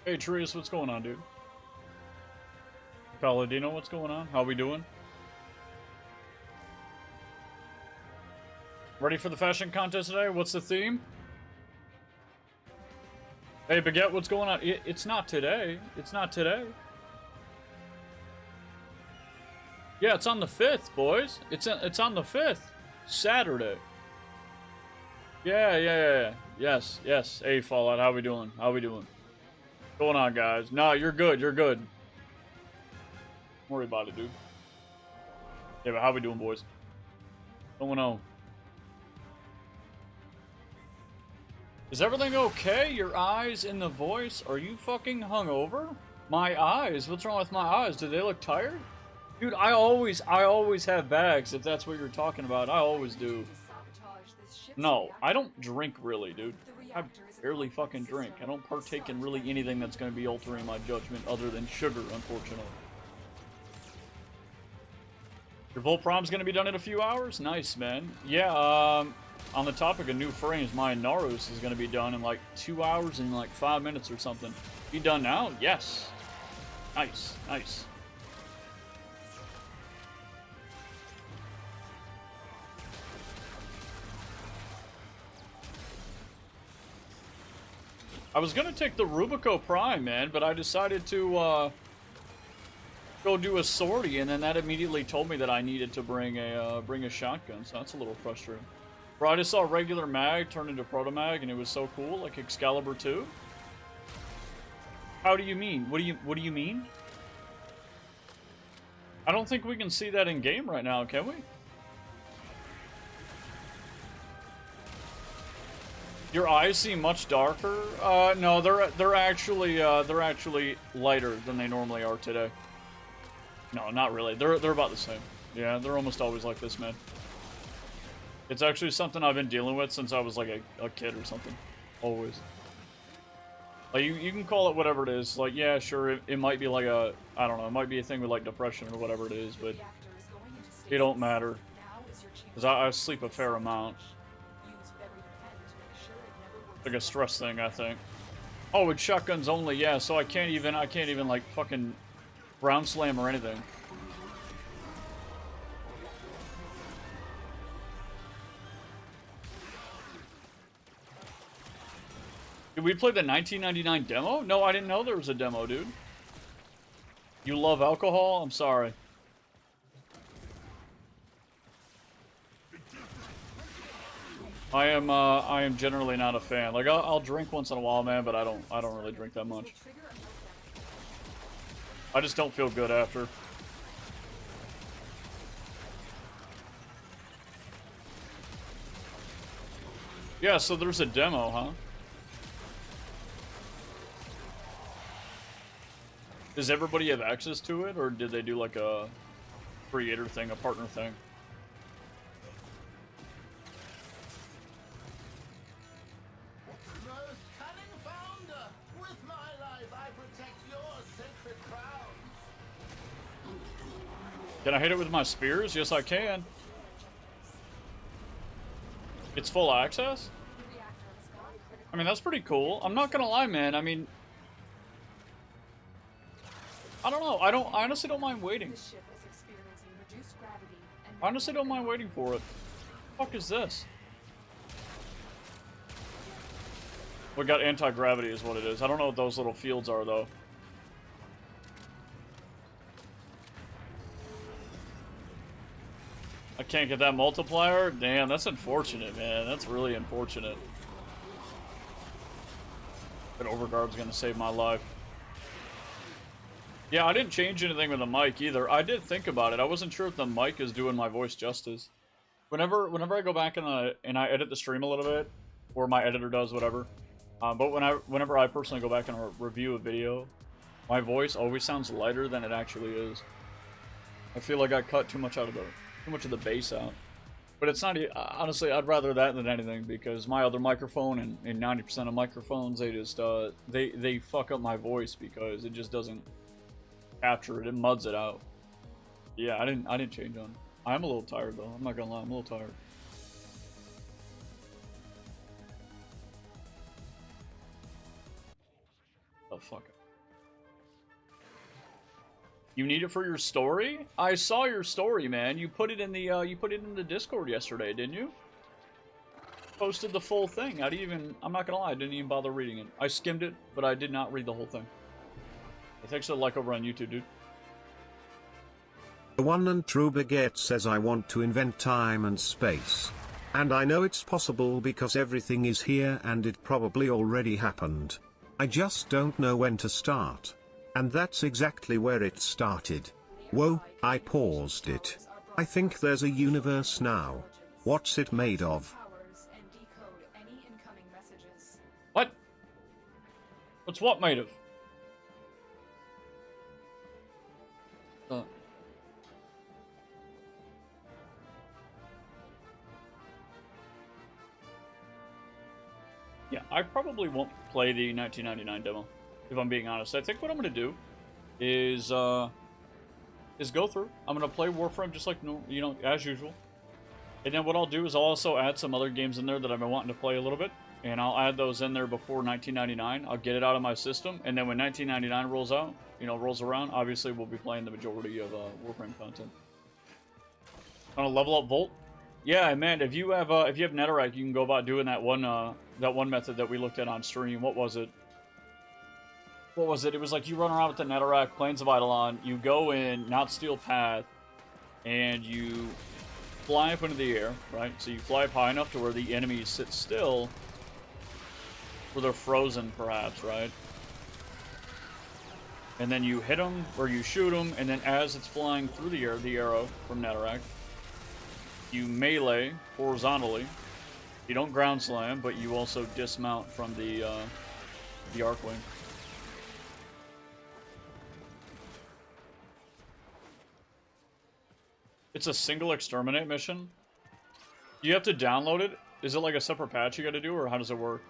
Hey, Trius, what's going on, dude? Paladino, what's going on? How we doing? Ready for the fashion contest today? What's the theme? Hey, Baguette, what's going on? It's not today. It's not today. Yeah, it's on the 5th, boys. It's on the 5th. Saturday. Yeah. Yes. Hey, Fallout, how we doing? How we doing? What's going on, guys? Nah, you're good. You're good. Don't worry about it, dude. Yeah, but how we doing, boys? What's going on? Is everything okay? Your eyes and the voice? Are you fucking hungover? My eyes? What's wrong with my eyes? Do they look tired? Dude, I always have bags, if that's what you're talking about. I always do. No, I don't drink really, dude. I barely fucking drink. I don't partake in really anything that's going to be altering my judgment other than sugar, unfortunately. Your Volt Prom's going to be done in a few hours? Nice, man. Yeah, on the topic of new frames, my Narus is going to be done in like 2 hours and like 5 minutes or something. Be done now? Yes. Nice. I was going to take the Rubico Prime, man, but I decided to go do a sortie, and then that immediately told me that I needed to bring a shotgun, so that's a little frustrating. Bro, I just saw regular mag turn into proto mag, and it was so cool, like Excalibur 2. How do you mean? What do you mean? I don't think we can see that in game right now, can we? Your eyes seem much darker. No, they're actually lighter than they normally are today. No, not really. They're about the same. Yeah, they're almost always like this, man. It's actually something I've been dealing with since I was like a kid or something. Always. Like, you can call it whatever it is. Like, yeah, sure, it might be like a, I don't know, it might be a thing with like depression or whatever it is, but it don't matter. Because I sleep a fair amount. Like a stress thing, I think. Oh, it's shotguns only, yeah, so I can't even like fucking ground slam or anything. Did we play the 1999 demo? No, I didn't know there was a demo, dude. You love alcohol? I'm sorry. I am generally not a fan. Like, I'll drink once in a while, man, but I don't really drink that much. I just don't feel good after. Yeah, so there's a demo, huh? Does everybody have access to it, or did they do like a creator thing, a partner thing? Can I hit it with my spears? Yes, I can. It's full access? I mean, that's pretty cool. I'm not gonna lie, man. I mean, I don't know. I honestly don't mind waiting. I honestly don't mind waiting for it. What the fuck is this? We got anti-gravity is what it is. I don't know what those little fields are, though. I can't get that multiplier? Damn, that's unfortunate, man. That's really unfortunate. That overguard's gonna save my life. Yeah, I didn't change anything with the mic either. I did think about it. I wasn't sure if the mic is doing my voice justice. Whenever I go back and I edit the stream a little bit, or my editor does, whatever. But whenever I personally go back and review a video, my voice always sounds lighter than it actually is. I feel like I cut too much of the bass out. But it's not, honestly, I'd rather that than anything, because my other microphone and 90% of microphones, they just, they fuck up my voice because it just doesn't capture it, it muds it out. Yeah, I didn't change on. I'm a little tired though, I'm not gonna lie, I'm a little tired. The motherfucker. You need it for your story? I saw your story, man. You put it in the Discord yesterday, didn't you? Posted the full thing. I'm not gonna lie, I didn't even bother reading it. I skimmed it, but I did not read the whole thing. Thanks for the like over on YouTube, dude. The one and true Baguette says I want to invent time and space. And I know it's possible because everything is here and it probably already happened. I just don't know when to start. And that's exactly where it started. Whoa, I paused it. I think there's a universe now. What's it made of? What? What's what made of? Yeah, I probably won't play the 1999 demo, if I'm being honest. I think what I'm going to do is go through. I'm going to play Warframe just like, you know, as usual. And then what I'll do is I'll also add some other games in there that I've been wanting to play a little bit. And I'll add those in there before 1999. I'll get it out of my system. And then when 1999 rolls around, obviously we'll be playing the majority of Warframe content. On a level up Volt? Yeah, man, if you have Netherrack, you can go about doing that one method that we looked at on stream. What was it? It was like you run around with the Netherrack, Plains of Eidolon, you go in, not Steel Path, and you fly up into the air, right? So you fly up high enough to where the enemies sit still, where they're frozen, perhaps, right? And then you hit them, or you shoot them, and then as it's flying through the air, the arrow from Netherrack, you melee horizontally. You don't ground slam, but you also dismount from the Arcwing. It's a single exterminate mission. You have to download it? Is it like a separate patch you gotta do, or how does it work?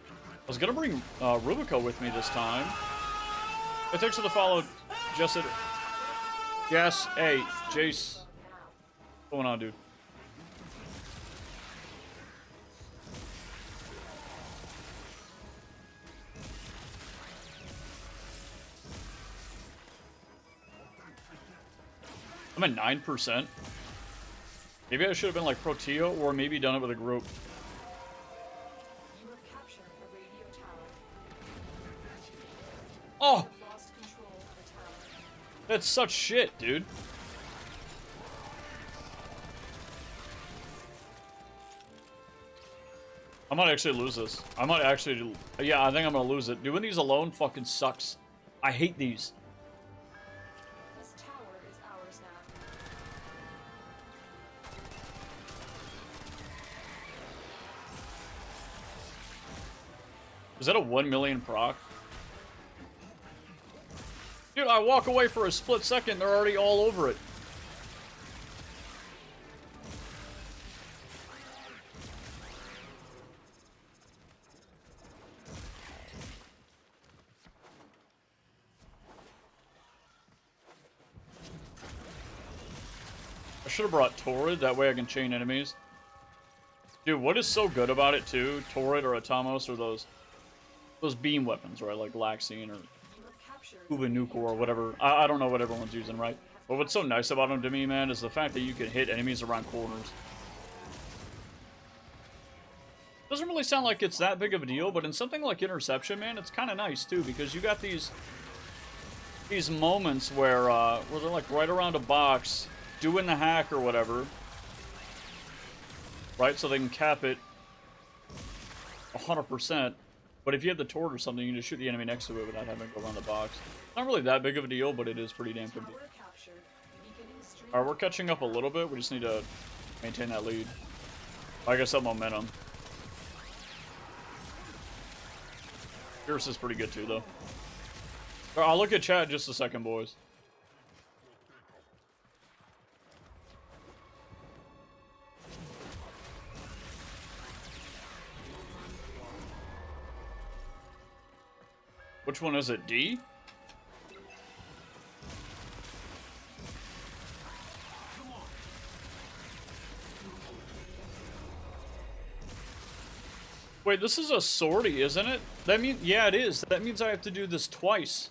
I was gonna bring Rubico with me this time. Hey, thanks for the follow, Jessica. Yes, hey, Jace. What's going on, dude? I'm at 9%. Maybe I should have been like Proteo, or maybe done it with a group. You have captured a radio tower. Oh! You lost control of a tower. That's such shit, dude. I might actually lose this. Yeah, I think I'm gonna lose it. Doing these alone fucking sucks. I hate these. This tower is ours now. Is that a 1 million proc? Dude, I walk away for a split second, they're already all over it. I should have brought Torrid, that way I can chain enemies. Dude, what is so good about it too, Torrid or Atamos, or those beam weapons, right? Like Laxine or Ubanuka or whatever. I don't know what everyone's using, right? But what's so nice about them to me, man, is the fact that you can hit enemies around corners. Doesn't really sound like it's that big of a deal, but in something like Interception, man, it's kind of nice too, because you got these moments where they're like right around a box, doing the hack or whatever, right? So they can cap it 100%. But if you have the Torrid or something, you can just shoot the enemy next to it without having to go around the box. Not really that big of a deal, but it is pretty damn good. Alright, we're catching up a little bit. We just need to maintain that lead. I guess that momentum. Pierce is pretty good too, though. Alright, I'll look at chat in just a second, boys. Which one is it? D? Wait, this is a sortie, isn't it? That mean, yeah, it is. That means I have to do this twice.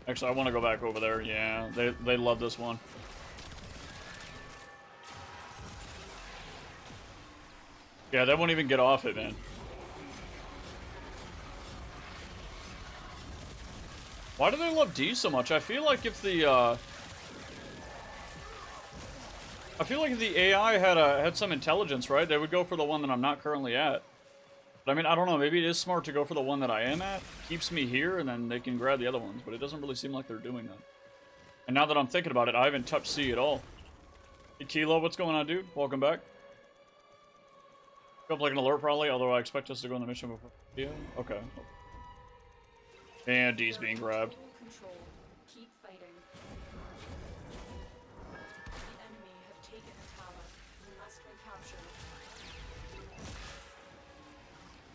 Actually, I want to go back over there. Yeah, they love this one. Yeah, they won't even get off it, man. Why do they love D so much? I feel like if the AI had some intelligence, right? They would go for the one that I'm not currently at. But I mean, I don't know. Maybe it is smart to go for the one that I am at. Keeps me here, and then they can grab the other ones. But it doesn't really seem like they're doing that. And now that I'm thinking about it, I haven't touched C at all. Hey, Kilo, what's going on, dude? Welcome back. Up like an alert, probably. Although I expect us to go on the mission before. Yeah. Okay. And D's being grabbed. Control. Keep fighting. The enemy have taken a tower. You must recapture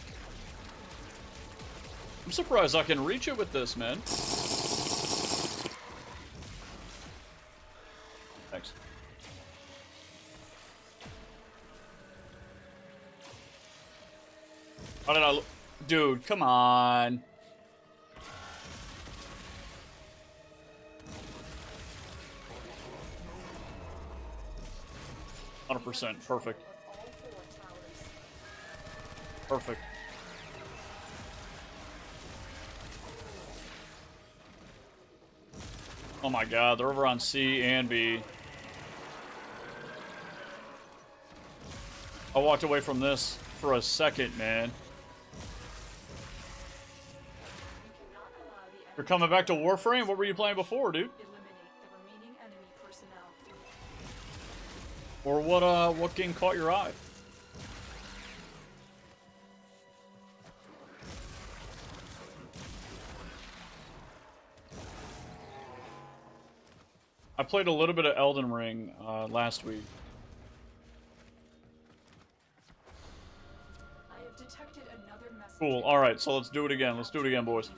it. I'm surprised I can reach it with this, man. Thanks. How did I look? Dude, come on. %. Perfect. Perfect. Oh my god, they're over on C and B. I walked away from this for a second, man. You're coming back to Warframe? What were you playing before, dude? Or what game caught your eye? I played a little bit of Elden Ring last week. I have detected another message. Cool. All right, so let's do it again. Let's do it again, boys.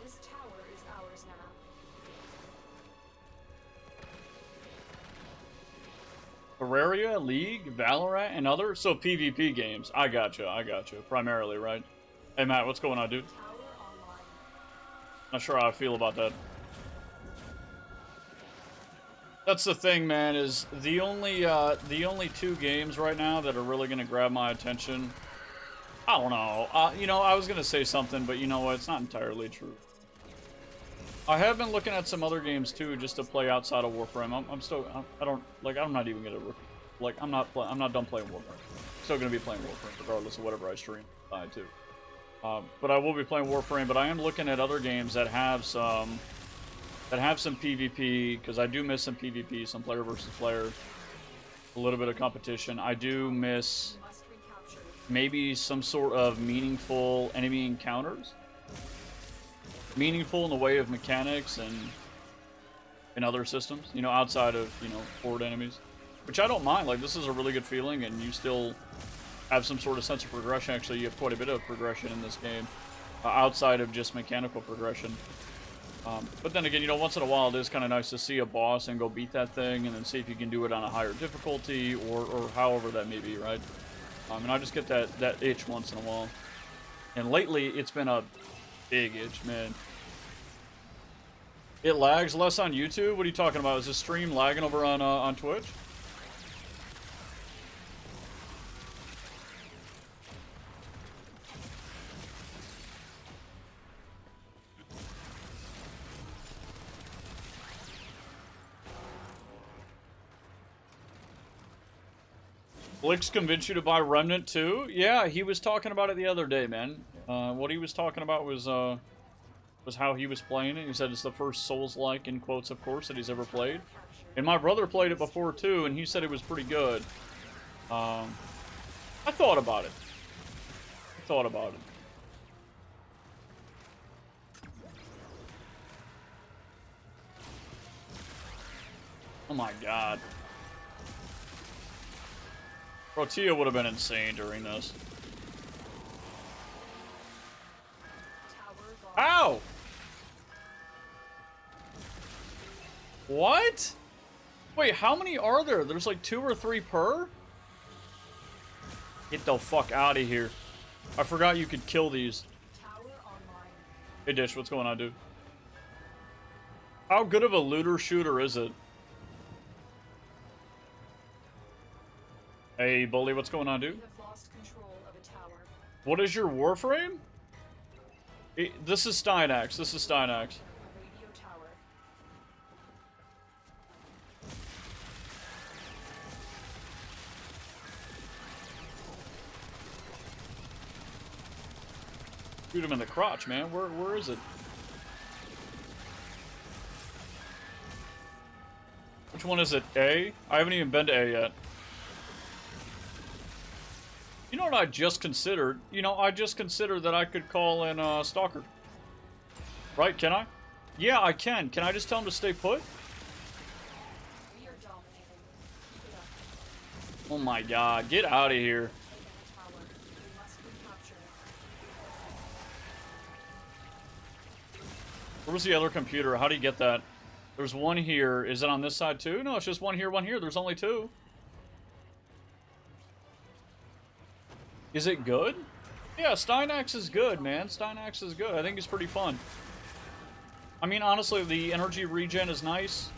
This tower is ours now. Terraria, League, Valorant, and other? So PvP games. I gotcha, primarily, right? Hey Matt, what's going on, dude? Tower online. Not sure how I feel about that. That's the thing, man, is the only two games right now that are really gonna grab my attention. I don't know. You know, I was gonna say something, but you know what? It's not entirely true. I have been looking at some other games too, just to play outside of Warframe. I'm not even gonna, like, I'm not done playing Warframe. I'm still gonna be playing Warframe regardless of whatever I stream too. But I will be playing Warframe. But I am looking at other games that have some PvP, because I do miss some PvP, some player versus player, a little bit of competition. I do miss Must recapture it. maybe some sort of meaningful enemy encounters. Meaningful in the way of mechanics and in other systems, you know, outside of, you know, horde enemies. Which I don't mind. Like, this is a really good feeling, and you still have some sort of sense of progression. Actually, you have quite a bit of progression in this game, outside of just mechanical progression. But then again, you know, once in a while, it is kind of nice to see a boss and go beat that thing, and then see if you can do it on a higher difficulty, or however that may be, right? And I just get that itch once in a while. And lately, it's been a big itch, man. It lags less on YouTube? What are you talking about? Is this stream lagging over on Twitch? Blix convinced you to buy Remnant 2? Yeah, he was talking about it the other day, man. What he was talking about was how he was playing it. He said it's the first Souls-like, in quotes, of course, that he's ever played. And my brother played it before, too, and he said it was pretty good. I thought about it. Oh my god. Protea would have been insane during this. Tower lost. Ow! What? Wait, how many are there? There's like 2 or 3 per? Get the fuck out of here. I forgot you could kill these. Tower online. Hey, Dish, what's going on, dude? How good of a looter shooter is it? Hey, Bully, what's going on, We dude? have lost control of a tower. What is your Warframe? This is Steinax. This is Steinax. A radio tower. Shoot him in the crotch, man. Where is it? Which one is it? A? I haven't even been to A yet. You know what I just considered? You know, I just considered that I could call in Stalker. Right, can I? Yeah, I can. Can I just tell him to stay put? We are dominating. Keep it up. Oh my god, get out of here. Taken a tower. We must recapture it. Where was the other computer? How do you get that? There's one here. Is it on this side too? No, it's just one here, one here. There's only 2. Is it good? Yeah, Steinax is good, man. Steinax is good. I think it's pretty fun. I mean, honestly, the energy regen is nice.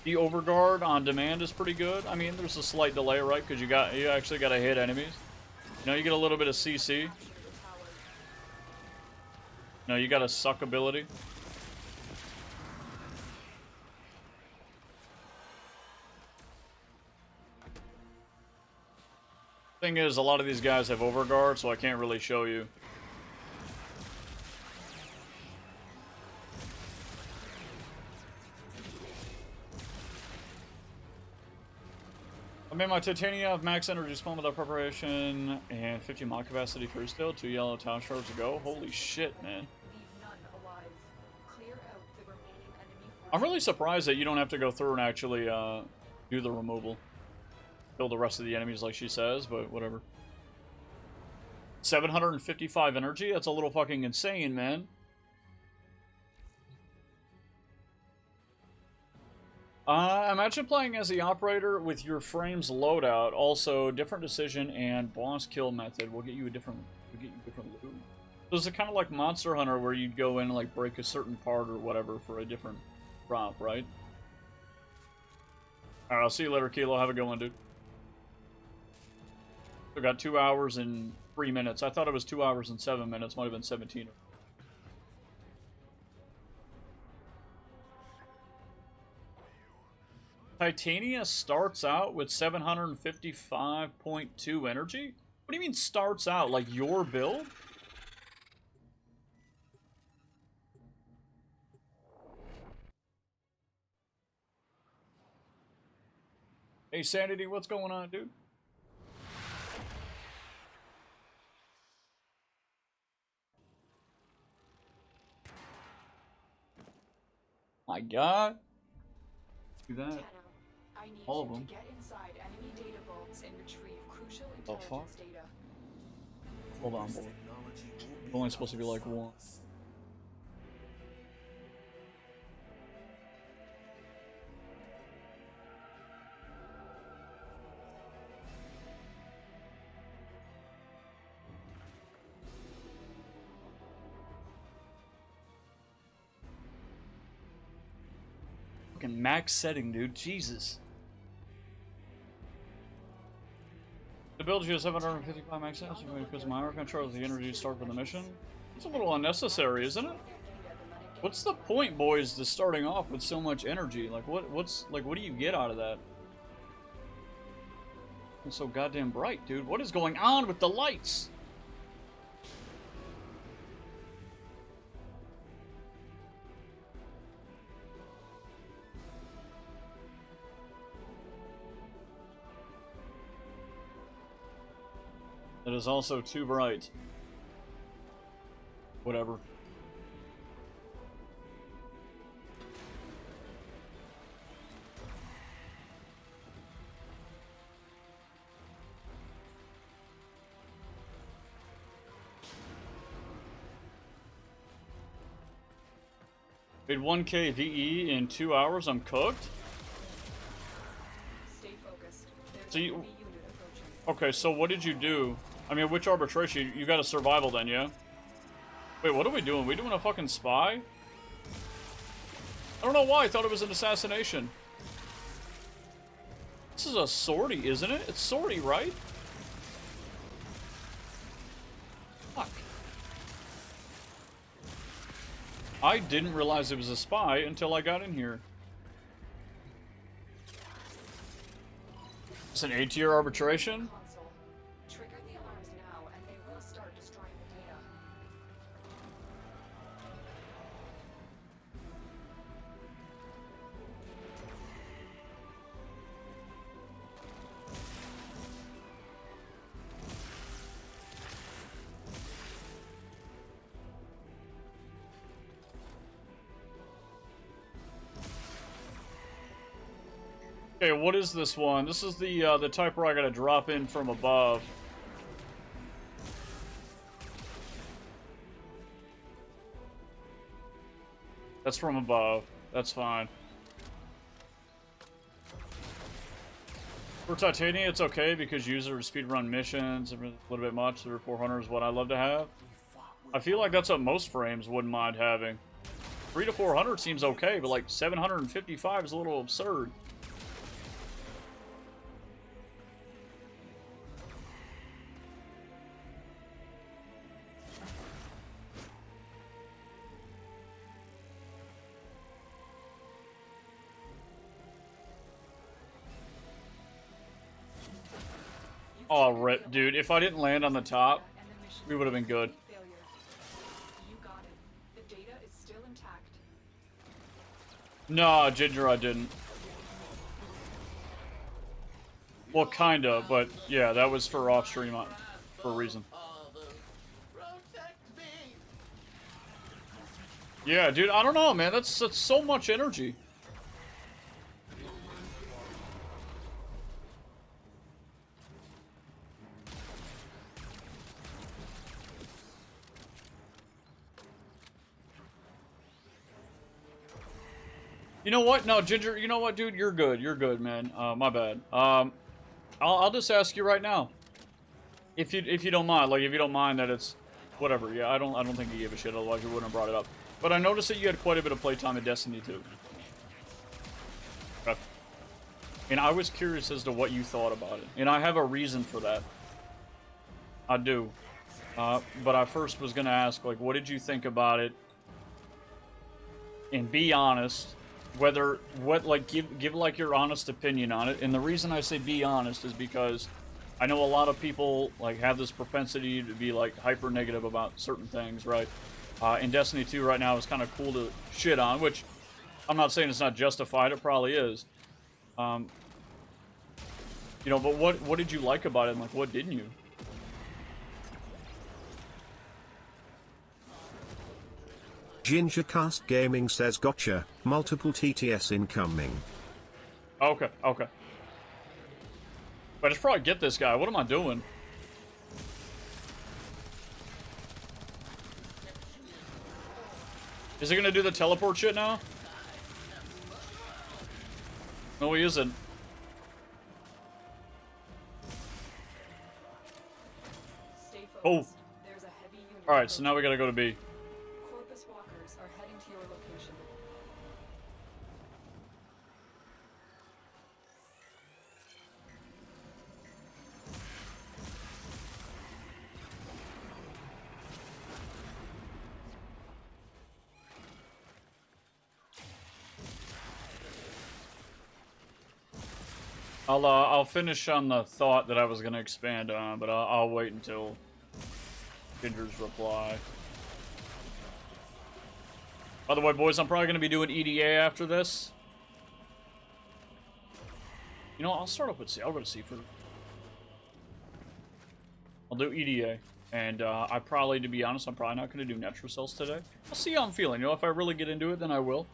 The overguard on demand is pretty good. I mean, there's a slight delay, right? Because you actually got to hit enemies. You know, you get a little bit of CC. Capture the tower. No, you got a suck ability. Thing is, a lot of these guys have overguard, so I can't really show you. I made my Titania of max energy spawn without preparation and 50 mod capacity for still 2 yellow town shards to go. Holy shit, man. Leave none alive. Clear out the remaining enemy forces. I'm really surprised that you don't have to go through and actually do the removal. Kill the rest of the enemies like she says, but whatever. 755 energy? That's a little fucking insane, man. Imagine playing as the operator with your frames loadout. Also, different decision and boss kill method will get you different loot. So is it kind of like Monster Hunter where you'd go in and like break a certain part or whatever for a different drop, right? Alright, I'll see you later, Kilo. Have a good one, dude. We got 2 hours and 3 minutes. I thought it was 2 hours and 7 minutes. Might have been 17. Titania starts out with 755.2 energy? What do you mean starts out? Like your build? Hey, Sanity, what's going on, dude? My god. Do that. Tenno, I need All of you them. to get inside enemy data vaults and retrieve crucial The intelligence fuck? data. Hold on, boy. It's only supposed to be like 1. Fucking max setting, dude. Jesus. The build you has 755 max energy because my arc controls the energy start for the mission. It's a little unnecessary, isn't it? What's the point, boys, to starting off with so much energy? Like, what do you get out of that? It's so goddamn bright, dude. What is going on with the lights? It is also too bright. Whatever. Made 1K VE in 2 hours. I'm cooked. Stay focused. There's So a you... enemy unit approaching. Okay, so what did you do? I mean, which arbitration? You got a survival then, yeah? Wait, what are we doing? We doing a fucking spy? I don't know why. I thought it was an assassination. This is a sortie, isn't it? It's sortie, right? Fuck. I didn't realize it was a spy until I got in here. It's an 8-tier arbitration? Console. Trigger the alarms now, and they will start destroying the data. Okay, what is this one? This is the type where I gotta drop in from above. That's from above. That's fine. For Titania, it's okay because user speedrun missions a little bit much. 3 or 400 is what I love to have. I feel like that's what most frames wouldn't mind having. 3 to 400 seems okay, but like 755 is a little absurd. Oh, rip, dude. If I didn't land on the top, And the mission we would have been good. failure. You got it. The data is still intact. Nah, Ginger, I didn't. Well, kinda, but yeah, that was for off-stream for a reason. Yeah, dude, I don't know, man. That's so much energy. You know what? No, Ginger, you know what, dude? You're good. You're good, man. My bad. I'll just ask you right now. If you don't mind, like if you don't mind that it's whatever. Yeah, I don't think you gave a shit, otherwise you wouldn't have brought it up. But I noticed that you had quite a bit of playtime in Destiny 2. Okay. And I was curious as to what you thought about it. And I have a reason for that. I do. But I first was gonna ask, like, what did you think about it? And be honest. Give like your honest opinion on it. And the reason I say be honest is because I know a lot of people like have this propensity to be like hyper negative about certain things, right? In Destiny 2 right now is kind of cool to shit on, which I'm not saying it's not justified, it probably is. You know, but what did you like about it and like what didn't you? Gingercast Gaming says gotcha, multiple TTS incoming. Okay, okay. But I should probably get this guy. What am I doing? Is he gonna do the teleport shit now? No, he isn't. Stay focused. Oh. There's a heavy unit. Alright, so now we gotta go to B. Corpus walkers are heading to your location. I'll finish on the thought that I was gonna expand on, but I'll wait until Ginger's reply. By the way, boys, I'm probably gonna be doing EDA after this. You know, I'll start off with C. I'll go to C for. I'll do EDA, and I probably, to be honest, I'm probably not gonna do Netro Cells today. I'll see how I'm feeling. You know, if I really get into it, then I will.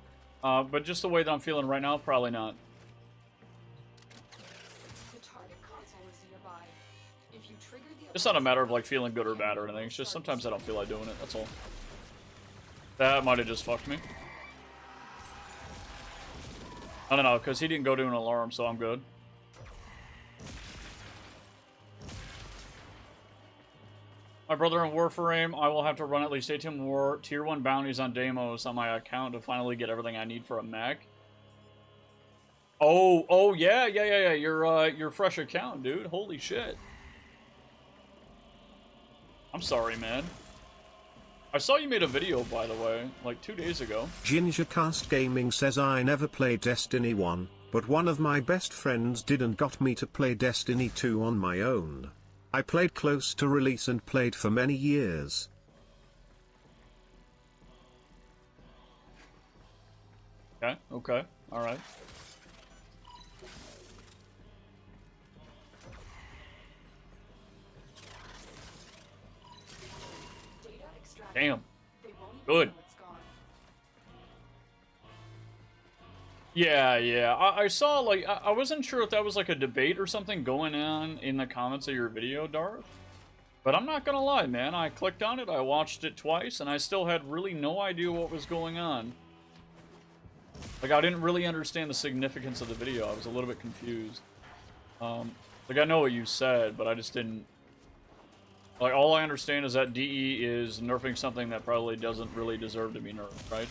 But just the way that I'm feeling right now, probably not. The target console is nearby. If you trigger the It's not a matter of like feeling good or bad or anything. It's just sometimes I don't feel like doing it. That's all. That might have just fucked me. I don't know, because he didn't go to an alarm, so I'm good. My brother in Warframe, I will have to run at least 18 more tier 1 bounties on Deimos on my account to finally get everything I need for a mech. Oh, yeah. Your fresh account, dude. Holy shit. I'm sorry, man. I saw you made a video, by the way, like 2 days ago. Gingercast Gaming says I never played Destiny 1, but one of my best friends did and got me to play Destiny 2 on my own. I played close to release and played for many years. Okay, alright. Data extracted. Damn. They won't even Good. know it's gone. Yeah. I saw, like, I wasn't sure if that was, like, a debate or something going on in the comments of your video, Darth. But I'm not gonna lie, man. I clicked on it, I watched it twice, and I still had really no idea what was going on. Like, I didn't really understand the significance of the video. I was a little bit confused. Like, I know what you said, but I just didn't... Like, all I understand is that DE is nerfing something that probably doesn't really deserve to be nerfed, right?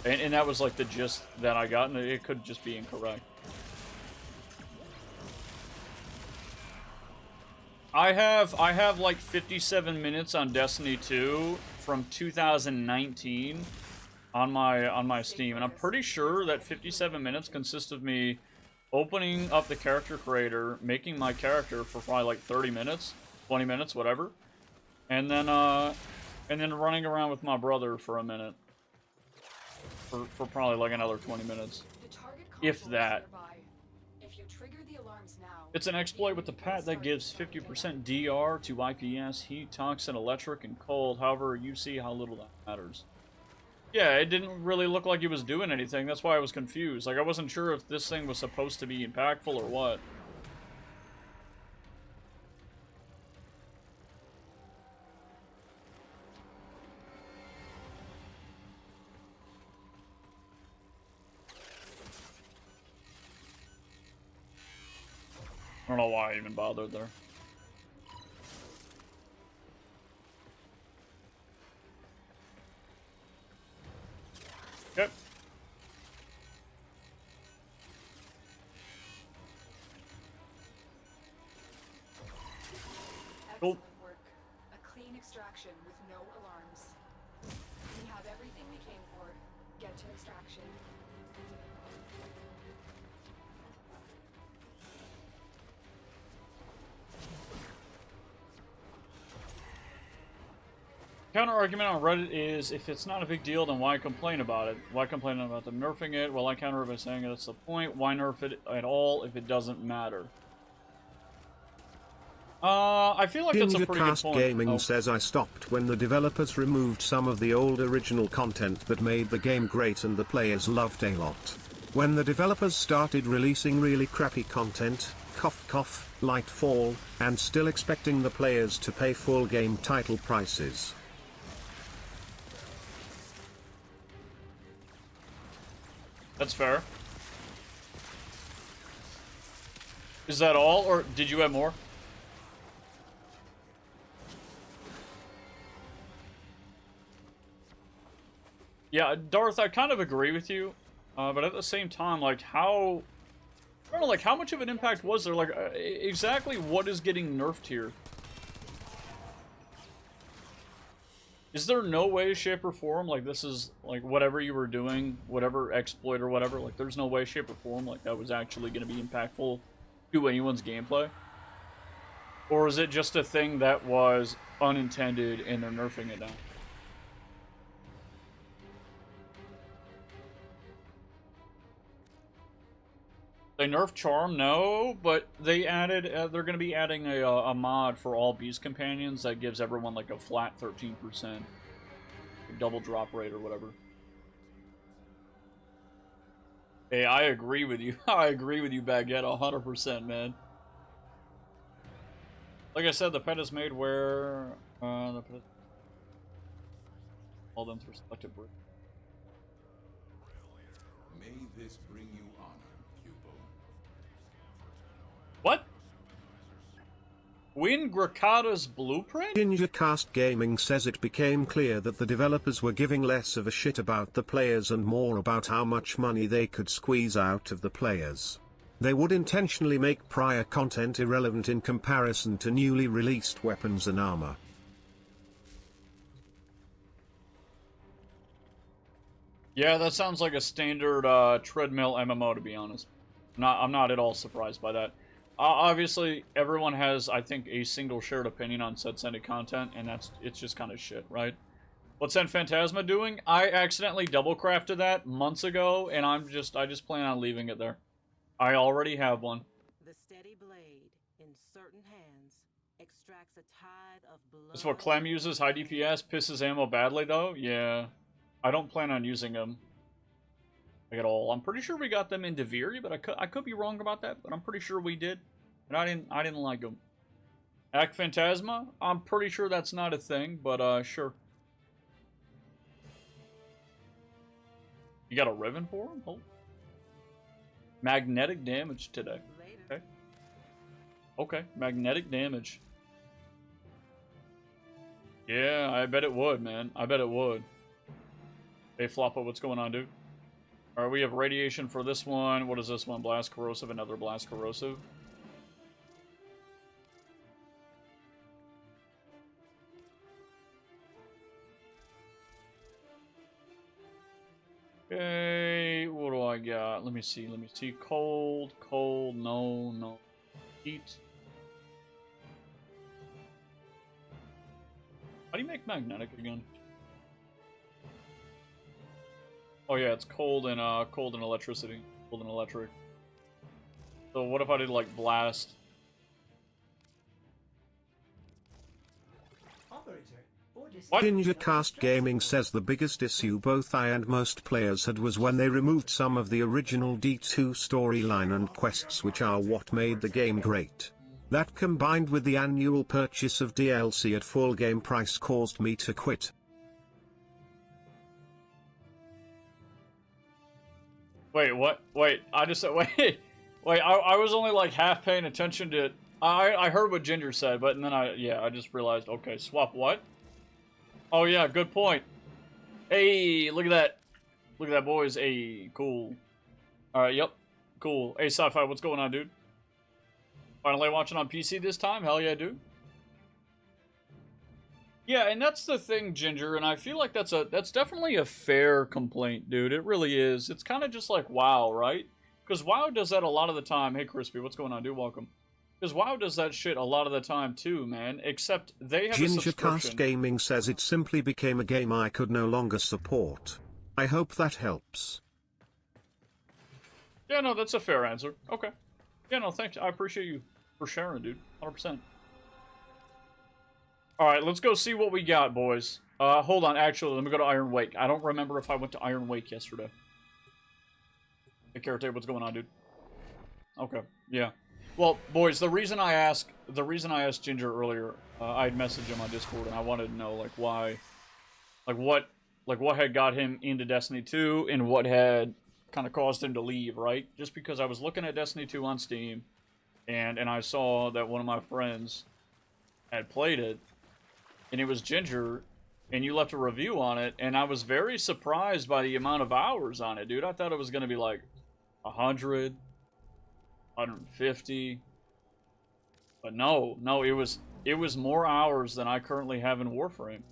And that was, like, the gist that I got, and it could just be incorrect. I have like 57 minutes on Destiny 2 from 2019 on my Steam, and I'm pretty sure that 57 minutes consists of me opening up the character creator, making my character for probably like 30 minutes, 20 minutes, whatever, and then running around with my brother for a minute for probably like another 20 minutes, The target if console is that. nearby. If you trigger the alarms now, It's an exploit with the pad that gives 50% DR to IPS, heat, toxin, electric, and cold. However, you see how little that matters. Yeah, it didn't really look like it was doing anything. That's why I was confused. Like, I wasn't sure if this thing was supposed to be impactful or what. I don't know why I even bothered there. Yep. Cool. excellent work. A clean extraction with no alarms. We have everything we came for. Get to extraction. Counter argument on Reddit is, if it's not a big deal, then why complain about it? Why complain about them nerfing it? Well, I counter it by saying that's the point. Why nerf it at all if it doesn't matter? I feel like that's a pretty good Gingercast point. Gaming says I stopped when the developers removed some of the old original content that made the game great and the players loved a lot. When the developers started releasing really crappy content, cough cough, Lightfall, and still expecting the players to pay full game title prices. That's fair. Is that all, or did you have more? Yeah, Darth, I kind of agree with you, but at the same time, like, how... I don't know, like, how much of an impact was there? Like, exactly what is getting nerfed here? Is there no way, shape, or form, like, this is, like, whatever you were doing, whatever exploit or whatever, like, there's no way, shape, or form, like, that was actually going to be impactful to anyone's gameplay? Or is it just a thing that was unintended and they're nerfing it now? They nerfed Charm, no, but they added, they're going to be adding a mod for all Beast Companions that gives everyone, like, a flat 13%. Double drop rate or whatever. Hey, I agree with you. I agree with you, Baguette, 100%, man. Like I said, the pet is made where the pet is all them through selective breed. May this bring you honor. Win Grakata's blueprint? Gingercast Gaming says it became clear that the developers were giving less of a shit about the players and more about how much money they could squeeze out of the players. They would intentionally make prior content irrelevant in comparison to newly released weapons and armor. Yeah, that sounds like a standard treadmill MMO, to be honest. I'm not at all surprised by that. Obviously, everyone has, I think, a single shared opinion on set-sended content, and it's just kind of shit, right? What's Send Phantasma doing? I accidentally double-crafted that months ago, and I just plan on leaving it there. I already have one. The steady blade in certain hands extracts a tide of blood. That's what Clem uses. High DPS pisses ammo badly, though. Yeah, I don't plan on using them like at all. I'm pretty sure we got them in Deviri, but I could be wrong about that. But I'm pretty sure we did, and I didn't like them. Act Phantasma? I'm pretty sure that's not a thing, but sure. You got a ribbon for him? Oh. Magnetic damage today. Okay. Okay, magnetic damage. Yeah, I bet it would, man. I bet it would. Hey, Floppa, what's going on, dude? Alright, we have radiation for this one. What is this one? Blast Corrosive, another Blast Corrosive. Okay, what do I got? Let me see. Cold, no. Heat. How do you make magnetic again? Oh yeah, it's cold and electricity. Cold and electric. So what if I did like blast? Gingercast Gaming says the biggest issue both I and most players had was when they removed some of the original D2 storyline and quests, which are what made the game great. That combined with the annual purchase of DLC at full game price caused me to quit. Wait, what? Wait, I just said, wait, I was only like half paying attention to it. I heard what Ginger said, but then I just realized, okay, swap what? Oh yeah, good point. Hey, look at that. Look at that, boys. Hey, cool. Alright, yep. Cool. Hey, Sci-Fi, what's going on, dude? Finally watching on PC this time? Hell yeah, dude. Yeah, and that's the thing, Ginger, and I feel like that's definitely a fair complaint, dude. It really is. It's kind of just like WoW, right? Because WoW does that a lot of the time. Hey, Crispy, what's going on, dude? Welcome. Because WoW does that shit a lot of the time too, man. Except they have a subscription. Gingercast Gaming says it simply became a game I could no longer support. I hope that helps. Yeah, no, that's a fair answer. Okay. Yeah, no, thanks. I appreciate you for sharing, dude. 100%. Alright, let's go see what we got, boys. Hold on, actually, let me go to Iron Wake. I don't remember if I went to Iron Wake yesterday. Hey, Karate, what's going on, dude? Okay, yeah. Well, boys, the reason I asked Ginger earlier, I had messaged him on Discord, and I wanted to know, like, why, what had got him into Destiny 2, and what had kind of caused him to leave, right? Just because I was looking at Destiny 2 on Steam, and I saw that one of my friends had played it, and it was Ginger, and you left a review on it, and I was very surprised by the amount of hours on it, dude. I thought it was going to be, like, 100... 150, but no, it was more hours than I currently have in Warframe.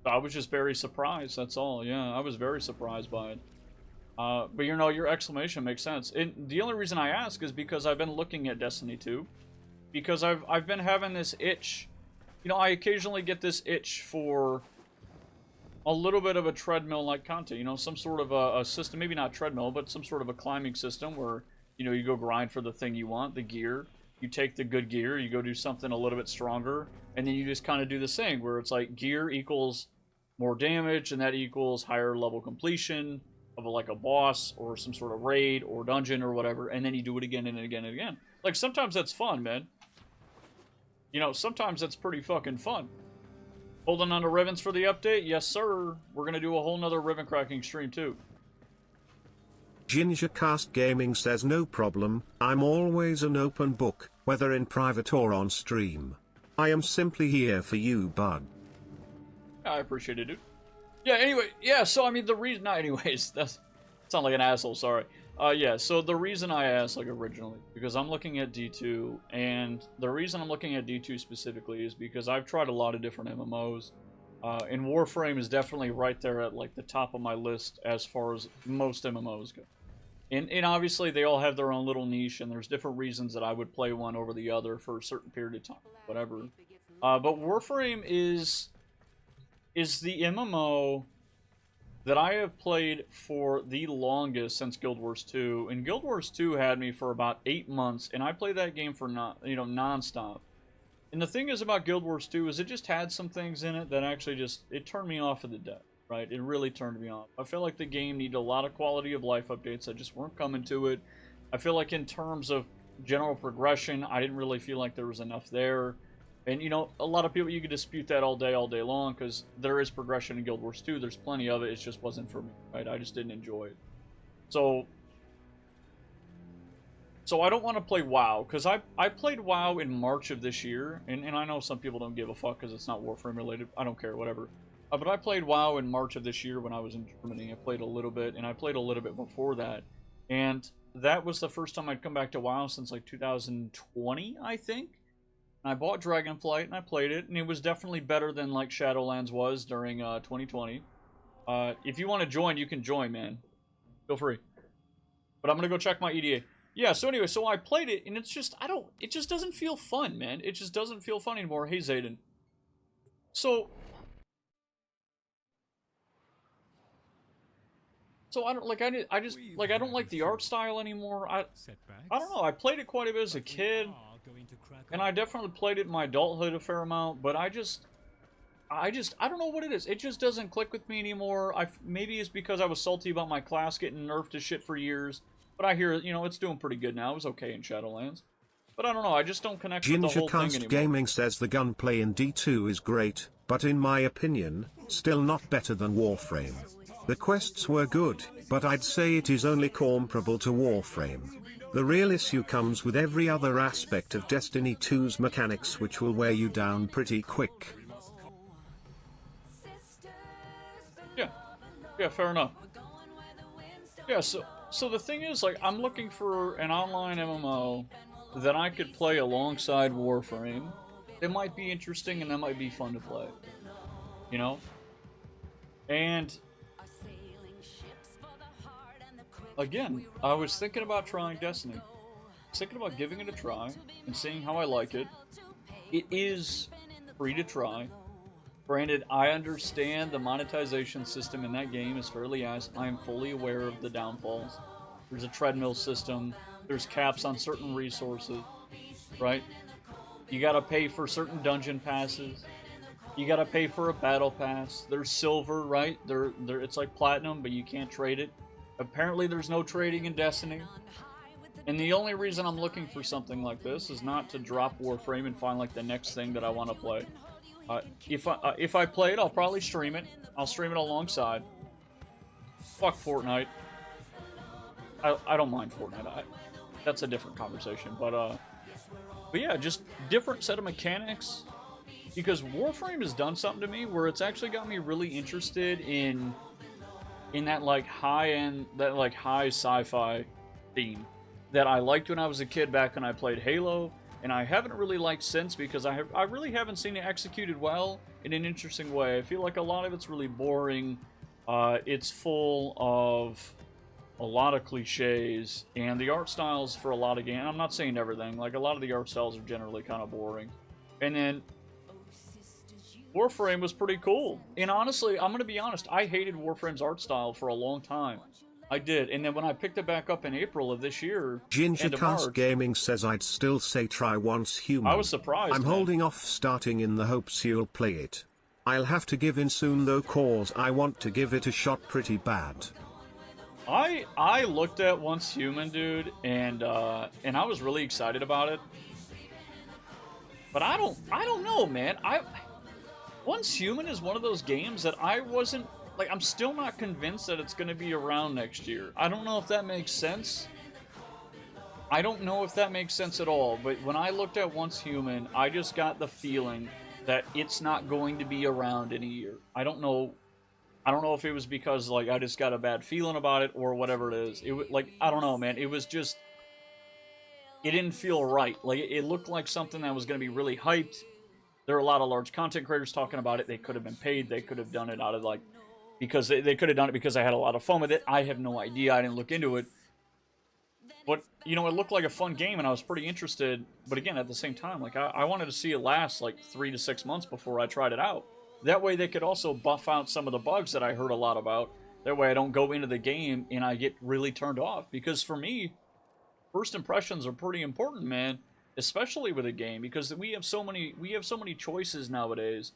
So I was just very surprised. That's all. Yeah, I was very surprised by it. But you know, your exclamation makes sense. The only reason I ask is because I've been looking at Destiny 2, because I've been having this itch. You know, I occasionally get this itch for a little bit of a treadmill-like content. You know, some sort of a system, maybe not treadmill, but some sort of a climbing system where, you know, you go grind for the thing you want, the gear. You take the good gear, you go do something a little bit stronger, and then you just kind of do this thing where it's like gear equals more damage, and that equals higher level completion of like a boss or some sort of raid or dungeon or whatever, and then you do it again and again and again. Like, sometimes that's fun, man. You know, sometimes that's pretty fucking fun. Holding on to ribbons for the update? Yes, sir. We're going to do a whole nother ribbon cracking stream, too. Gingercast Gaming says no problem, I'm always an open book. whether in private or on stream. I am simply here for you, bud. I appreciate it, dude. Yeah, anyway, yeah, so I mean, the reason, not anyways, that's, sound like an asshole, sorry. Yeah, so the reason I asked, like, originally, because I'm looking at D2, and the reason I'm looking at D2 specifically is because I've tried a lot of different MMOs, and Warframe is definitely right there at, like, the top of my list as far as most MMOs go. And obviously, they all have their own little niche, and there's different reasons that I would play one over the other for a certain period of time, whatever. But Warframe is the MMO that I have played for the longest since Guild Wars 2, and Guild Wars 2 had me for about 8 months, and I played that game for non-stop. And the thing is about Guild Wars 2 is it just had some things in it that actually it turned me off of the death, right? It really turned me off. I feel like the game needed a lot of quality of life updates that just weren't coming to it. I feel like in terms of general progression, I didn't really feel like there was enough there. And, you know, a lot of people, you could dispute that all day long, because there is progression in Guild Wars 2. There's plenty of it. It just wasn't for me, right? I just didn't enjoy it. So I don't want to play WoW, because I played WoW in March of this year, and I know some people don't give a fuck because it's not Warframe related. I don't care, whatever. But I played WoW in March of this year when I was in Germany. I played a little bit, and I played a little bit before that. And that was the first time I'd come back to WoW since, like, 2020, I think. I bought Dragonflight and I played it, and it was definitely better than like Shadowlands was during 2020. If you want to join, you can join, man. Feel free. But I'm gonna go check my EDA. Yeah. So anyway, so I played it, and it's just it just doesn't feel fun, man. It just doesn't feel fun anymore. Hey, Zayden. So I don't like I don't like the art style anymore. I don't know. I played it quite a bit as a kid. And I definitely played it in my adulthood a fair amount, but I don't know what it is. It just doesn't click with me anymore. Maybe it's because I was salty about my class getting nerfed to shit for years, but I hear, you know, it's doing pretty good now. It was okay in Shadowlands. But I don't know, I just don't connect with the whole thing anymore. Gaming says the gunplay in D2 is great, but in my opinion, still not better than Warframe. The quests were good, but I'd say it is only comparable to Warframe. The real issue comes with every other aspect of Destiny 2's mechanics, which will wear you down pretty quick. Yeah, fair enough. Yeah, so the thing is, like, I'm looking for an online MMO that I could play alongside Warframe. It might be interesting and that might be fun to play. You know? And again, I was thinking about trying Destiny. I was thinking about giving it a try and seeing how I like it. It is free to try. Granted, I understand the monetization system in that game is fairly ass. I am fully aware of the downfalls. There's a treadmill system. There's caps on certain resources, right? You gotta pay for certain dungeon passes. You gotta pay for a battle pass. There's silver, right? It's like platinum, but you can't trade it. Apparently there's no trading in Destiny. And the only reason I'm looking for something like this is not to drop Warframe and find like the next thing that I want to play. If I play it, I'll probably stream it. I'll stream it alongside. Fuck Fortnite. I don't mind Fortnite. That's a different conversation. But yeah, just different set of mechanics. Because Warframe has done something to me where it's actually got me really interested in that like high-end, that like high sci-fi theme that I liked when I was a kid back when I played Halo, and I haven't really liked since because I really haven't seen it executed well in an interesting way. I feel like a lot of it's really boring. It's full of a lot of cliches, and the art styles for a lot of games, I'm not saying everything, like a lot of the art styles are generally kind of boring. And then Warframe was pretty cool. And honestly, I'm going to be honest, I hated Warframe's art style for a long time. I did. And then when I picked it back up in April of this year, Gingercast Gaming says I'd still say try once human. I was surprised. I'm holding off starting in the hopes you'll play it. I'll have to give in soon though, cause I want to give it a shot pretty bad. I looked at Once Human, dude, and I was really excited about it. But I don't know, man. Once Human is one of those games that I wasn't, like, I'm still not convinced that it's going to be around next year. I don't know if that makes sense. I don't know if that makes sense at all, but when I looked at Once Human, I just got the feeling that it's not going to be around in a year. I don't know. I don't know if it was because like I just got a bad feeling about it or whatever it is. It was like I don't know, man. It was just it didn't feel right. Like it looked like something that was going to be really hyped. There are a lot of large content creators talking about it. They could have been paid. They could have done it out of like because they could have done it because I had a lot of fun with it. I have no idea. I didn't look into it. But, you know, it looked like a fun game, and I was pretty interested. But again, at the same time, like, I wanted to see it last, like, 3 to 6 months before I tried it out. That way they could also buff out some of the bugs that I heard a lot about. That way I don't go into the game and I get really turned off. Because for me, first impressions are pretty important, man. Especially with a game, because we have so many choices nowadays.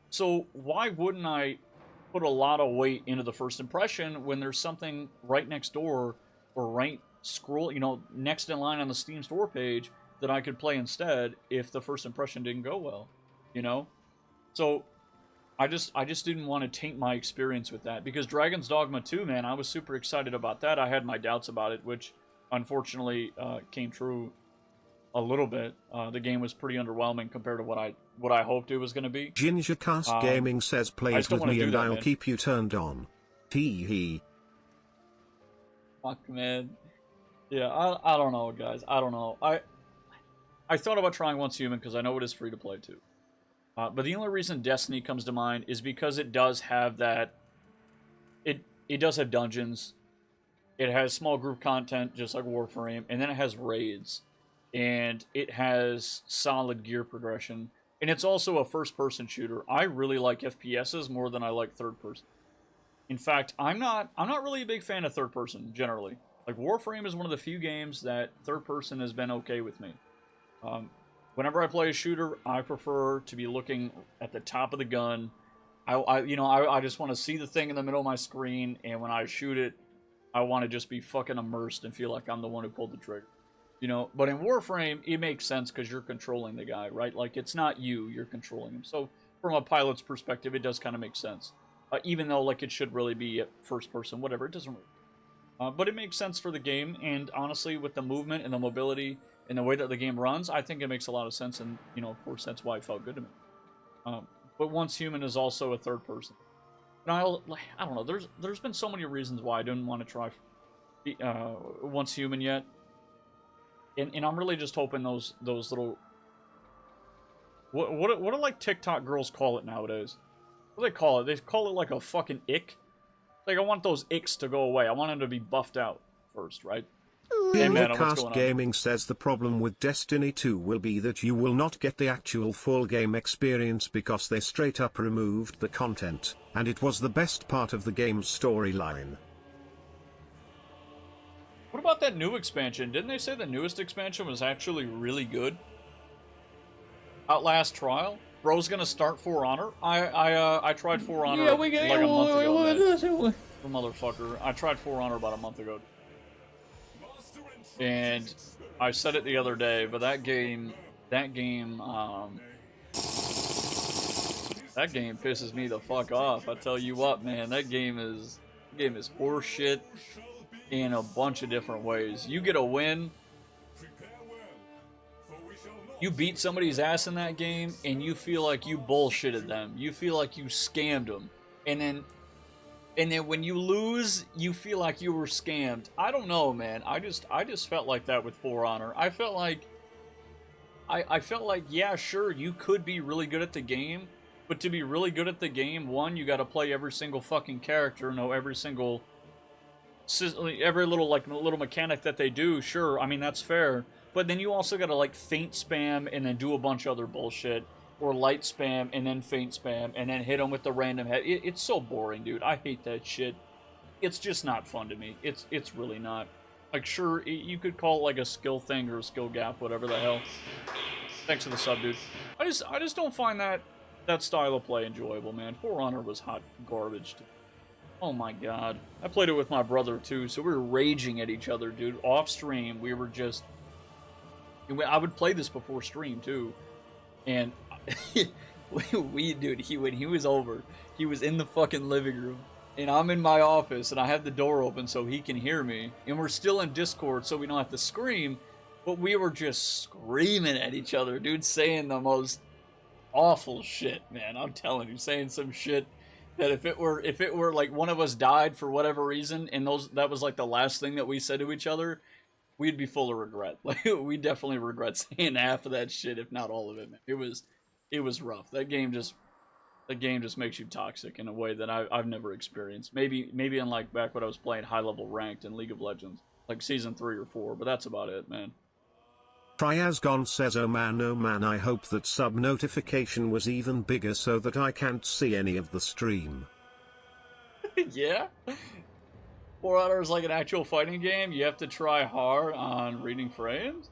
So why wouldn't I put a lot of weight into the first impression when there's something right next door or right scroll, you know, next in line on the Steam store page that I could play instead if the first impression didn't go well, you know? So I just didn't want to taint my experience with that because Dragon's Dogma 2, man, I was super excited about that. I had my doubts about it, which unfortunately came true a little bit. The game was pretty underwhelming compared to what I hoped it was going to be. Gingercast Gaming says plays with me and that, I'll man. keep you turned on. Hee. Fuck, man. Yeah, I don't know, guys. I don't know. I thought about trying Once Human because I know it is free to play too. But the only reason Destiny comes to mind is because it does have that. It does have dungeons. It has small group content just like Warframe, and then it has raids, and it has solid gear progression, and it's also a first-person shooter. I really like FPSs more than I like third-person. In fact, I'm not really a big fan of third-person generally. Like, Warframe is one of the few games that third-person has been okay with me. Whenever I play a shooter, I prefer to be looking at the top of the gun. I just want to see the thing in the middle of my screen, and when I shoot it, I want to just be fucking immersed and feel like I'm the one who pulled the trigger. You know, but in Warframe, it makes sense because you're controlling the guy, right? Like, it's not you're controlling him. So, from a pilot's perspective, it does kind of make sense. Even though, like, it should really be first person, whatever, it doesn't really. But it makes sense for the game, and honestly, with the movement and the mobility and the way that the game runs, I think it makes a lot of sense, and, you know, of course, that's why it felt good to me. But Once Human is also a third person. And I don't know, there's been so many reasons why I didn't want to try Once Human yet. And I'm really just hoping those little... What do, like, TikTok girls call it nowadays? What do they call it? They call it, like, a fucking ick. Like, I want those icks to go away. I want them to be buffed out first, right? Hey, man, what's Cast going on? Gaming says the problem with Destiny 2 will be that you will not get the actual full game experience because they straight up removed the content, and it was the best part of the game's storyline. What about that new expansion? Didn't they say the newest expansion was actually really good? Outlast Trial? Bro's gonna start For Honor? I tried For Honor like a month ago, man. Motherfucker. I tried For Honor about a month ago. And I said it the other day, but that game pisses me the fuck off. I tell you what, man, that game is horseshit in a bunch of different ways. You get a win, you beat somebody's ass in that game, and you feel like you bullshitted them. You feel like you scammed them. And then when you lose, you feel like you were scammed. I don't know, man. I just felt like that with For Honor. I felt like, yeah, sure, you could be really good at the game, but to be really good at the game, one, you got to play every single fucking character, know every little mechanic that they do. Sure, I mean that's fair. But then you also gotta like feint spam and then do a bunch of other bullshit, or light spam and then feint spam and then hit them with the random head. It's so boring, dude. I hate that shit. It's just not fun to me. It's really not. Like, sure, you could call it like a skill thing or a skill gap, whatever the hell. Thanks for the sub, dude. I just don't find that style of play enjoyable, man. For Honor was hot garbage. Oh my god. I played it with my brother too, so we were raging at each other, dude. Off stream, we were just... I would play this before stream too. And dude, when he was over, he was in the fucking living room. and I'm in my office, and I have the door open so he can hear me, and we're still in Discord so we don't have to scream, but we were just screaming at each other, dude, saying the most awful shit, man. I'm telling you, saying some shit that if it were like one of us died for whatever reason, and that was like the last thing that we said to each other, we'd be full of regret. Like, we definitely regret saying half of that shit, if not all of it, man. It was rough. That game just makes you toxic in a way that I've never experienced. Maybe in like back when I was playing high level ranked in League of Legends, like season 3 or 4, but that's about it, man. Triasgon says, oh man, I hope that sub notification was even bigger so that I can't see any of the stream. Yeah? For Honor is like an actual fighting game. You have to try hard on reading frames.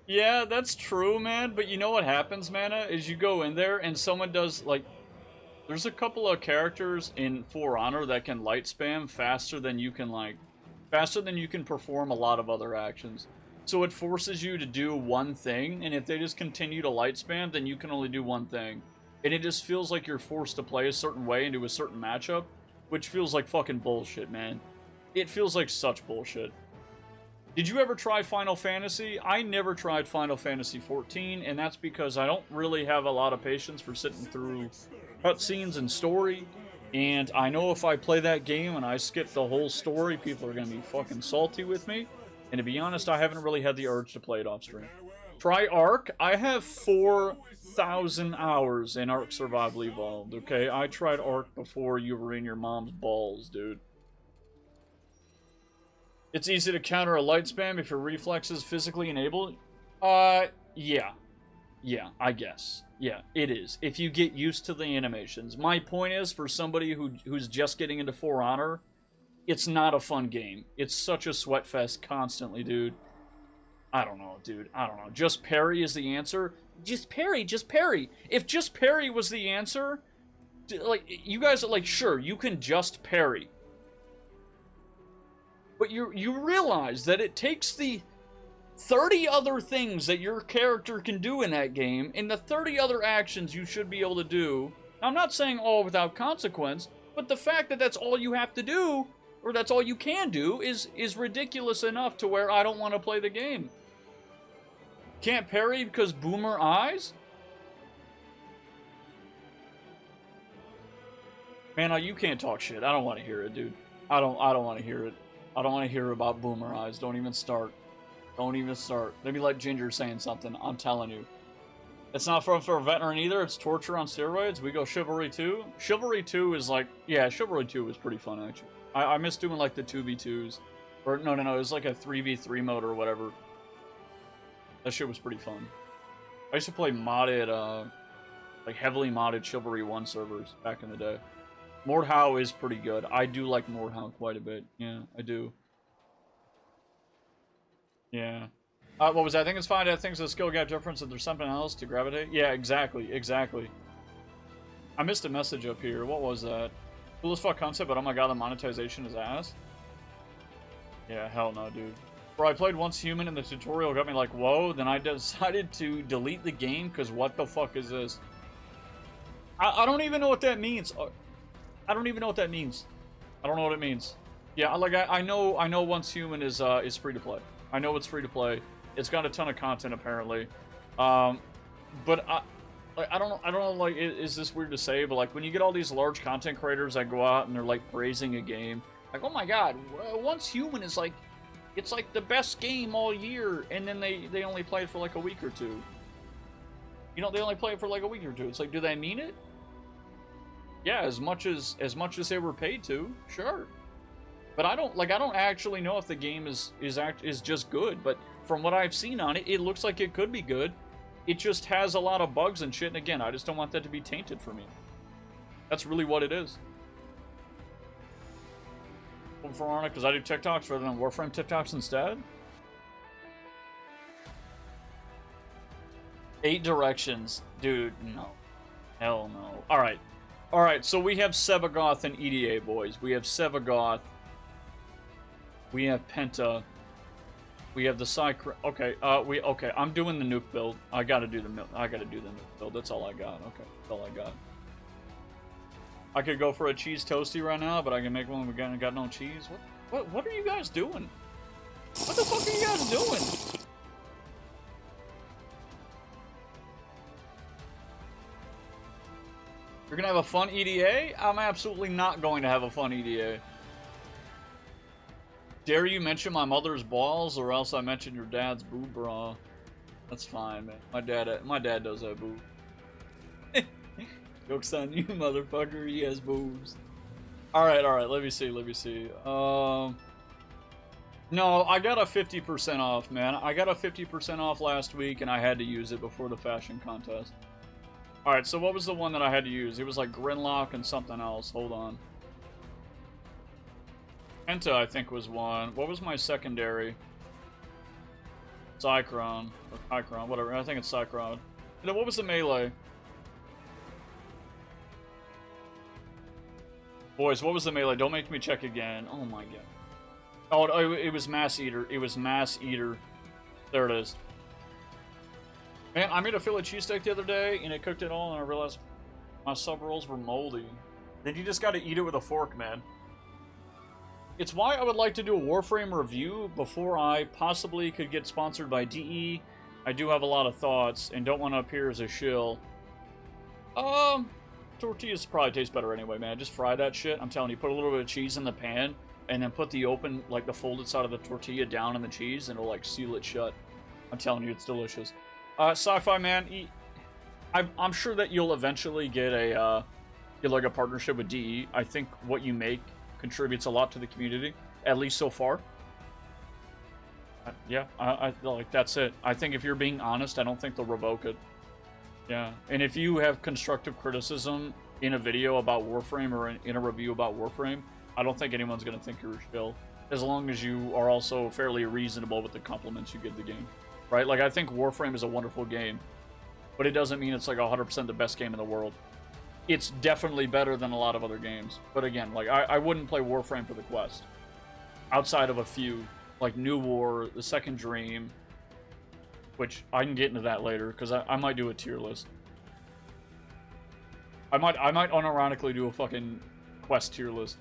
Yeah, that's true, man. But you know what happens, Mana, is you go in there and someone does, like, there's a couple of characters in For Honor that can light spam faster than you can perform a lot of other actions. So it forces you to do one thing, and if they just continue to light spam, then you can only do one thing. And it just feels like you're forced to play a certain way into a certain matchup, which feels like fucking bullshit, man. It feels like such bullshit. Did you ever try Final Fantasy? I never tried Final Fantasy 14, and that's because I don't really have a lot of patience for sitting through cutscenes and story. And I know if I play that game and I skip the whole story, people are going to be fucking salty with me. And to be honest, I haven't really had the urge to play it off stream. Try Ark. I have 4,000 hours in Ark Survival Evolved, okay? I tried Ark before you were in your mom's balls, dude. It's easy to counter a light spam if your reflexes physically enable. Yeah. Yeah, I guess. Yeah, it is. If you get used to the animations. My point is, for somebody who's just getting into For Honor, it's not a fun game. It's such a sweat fest constantly, dude. I don't know, dude. I don't know. Just parry is the answer. Just parry, just parry. If just parry was the answer, like, you guys are like, sure, you can just parry. But you realize that it takes the 30 other things that your character can do in that game, and the 30 other actions you should be able to do. Now, I'm not saying all without consequence, but the fact that that's all you have to do, or that's all you can do, is ridiculous enough to where I don't want to play the game. Can't parry because boomer eyes? Man, you can't talk shit. I don't want to hear it, dude. I don't want to hear it. I don't want to hear about boomer eyes. Don't even start. Don't even start. Maybe like Ginger saying something. I'm telling you. It's not for a veteran either. It's torture on steroids. We go Chivalry 2. Chivalry 2 is like... Yeah, Chivalry 2 was pretty fun, actually. I miss doing like the 2v2s. Or, no. It was like a 3v3 mode or whatever. That shit was pretty fun. I used to play modded, like heavily modded Chivalry 1 servers back in the day. Mordhau is pretty good. I do like Mordhau quite a bit. Yeah, I do. Yeah. What was that? I think it's fine. I think it's a skill gap difference. If there's something else to gravitate. Yeah, exactly. I missed a message up here. What was that? Cool as fuck concept, but oh my god, the monetization is ass. Yeah, hell no, dude. Bro, I played Once Human and the tutorial got me like, whoa. Then I decided to delete the game because what the fuck is this? I don't even know what that means. I don't even know what that means. I don't know what it means. Yeah, like I know Once Human is free to play. I know it's free to play. It's got a ton of content apparently. But I don't know, like, is this weird to say, but like when you get all these large content creators that go out and they're like praising a game, like, oh my god, Once Human is like, it's like the best game all year, and then they only play it for like a week or two. You know, they only play it for like a week or two. It's like, do they mean it? Yeah, as much as they were paid to, sure. But I don't actually know if the game is just good. But from what I've seen on it, it looks like it could be good. It just has a lot of bugs and shit. And again, I just don't want that to be tainted for me. That's really what it is. For Arna, because I do TikToks rather than Warframe TikToks instead. 8 directions, dude. No, hell no. All right. So we have Sevagoth and EDA, boys. We have Sevagoth. We have Penta. We have the Cycr. Okay. Okay. I'm doing the nuke build. I gotta do the nuke build. That's all I got. Okay. That's all I got. I could go for a cheese toasty right now, but I can make one. We got no cheese. What are you guys doing? What the fuck are you guys doing? You're gonna have a fun EDA? I'm absolutely not going to have a fun EDA. Dare you mention my mother's balls, or else I mention your dad's boob bra? That's fine, man. My dad does have boobs. Joke's on you, motherfucker. He has boobs. All right. Let me see. No, I got a 50% off, man. I got a 50% off last week, and I had to use it before the fashion contest. All right. So what was the one that I had to use? It was like Grinlock and something else. Hold on. Penta, I think, was one. What was my secondary? Cycron. Or Cycron, whatever. I think it's Cycron. And then what was the melee? Boys, what was the melee? Don't make me check again. Oh my god. Oh, it was Mass Eater. It was Mass Eater. There it is. Man, I made a Philly cheesesteak the other day, and it cooked it all, and I realized my sub rolls were moldy. Then you just gotta eat it with a fork, man. It's why I would like to do a Warframe review before I possibly could get sponsored by DE. I do have a lot of thoughts and don't want to appear as a shill. Tortillas probably taste better anyway, man. Just fry that shit. I'm telling you, put a little bit of cheese in the pan and then put the open, like the folded side of the tortilla down in the cheese and it'll like seal it shut. I'm telling you, it's delicious. Sci-Fi man, I'm sure that you'll eventually get a partnership with DE. I think what you make contributes a lot to the community, at least so far. Yeah, I like that's it. I think if you're being honest, I don't think they'll revoke it. Yeah, and if you have constructive criticism in a video about Warframe or in a review about Warframe, I don't think anyone's gonna think you're a shill, as long as you are also fairly reasonable with the compliments you give the game, right? Like, I think Warframe is a wonderful game, but it doesn't mean it's like 100% the best game in the world. It's definitely better than a lot of other games. But again, like, I wouldn't play Warframe for the quest. Outside of a few, like New War, The Second Dream, which I can get into that later, because I might do a tier list. I might unironically do a fucking quest tier list.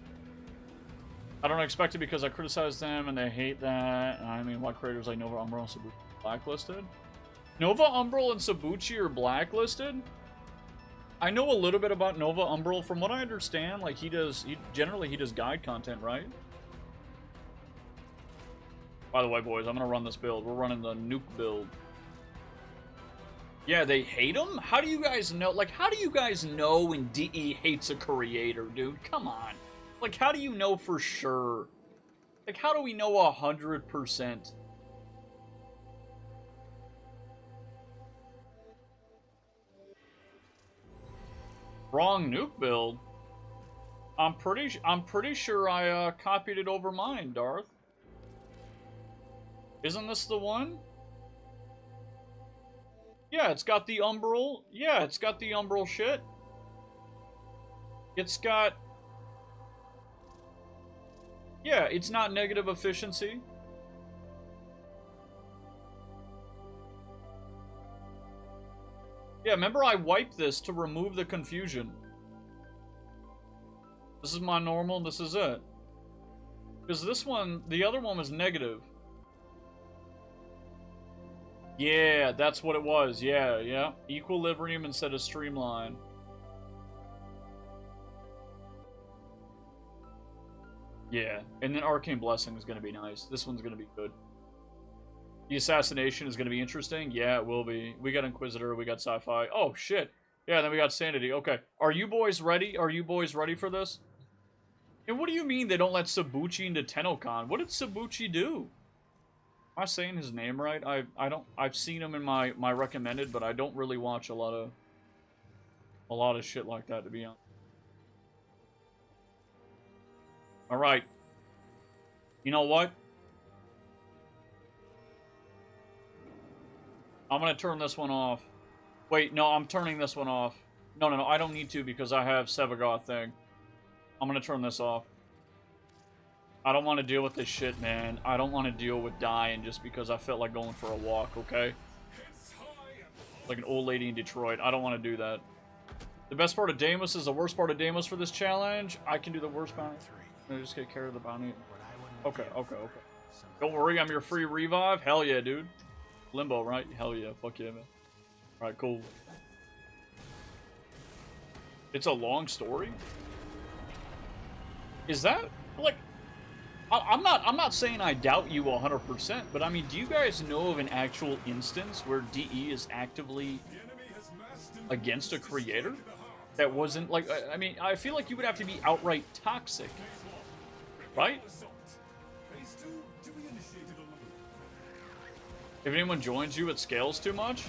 I don't expect it because I criticize them and they hate that. I mean, why creators like Nova Umbral and Sabuchi blacklisted? Nova Umbral and Sabuchi are blacklisted? I know a little bit about Nova Umbral. From what I understand, like, he generally does guide content, right? By the way, boys, I'm gonna run this build. We're running the nuke build. Yeah, they hate him? How do you guys know? Like, how do you guys know when DE hates a creator, dude? Come on. Like, how do you know for sure? Like, how do we know 100%? Wrong nuke build. I'm pretty sure I copied it over mine, Darth. Isn't this the one? Yeah, it's got the Umbral. Yeah, it's got the Umbral shit. It's got... Yeah, it's not negative efficiency. Yeah, remember I wiped this to remove the confusion. This is my normal, this is it. Because this one, the other one was negative. Yeah, that's what it was. Yeah, yeah. Equilibrium instead of streamline. Yeah, and then Arcane Blessing is going to be nice. This one's going to be good. The Assassination is going to be interesting. Yeah, it will be. We got Inquisitor, we got Sci-Fi. Oh, shit. Yeah, then we got Sanity. Okay. Are you boys ready? Are you boys ready for this? And what do you mean they don't let Sabuchi into Tennokan? What did Sabuchi do? Am I saying his name right? I've seen him in my recommended, but I don't really watch a lot of shit like that, to be honest. All right. You know what? I'm gonna turn this one off. Wait, no, I'm turning this one off. No, I don't need to because I have Sevagoth thing. I'm gonna turn this off. I don't want to deal with this shit, man. I don't want to deal with dying just because I felt like going for a walk, okay? Like an old lady in Detroit. I don't want to do that. The best part of Deimos is the worst part of Deimos for this challenge. I can do the worst bounty. I just get care of the bounty. Okay. Don't worry, I'm your free revive. Hell yeah, dude. Limbo, right? Hell yeah. Fuck yeah, man. Alright, cool. It's a long story? Is that, like... I'm not saying I doubt you 100%, but I mean, do you guys know of an actual instance where DE is actively against a creator? That wasn't, like, I mean, I feel like you would have to be outright toxic, right? If anyone joins you, it scales too much?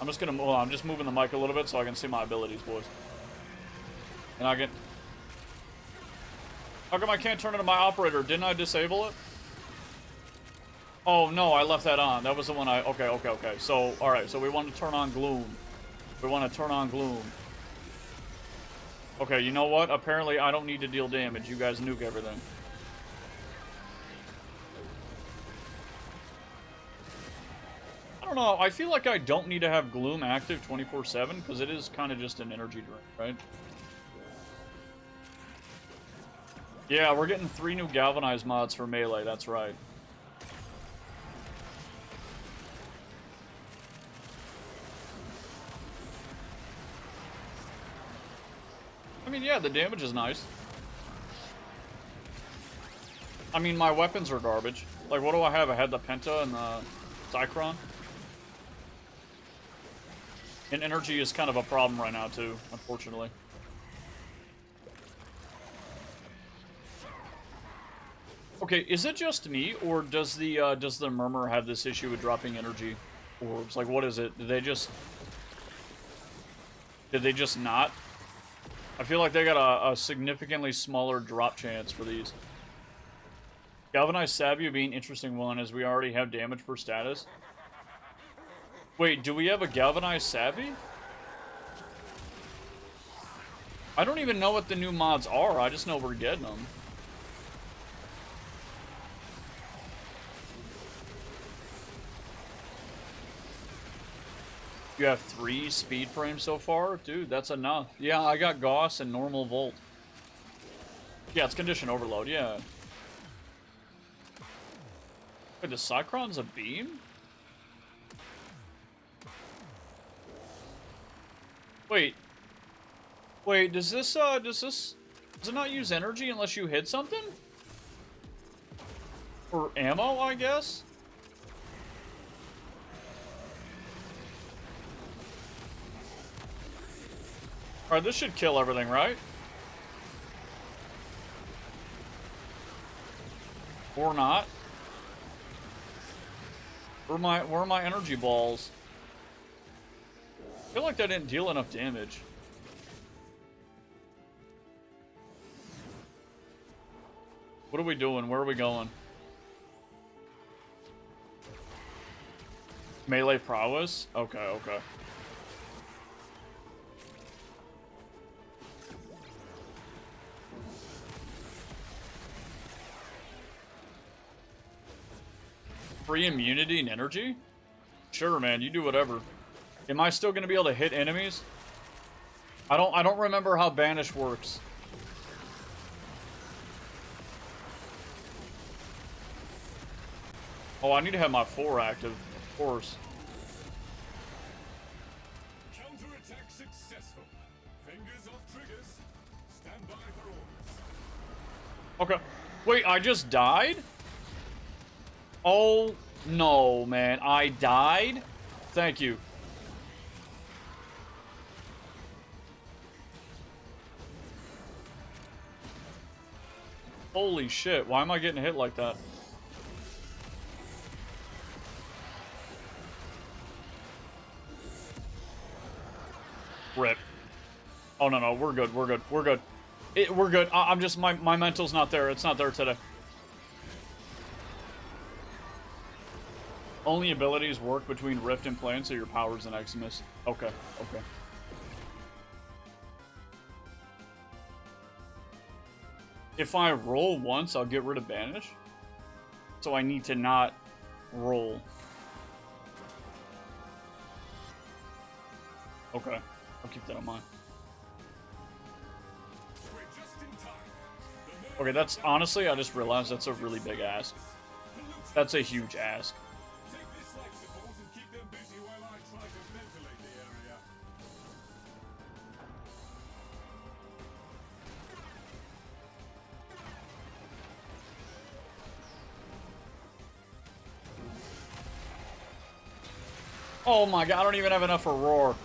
I'm just gonna, hold on, I'm just moving the mic a little bit so I can see my abilities, boys. And I can... How come I can't turn it to my operator? Didn't I disable it? Oh, no, I left that on. That was the one I... Okay. So, alright, so we want to turn on Gloom. We want to turn on Gloom. Okay, you know what? Apparently, I don't need to deal damage. You guys nuke everything. I don't know. I feel like I don't need to have Gloom active 24/7 because it is kind of just an energy drink, right? Yeah, we're getting 3 new Galvanize mods for Melee. That's right. I mean, yeah, the damage is nice. I mean, my weapons are garbage. Like, what do I have? I had the Penta and the Cycron. And energy is kind of a problem right now, too, unfortunately. Okay, is it just me, or does the Murmur have this issue with dropping energy orbs? Like, what is it? Did they just not? I feel like they got a significantly smaller drop chance for these. Galvanized Savvy would be an interesting one, as we already have damage per status. Wait, do we have a Galvanized Savvy? I don't even know what the new mods are. I just know we're getting them. You have 3 speed frames so far? Dude, that's enough. Yeah, I got Gauss and normal Volt. Yeah, it's condition overload, yeah. Wait, the Cycron's a beam? Wait, does it not use energy unless you hit something? Or ammo, I guess? Alright, this should kill everything, right? Or not. Where are my energy balls? I feel like that didn't deal enough damage. What are we doing? Where are we going? Melee prowess? Okay. Free immunity and energy? Sure, man, you do whatever. Am I still gonna be able to hit enemies? I don't remember how banish works. Oh, I need to have my 4 active, of course. Counterattack successful. Fingers off triggers. Stand by for orders. Okay. Wait, I just died? Oh, no, man. I died? Thank you. Holy shit, why am I getting hit like that? Rip. Oh, no, we're good. We're good. I'm just, my mental's not there. It's not there today. Only abilities work between Rift and Plane, so your power's an Eximus. Okay. If I roll once, I'll get rid of Banish. So I need to not roll. Okay, I'll keep that in mind. Okay, that's honestly, I just realized that's a really big ask. That's a huge ask. Oh my god, I don't even have enough for roar.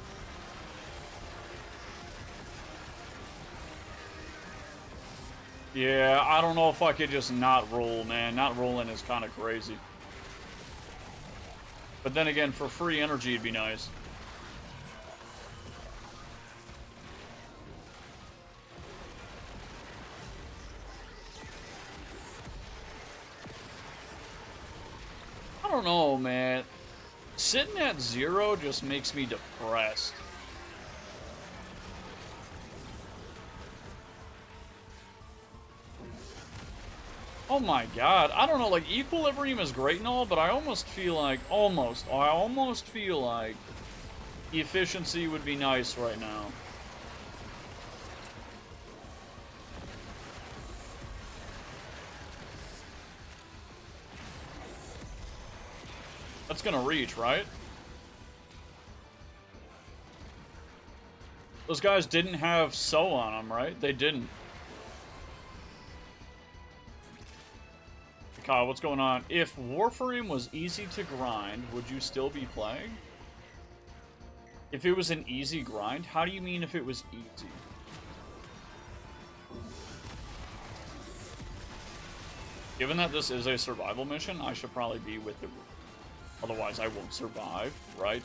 Yeah, I don't know if I could just not roll, man. Not rolling is kind of crazy. But then again, for free energy, it'd be nice. I don't know, man. Sitting at 0 just makes me depressed. Oh my god, I don't know, like, equilibrium is great and all, but I almost feel like, I almost feel like efficiency would be nice right now. That's gonna reach, right? Those guys didn't have so on them, right? They didn't. Kyle, what's going on? If Warframe was easy to grind, would you still be playing? If it was an easy grind? How do you mean if it was easy? Given that this is a survival mission, I should probably be with it. Otherwise, I won't survive, right?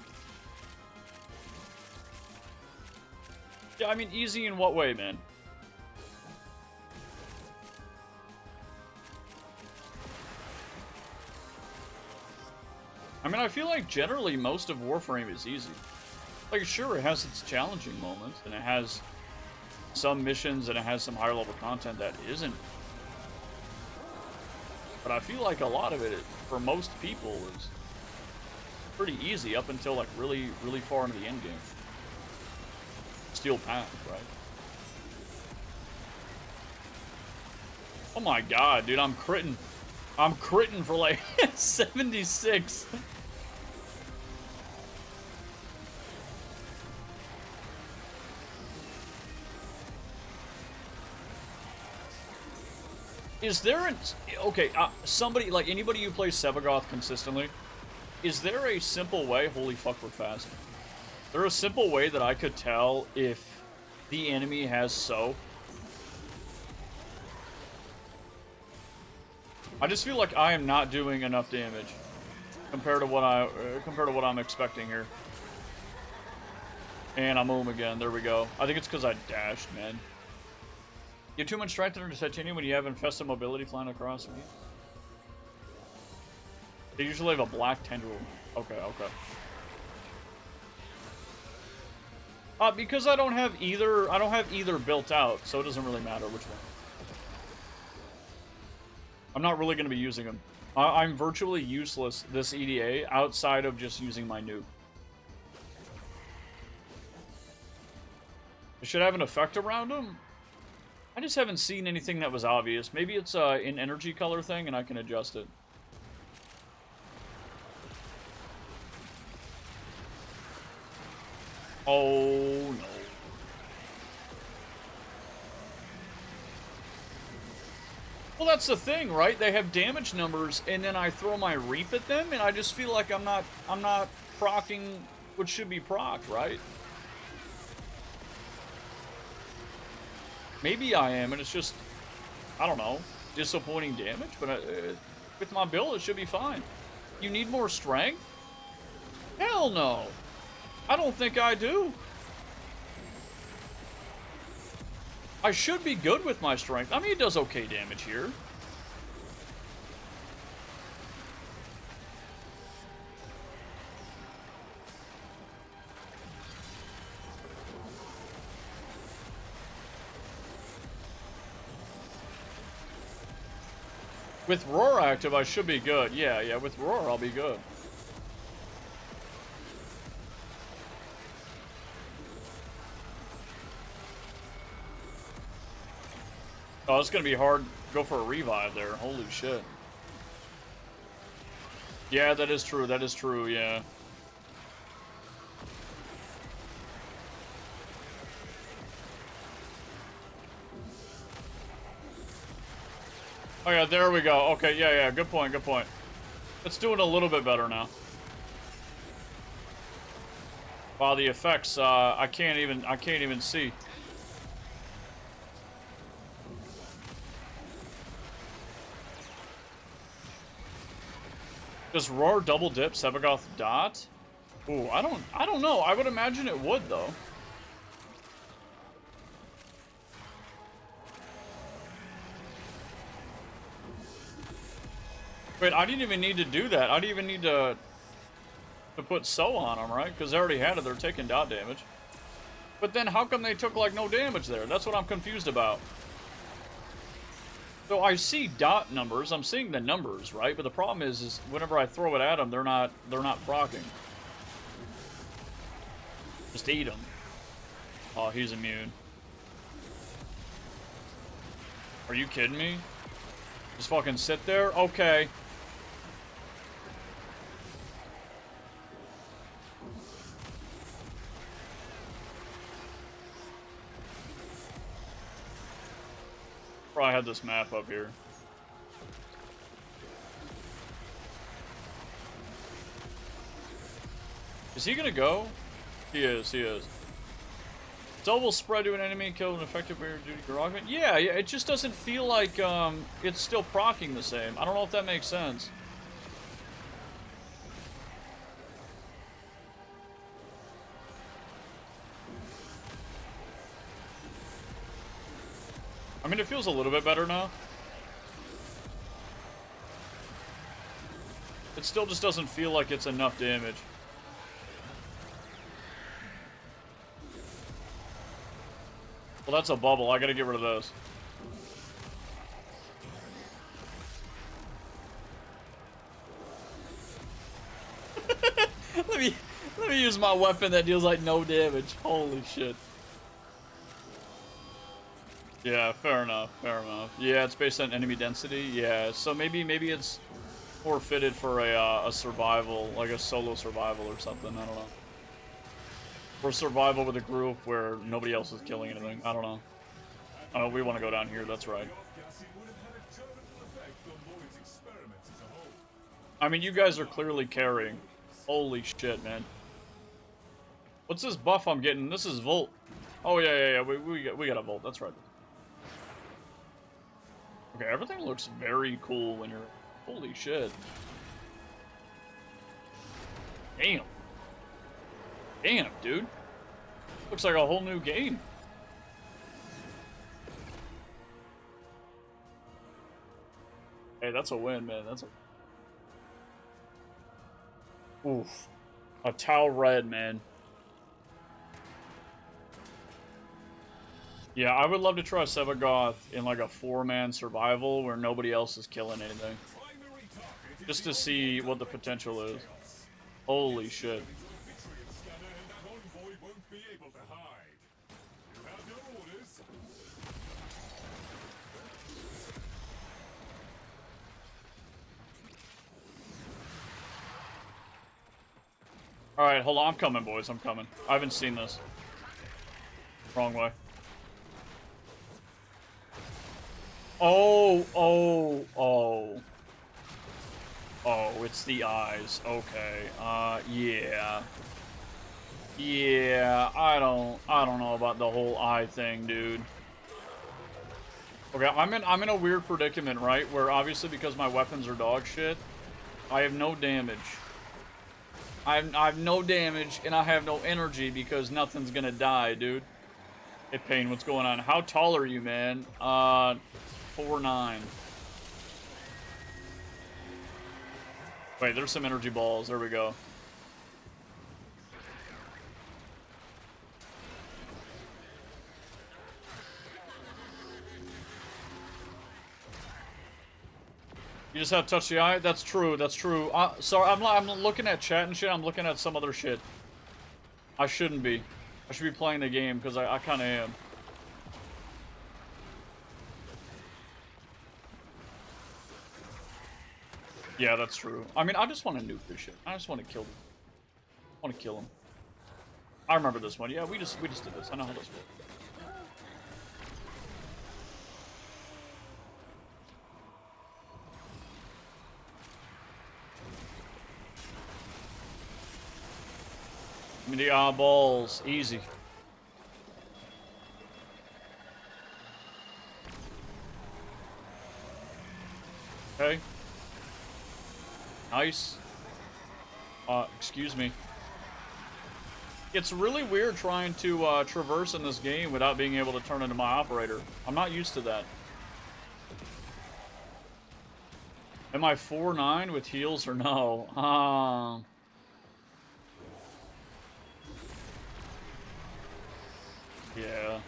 Yeah, I mean, easy in what way, man? I mean, I feel like generally most of Warframe is easy. Like, sure, it has its challenging moments, and it has some missions, and it has some higher level content that isn't. But I feel like a lot of it, for most people, is pretty easy up until, like, really, really far into the end game. Steel Path, right? Oh my god, dude, I'm critting. I'm critting for, like, 76. Is there an... Okay, somebody, like, anybody who plays Sevagoth consistently, is there a simple way... Holy fuck, we're fast. Is there a simple way that I could tell if the enemy has so? I just feel like I am not doing enough damage compared to what I'm expecting here. And I'm home again. There we go. I think it's because I dashed, man. You have too much strength under titanium when you have infested mobility flying across me. They usually have a black tendril. Okay, okay. Because I don't have either built out, so it doesn't really matter which one. I'm not really going to be using them. I'm virtually useless this EDA outside of just using my nuke. It should have an effect around them. I just haven't seen anything that was obvious. Maybe it's an energy color thing and I can adjust it. Oh no. Well, that's the thing, right? They have damage numbers, and then I throw my Reap at them, and I just feel like I'm not proccing what should be procced, right? Maybe I am, and it's just, I don't know, disappointing damage, but with my build, it should be fine. You need more strength? Hell no. I don't think I do. I should be good with my strength. I mean, it does okay damage here. With Roar active, I should be good. Yeah, yeah, with Roar, I'll be good. Oh, it's gonna be hard to go for a revive there. Holy shit. Yeah, that is true. That is true, yeah. Oh yeah, there we go. Okay, yeah, yeah, good point, good point. It's doing a little bit better now. Wow, the effects, I can't even see. Does Roar double dip Sebagoth dot? Ooh, I don't know. I would imagine it would though. Wait, I didn't even need to do that. I didn't even need to put So on them, right? Because they already had it. They're taking dot damage. But then how come they took like no damage there? That's what I'm confused about. So I see dot numbers. I'm seeing the numbers, right? But the problem is whenever I throw it at them, they're not proccing. Just eat them. Oh, he's immune. Are you kidding me? Just fucking sit there? Okay. Probably had this map up here. Is he gonna go? He is, he is. Double spread to an enemy, kill an effective barrier duty augment. Yeah, yeah, it just doesn't feel like it's still proccing the same. I don't know if that makes sense. I mean, it feels a little bit better now. It still just doesn't feel like it's enough damage. Well, that's a bubble. I gotta get rid of those. let me use my weapon that deals like no damage. Holy shit. Yeah, fair enough, fair enough. Yeah, it's based on enemy density. Yeah, so maybe it's more fitted for a survival, like a solo survival or something. I don't know. Or survival with a group where nobody else is killing anything. I don't know. Oh, we want to go down here. That's right. I mean, you guys are clearly carrying. Holy shit, man. What's this buff I'm getting? This is Volt. Oh yeah, yeah, yeah. We got a Volt. That's right. Okay, everything looks very cool when you're... Holy shit. Damn. Damn, dude. Looks like a whole new game. Hey, that's a win, man. That's a... Oof. A Tau Red, man. Yeah, I would love to try Sebagoth in like a 4-man survival where nobody else is killing anything. Just to see what the potential is. Holy shit. Alright, hold on. I'm coming, boys. I'm coming. I haven't seen this. Wrong way. Oh, oh, oh. Oh, it's the eyes. Okay. Yeah. Yeah, I don't know about the whole eye thing, dude. Okay, I'm in a weird predicament, right? Where obviously because my weapons are dog shit, I have no damage. I have no damage and I have no energy because nothing's gonna die, dude. Hey, Pain, what's going on? How tall are you, man? 4'9". Wait, there's some energy balls. There we go. You just have to touch the eye? That's true, that's true. Sorry, I'm looking at chat and shit. I'm looking at some other shit. I shouldn't be. I should be playing the game, because I kind of am. Yeah, that's true. I mean, I just want to nuke this shit. I just want to kill them. I want to kill him. I remember this one. Yeah, we just did this. I know how this works. Give me the eyeballs. Easy. Okay. Nice. Excuse me. It's really weird trying to traverse in this game without being able to turn into my operator. I'm not used to that. Am I 4-9 with heals or no? Yeah.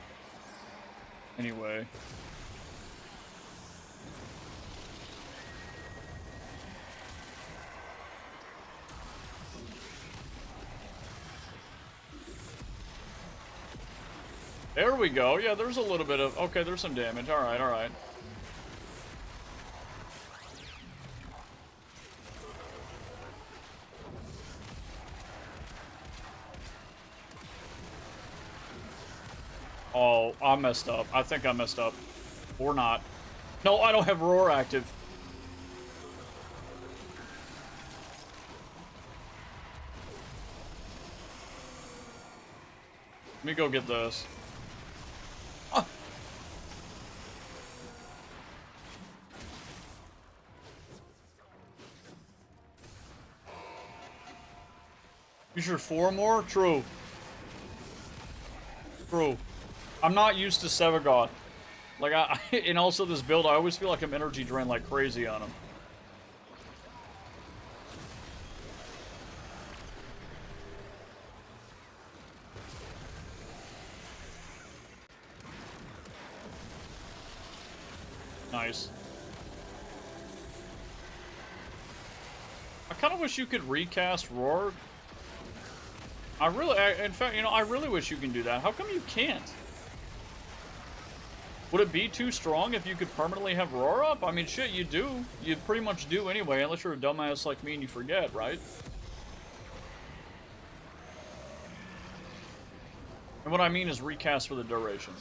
Anyway. There we go. Yeah, there's a little bit of... Okay, there's some damage. Alright, alright. Oh, I messed up. I think I messed up. Or not. No, I don't have Roar active. Let me go get this. Ah. You sure 4 more? True. True. I'm not used to Sevagoth. Like, and also this build, I always feel like I'm energy drained like crazy on him. Nice. I kind of wish you could recast Roar. In fact, you know, I really wish you can do that. How come you can't? Would it be too strong if you could permanently have Roar up? I mean, shit, you do. You pretty much do anyway, unless you're a dumbass like me and you forget, right? And what I mean is recast for the duration.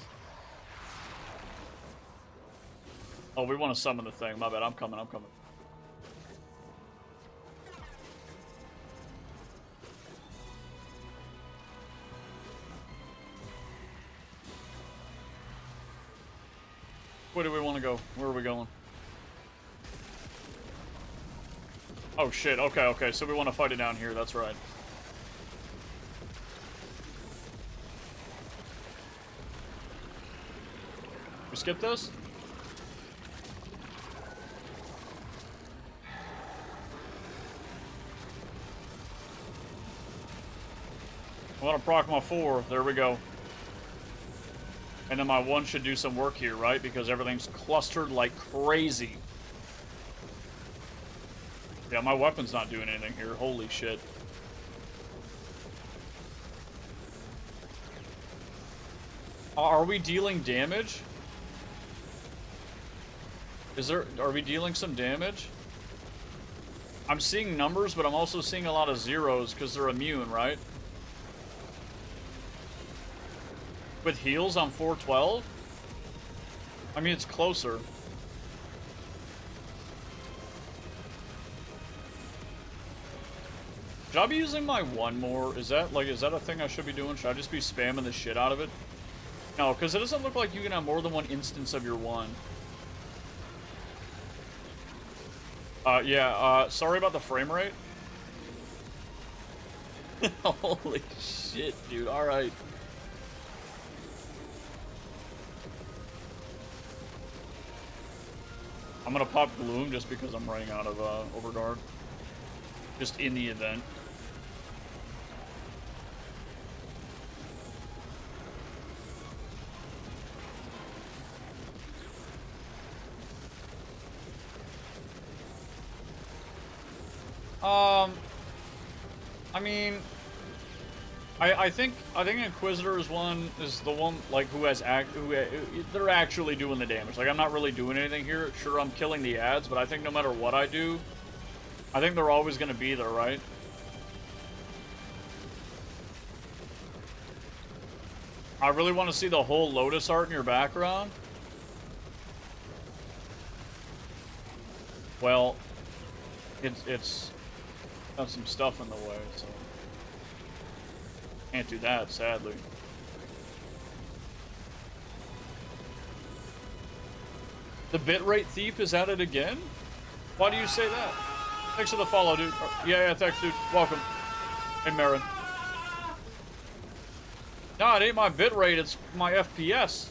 Oh, we want to summon the thing. My bad. I'm coming. I'm coming. Where do we want to go? Where are we going? Oh, shit. Okay, okay. So we want to fight it down here. That's right. We skip this? I want to proc my 4. There we go. And then my 1 should do some work here, right? Because everything's clustered like crazy. Yeah, my weapon's not doing anything here. Holy shit. Are we dealing damage? Are we dealing some damage? I'm seeing numbers, but I'm also seeing a lot of zeros because they're immune, right? With heals on 412? I mean, it's closer. Should I be using my 1 more? Is that a thing I should be doing? Should I just be spamming the shit out of it? No, because it doesn't look like you can have more than 1 instance of your 1. Yeah, sorry about the frame rate. Holy shit, dude. Alright. I'm gonna pop Gloom just because I'm running out of Overguard. Just in the event. I mean, I think Inquisitor is the one like who they're actually doing the damage. Like I'm not really doing anything here. Sure, I'm killing the ads, but I think no matter what I do, I think they're always gonna be there, right? I really want to see the whole Lotus art in your background. Well, it's got some stuff in the way, so can't do that, sadly. The bitrate thief is at it again? Why do you say that? Thanks for the follow, dude. Yeah, thanks, dude. Welcome. Hey, Marin. No, it ain't my bitrate, it's my FPS.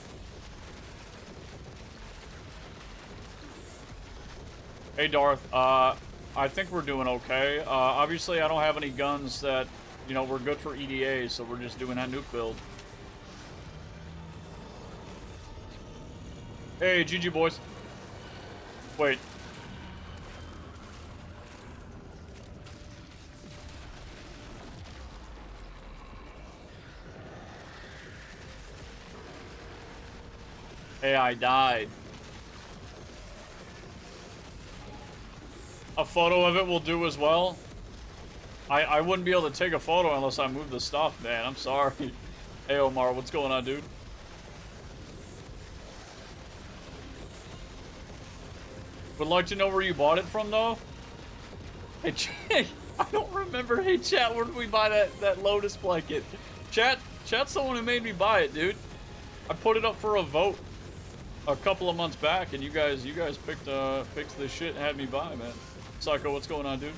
Hey, Darth. I think we're doing okay. Obviously, I don't have any guns that, you know, we're good for EDA, so we're just doing that nuke build. Hey, GG, boys. Wait. Hey, I died. A photo of it will do as well. I wouldn't be able to take a photo unless I move the stuff, man. I'm sorry. Hey, Omar, what's going on, dude? Would like to know where you bought it from, though? Hey, I don't remember. Hey, chat, where did we buy that Lotus blanket? Chat's someone who made me buy it, dude. I put it up for a vote a couple of months back, and you guys picked this shit and had me buy, man. Psycho, what's going on, dude?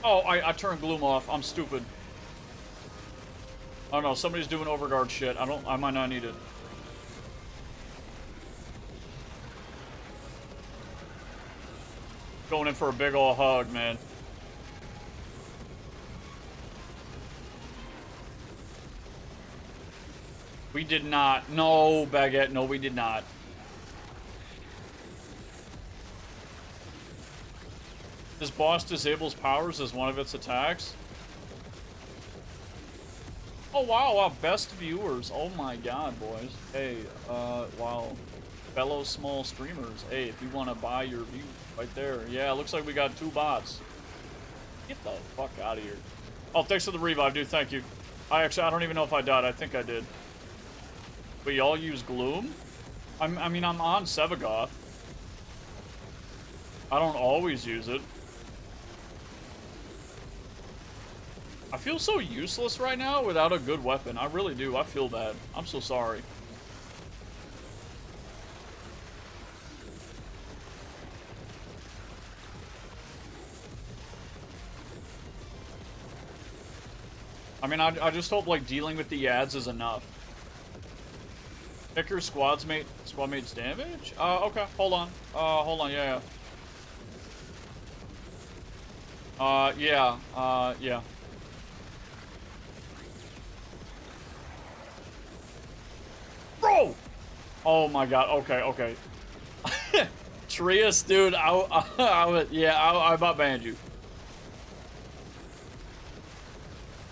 Oh, I turned gloom off. I'm stupid. I don't know. Somebody's doing overguard shit. I might not need it. Going in for a big ol' hug, man. We did not. No, Baguette. No, we did not. This boss disables powers as one of its attacks. Oh, wow. Best viewers. Oh, my God, boys. Hey, wow. Fellow small streamers. Hey, if you want to buy your view right there. Yeah, it looks like we got 2 bots. Get the fuck out of here. Oh, thanks for the revive, dude. Thank you. I don't even know if I died. I think I did. But y'all use Gloom? I mean, I'm on Sevagoth. I don't always use it. I feel so useless right now without a good weapon. I really do. I feel bad. I'm so sorry. I mean, I just hope, like, dealing with the ads is enough. Pick your squad mate's damage? Okay, hold on, yeah. Yeah. Bro! Oh my god, okay. Trius, dude, I about banned you.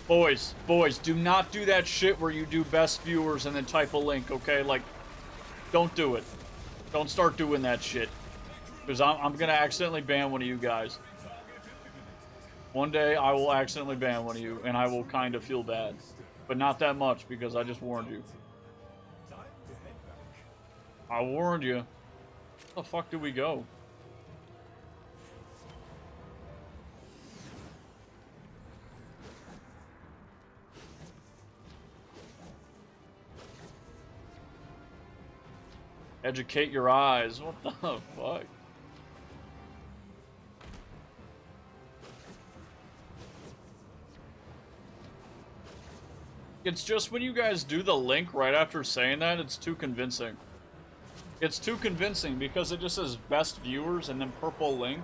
Boys, do not do that shit where you do best viewers and then type a link, okay? Like, don't do it. Don't start doing that shit. Because I'm gonna accidentally ban one of you guys. One day, I will accidentally ban one of you, and I will kind of feel bad. But not that much, because I just warned you. I warned you. Where the fuck did we go? Educate your eyes. What the fuck? It's just when you guys do the link right after saying that, it's too convincing. It's too convincing because it just says best viewers and then purple link.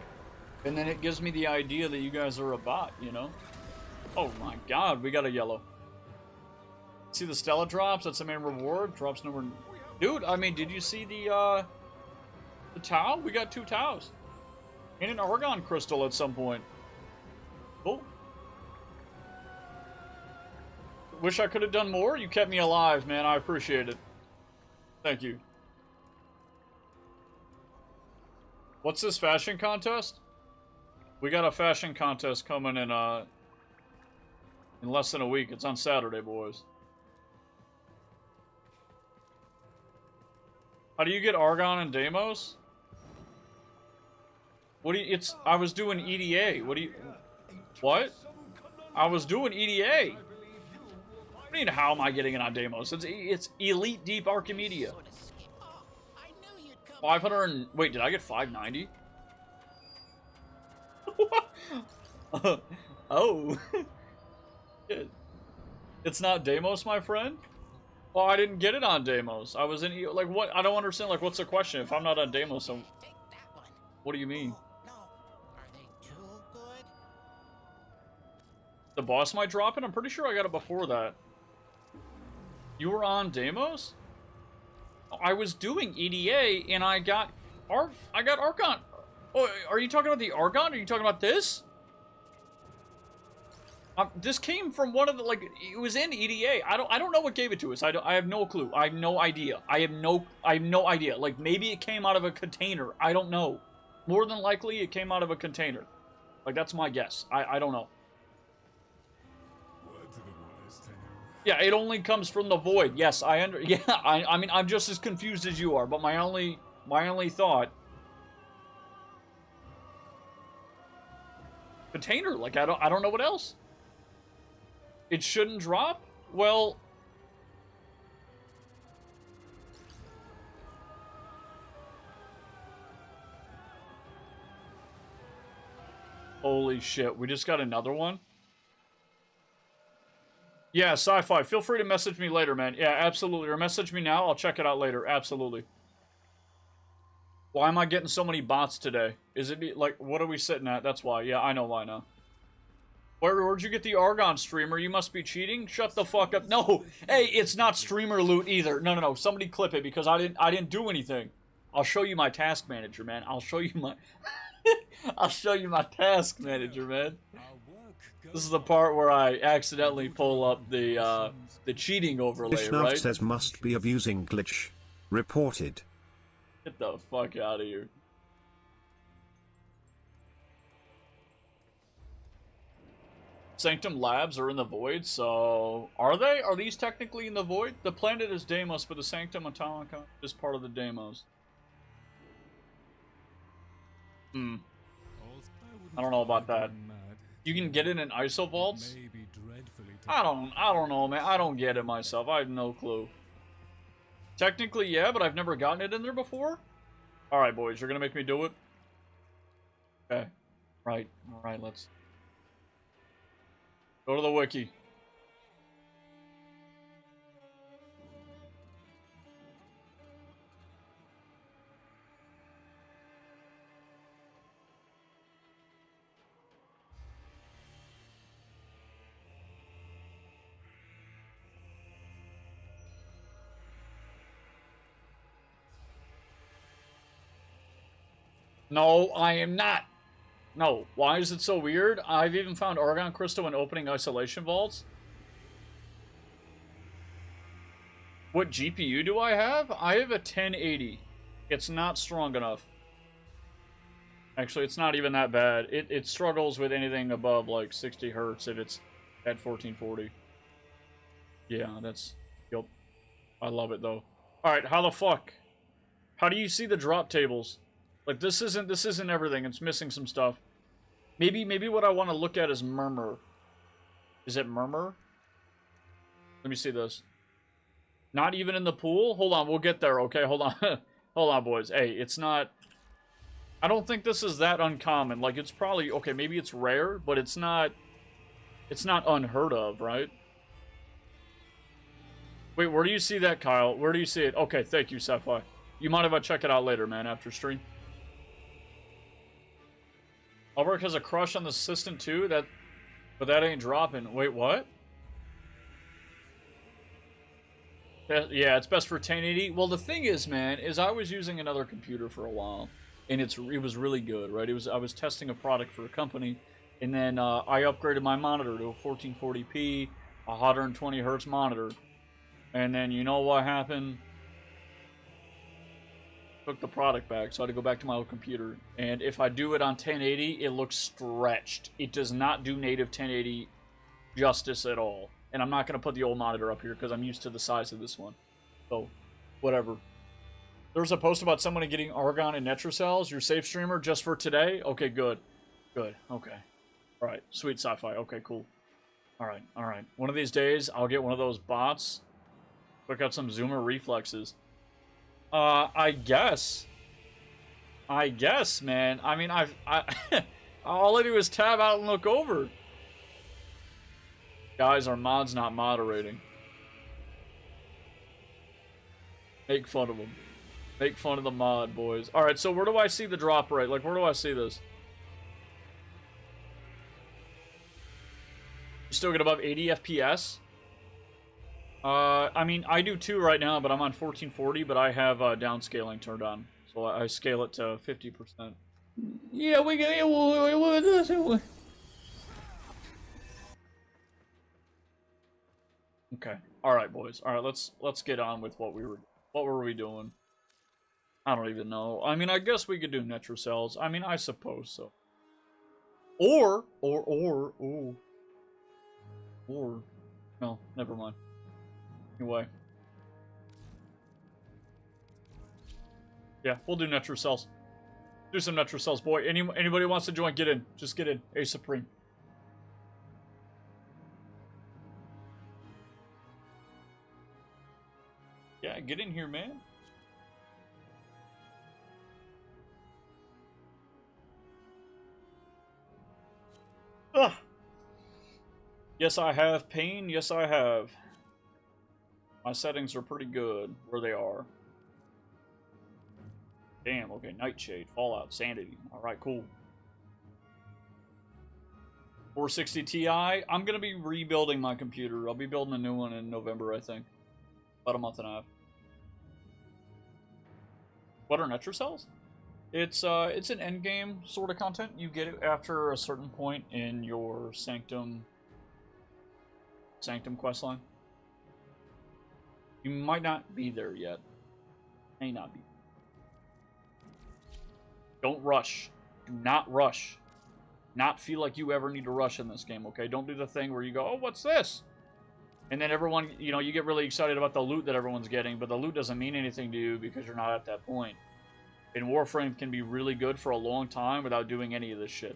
And then it gives me the idea that you guys are a bot, you know? Oh my god, we got a yellow. See the Stella drops? That's the main reward. Drops number... Dude, I mean, did you see the Tau? We got 2 Taus. And an Argon Crystal at some point. Cool. Wish I could have done more. You kept me alive, man. I appreciate it. Thank you. What's this fashion contest? We got a fashion contest coming in less than a week. It's on Saturday, boys. How do you get Argon and Deimos? What do you... I was doing EDA. What do you... What? I was doing EDA. What do you mean, how am I getting it on Deimos? It's Elite Deep Archimedia. 500 and... Wait, did I get 590? Oh. It's not Deimos, my friend? Well, I didn't get it on Deimos. I was in... Like, what? I don't understand. Like, what's the question? If I'm not on Deimos, so... What do you mean? The boss might drop it? I'm pretty sure I got it before that. You were on Deimos? I was doing EDA, and I got Argon. Oh, are you talking about the Argon? Are you talking about this? This came from one of the, like, it was in EDA. I don't know what gave it to us. I have no clue. I have no idea. I have no idea. Like, maybe it came out of a container. I don't know. More than likely, it came out of a container. Like, that's my guess. I don't know. Yeah, it only comes from the void. Yes, I mean, I'm just as confused as you are, but my only thought... Container, like, I don't know what else. It shouldn't drop? Well... Holy shit, we just got another one? Yeah, Sci-Fi, feel free to message me later, man. Yeah, absolutely. Or message me now, I'll check it out later. Absolutely. Why am I getting so many bots today? Is it, like, what are we sitting at? That's why. Yeah, I know why now. Where'd you get the Argon, streamer? You must be cheating? Shut the fuck up. No! Hey, it's not streamer loot either. No. Somebody clip it, because I didn't do anything. I'll show you my task manager, man. I'll show you my... I'll show you my task manager, man. This is the part where I accidentally pull up the cheating overlay, Vishnav right? says must be abusing glitch. Reported. Get the fuck out of here. Sanctum Labs are in the void, so... Are they? Are these technically in the void? The planet is Deimos, but the Sanctum Atomica is part of the Deimos. I don't know about that. You can get it in ISO vaults? I don't know, man. I don't get it myself. I have no clue. Technically, yeah, but I've never gotten it in there before. Alright, boys. You're gonna make me do it? Okay. Right. Alright, let's... Go to the wiki. No, I am not. No. Why is it so weird? I've even found Argon Crystal in opening isolation vaults. What GPU do I have? I have a 1080. It's not strong enough. Actually, it's not even that bad. It struggles with anything above, like, 60 hertz if it's at 1440. Yeah, that's... Yup. I love it, though. Alright, how the fuck? How do you see the drop tables? Like, this isn't everything. It's missing some stuff. Maybe what I want to look at is Murmur. Is it Murmur? Let me see this. Not even in the pool? Hold on, we'll get there, okay? Hold on. Hold on, boys. Hey, it's not... I don't think this is that uncommon. Like, it's probably... Okay, maybe it's rare, but it's not... It's not unheard of, right? Wait, where do you see that, Kyle? Where do you see it? Okay, thank you, Sapphire. You mind if I check it out later, man, after stream? Albrecht has a crush on the assistant, too? But that ain't dropping. Wait, what? Yeah, it's best for 1080. Well, the thing is, man, is I was using another computer for a while, and it was really good, right? I was testing a product for a company, and then I upgraded my monitor to a 1440p, 120 hertz monitor, and then you know what happened? Took the product back, so I had to go back to my old computer. And if I do it on 1080, it looks stretched. It does not do native 1080 justice at all. And I'm not going to put the old monitor up here because I'm used to the size of this one. So, whatever. There's a post about someone getting Argon and Netrocells. Your safe streamer just for today? Okay, good. Good. Okay. Alright. Sweet sci-fi. Okay, cool. Alright. Alright. One of these days, I'll get one of those bots. Look out some zoomer reflexes. I guess, man. I mean, all I do is tab out and look over. Guys, our mod's not moderating. Make fun of them. Make fun of the mod, boys. Alright, so where do I see the drop rate? Like, where do I see this? You still get above 80 FPS? I mean, I do too right now, but I'm on 1440, but I have downscaling turned on. So I scale it to 50%. Yeah, we get it. Okay. Alright, boys. Alright, let's get on with what were we doing? I don't even know. I mean, I guess we could do Netrocells. I mean, I suppose so. Or, no, never mind. Anyway. Yeah, we'll do Netrocells. Do some Netrocells, boy. Anybody wants to join, get in. Just get in. A Supreme. Yeah, get in here, man. Ugh. Yes, I have pain. Yes, I have. My settings are pretty good where they are. Damn, okay. Nightshade, Fallout, Sanity. Alright, cool. 460 Ti. I'm going to be rebuilding my computer. I'll be building a new one in November, I think. About a month and a half. What are Netrocells? It's an endgame sort of content. You get it after a certain point in your Sanctum questline. You might not be there yet. May not be. Don't rush. Do not rush. Not feel like you ever need to rush in this game, okay? Don't do the thing where you go, oh, what's this? And then everyone, you know, you get really excited about the loot that everyone's getting, but the loot doesn't mean anything to you because you're not at that point. And Warframe can be really good for a long time without doing any of this shit.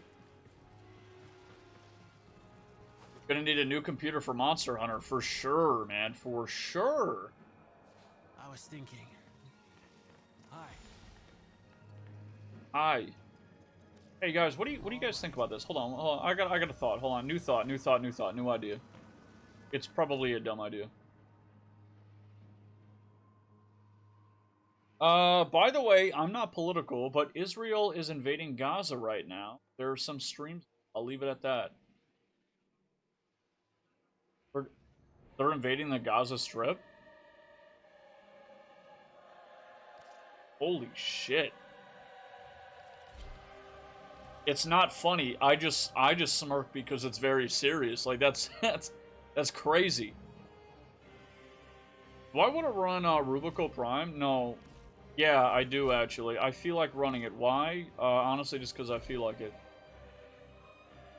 Gonna need a new computer for Monster Hunter, for sure, man, for sure. I was thinking. Hi. Hey guys, what do you guys think about this? Hold on. I got a thought. Hold on. New thought, new idea. It's probably a dumb idea. By the way, I'm not political, but Israel is invading Gaza right now. There are some streams. I'll leave it at that. They're invading the Gaza Strip? Holy shit. It's not funny. I just smirk because it's very serious. Like that's crazy. Do I want to run Rubico Prime? No. Yeah, I do actually. I feel like running it. Why? Honestly, just because I feel like it.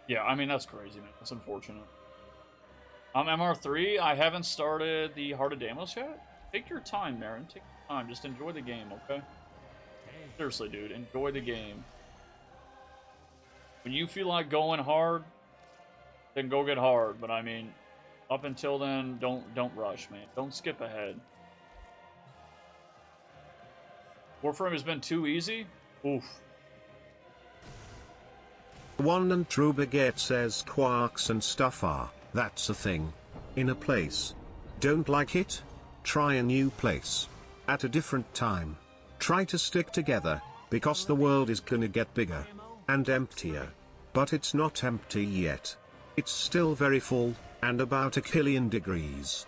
Yeah, I mean that's crazy, man. That's unfortunate. MR3. I haven't started the Heart of Deimos yet. Take your time, Marin. Take your time. Just enjoy the game, okay? Seriously, dude. Enjoy the game. When you feel like going hard, then go get hard. But I mean, up until then, don't rush, man. Don't skip ahead. Warframe has been too easy? Oof. One and True Baguette says quarks and stuff are, that's a thing. In a place. Don't like it? Try a new place. At a different time. Try to stick together, because the world is gonna get bigger. And emptier. But it's not empty yet. It's still very full, and about 1 billion degrees.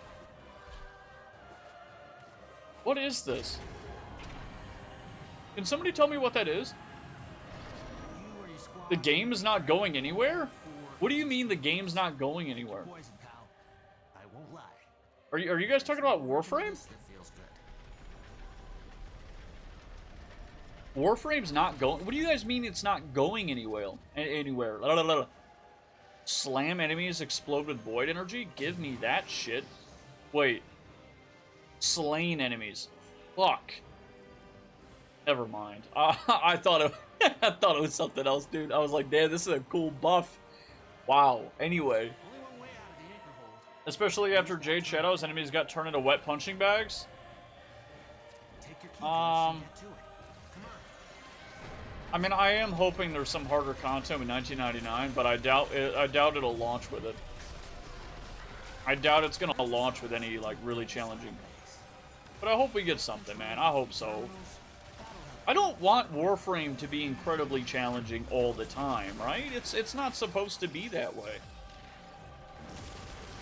What is this? Can somebody tell me what that is? You or your squad The game is not going anywhere? What do you mean the game's not going anywhere? poison, pal. I won't lie. Are you guys talking about Warframe? That feels good. Warframe's not going. What do you guys mean it's not going anywhere? Anywhere. La, la, la, la. Slam enemies explode with void energy? Give me that shit. Wait. Slain enemies. Fuck. Never mind. I thought it. I thought it was something else, dude. I was like, damn, this is a cool buff. Wow. Anyway. Only one way out of the anchor hold. Especially after Jade Shadows, enemies got turned into wet punching bags. Take your key cards and get to it. Come on. I mean, I am hoping there's some harder content in 1999, but I doubt it'll launch with it. I doubt it's gonna launch with any like really challenging. But I hope we get something, man. I hope so. I don't want Warframe to be incredibly challenging all the time, right? It's not supposed to be that way.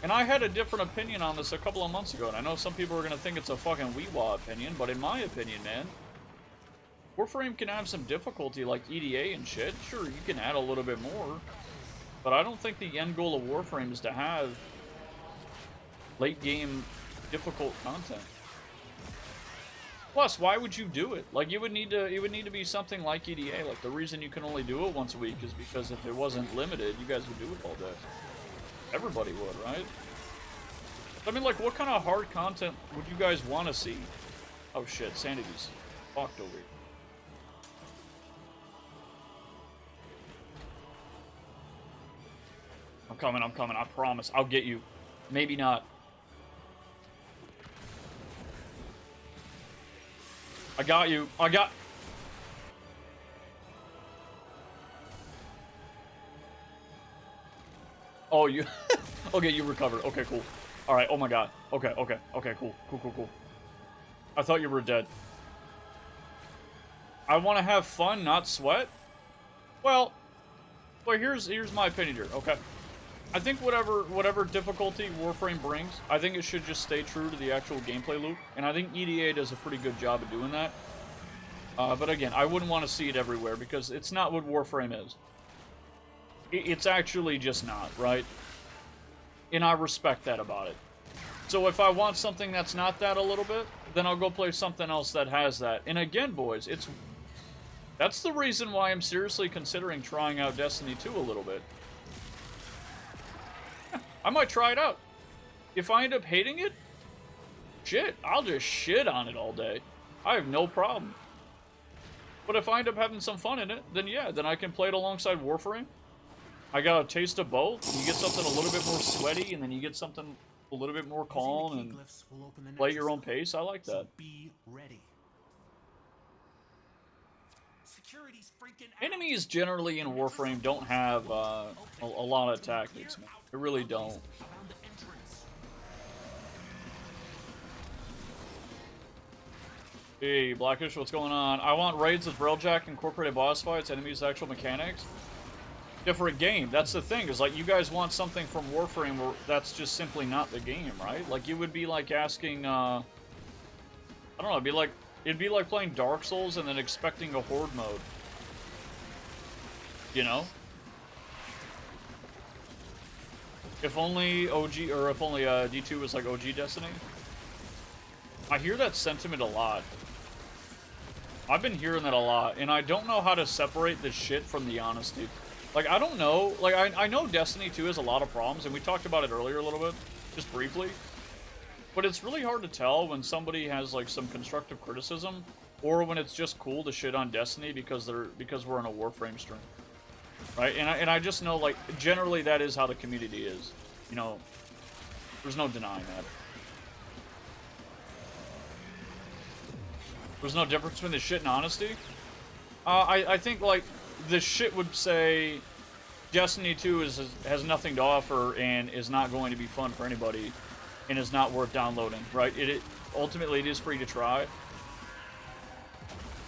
And I had a different opinion on this a couple of months ago, and I know some people are gonna think it's a fucking wee-wah opinion, but in my opinion, man, Warframe can have some difficulty like EDA and shit. Sure, you can add a little bit more, but I don't think the end goal of Warframe is to have late-game difficult content. Plus, why would you do it? Like, it would need to be something like EDA. Like, the reason you can only do it once a week is because if it wasn't limited, you guys would do it all day. Everybody would, right? I mean, like, what kind of hard content would you guys want to see? Oh shit, Sanity's fucked over here. I'm coming, I promise. I'll get you. Maybe not. I got you. I got... Oh, you... Okay, you recovered. Okay, cool. Alright, oh my god. Okay, cool. Cool. I thought you were dead. I want to have fun, not sweat? Well, here's my opinion here, okay? I think whatever difficulty Warframe brings, I think it should just stay true to the actual gameplay loop, and I think EDA does a pretty good job of doing that. But again, I wouldn't want to see it everywhere, because it's not what Warframe is. It's actually just not, right? And I respect that about it. So if I want something that's not that a little bit, then I'll go play something else that has that. And again, boys, that's the reason why I'm seriously considering trying out Destiny 2 a little bit. I might try it out. If I end up hating it, shit, I'll just shit on it all day. I have no problem. But if I end up having some fun in it, then yeah, then I can play it alongside Warframe. I got a taste of both. You get something a little bit more sweaty, and then you get something a little bit more calm and play at your own pace. I like that. Be ready. Security's freaking out. Enemies generally in Warframe don't have a lot of tactics, man. They really don't. Found the entrance. Hey, Blackish, what's going on? I want raids with Railjack, incorporated boss fights, enemies' actual mechanics. Different game. That's the thing, is like you guys want something from Warframe where that's just simply not the game, right? Like it would be like asking, I don't know, it'd be like playing Dark Souls and then expecting a Horde mode. You know? If only OG, or if only D2 was like OG Destiny. I hear that sentiment a lot. I've been hearing that a lot, and I don't know how to separate the shit from the honesty. Like, I don't know. Like, I know Destiny 2 has a lot of problems, and we talked about it earlier a little bit, just briefly. But it's really hard to tell when somebody has, like, some constructive criticism, or when it's just cool to shit on Destiny because we're in a Warframe stream. Right? And I just know, like, generally that is how the community is. You know, there's no denying that. There's no difference between the shit and honesty. I think, like, the shit would say Destiny 2 has nothing to offer and is not going to be fun for anybody and is not worth downloading, right? Ultimately, it is free to try.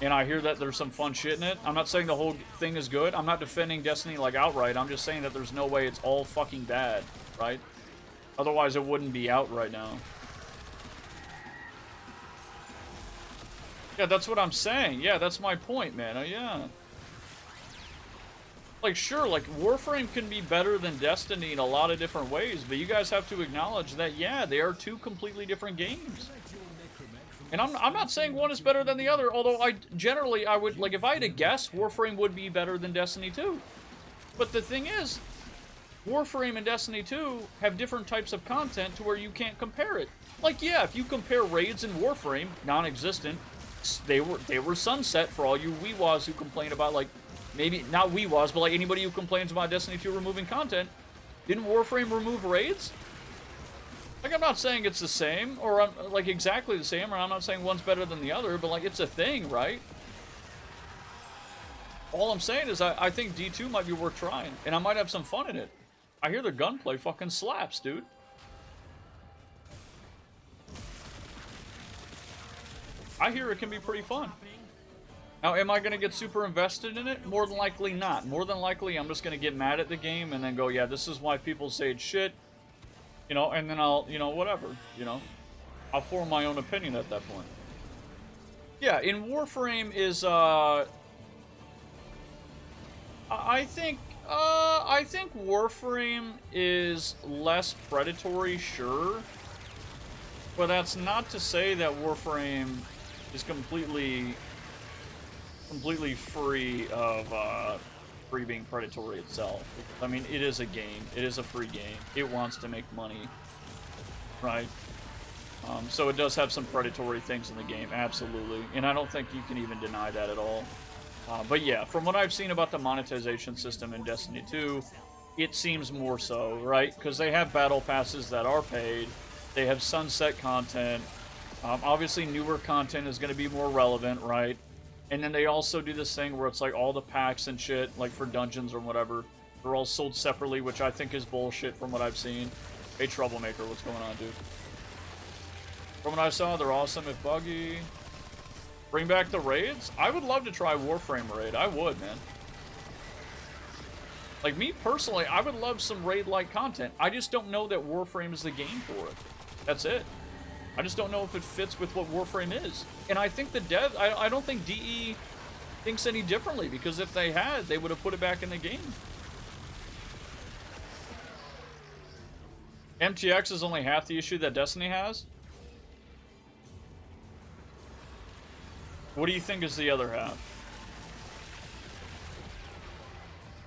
And I hear that there's some fun shit in it. I'm not saying the whole thing is good. I'm not defending Destiny, like, outright. I'm just saying that there's no way it's all fucking bad, right? Otherwise, it wouldn't be out right now. Yeah, that's what I'm saying. Yeah, that's my point, man. Yeah. Like, sure, like, Warframe can be better than Destiny in a lot of different ways, but you guys have to acknowledge that, yeah, they are two completely different games. And I'm not saying one is better than the other, although I would, like, if I had to guess, Warframe would be better than Destiny 2. But the thing is, Warframe and Destiny 2 have different types of content to where you can't compare it. Like, yeah, if you compare raids and Warframe, non-existent, they were sunset for all you weewas who complain about, like, maybe, not weewas, but like anybody who complains about Destiny 2 removing content. Didn't Warframe remove raids? Like, I'm not saying it's the same, or like exactly the same, or I'm not saying one's better than the other, but like, it's a thing, right? All I'm saying is I think D2 might be worth trying, and I might have some fun in it. I hear the gunplay fucking slaps, dude. I hear it can be pretty fun. Now, am I going to get super invested in it? More than likely not. More than likely, I'm just going to get mad at the game and then go, yeah, this is why people say it's shit. You know, and then I'll, you know, whatever, you know. I'll form my own opinion at that point. Yeah, in Warframe is, I think Warframe is less predatory, sure. But that's not to say that Warframe is completely free of free being predatory itself. I mean, it is a game. It is a free game. It wants to make money, right? So it does have some predatory things in the game, absolutely. And I don't think you can even deny that at all. But yeah, from what I've seen about the monetization system in Destiny 2, it seems more so, right? Because they have battle passes that are paid. They have sunset content. Obviously, newer content is going to be more relevant, right? And then they also do this thing where it's like all the packs and shit, like for dungeons or whatever, they're all sold separately, which I think is bullshit from what I've seen. Hey, Troublemaker, what's going on, dude? From what I saw, they're awesome if buggy. Bring back the raids? I would love to try Warframe raid. I would, man. Like, me personally, I would love some raid-like content. I just don't know that Warframe is the game for it. That's it. I just don't know if it fits with what Warframe is. And I think the dev, I don't think DE thinks any differently, because if they had, they would have put it back in the game. MTX is only half the issue that Destiny has? What do you think is the other half?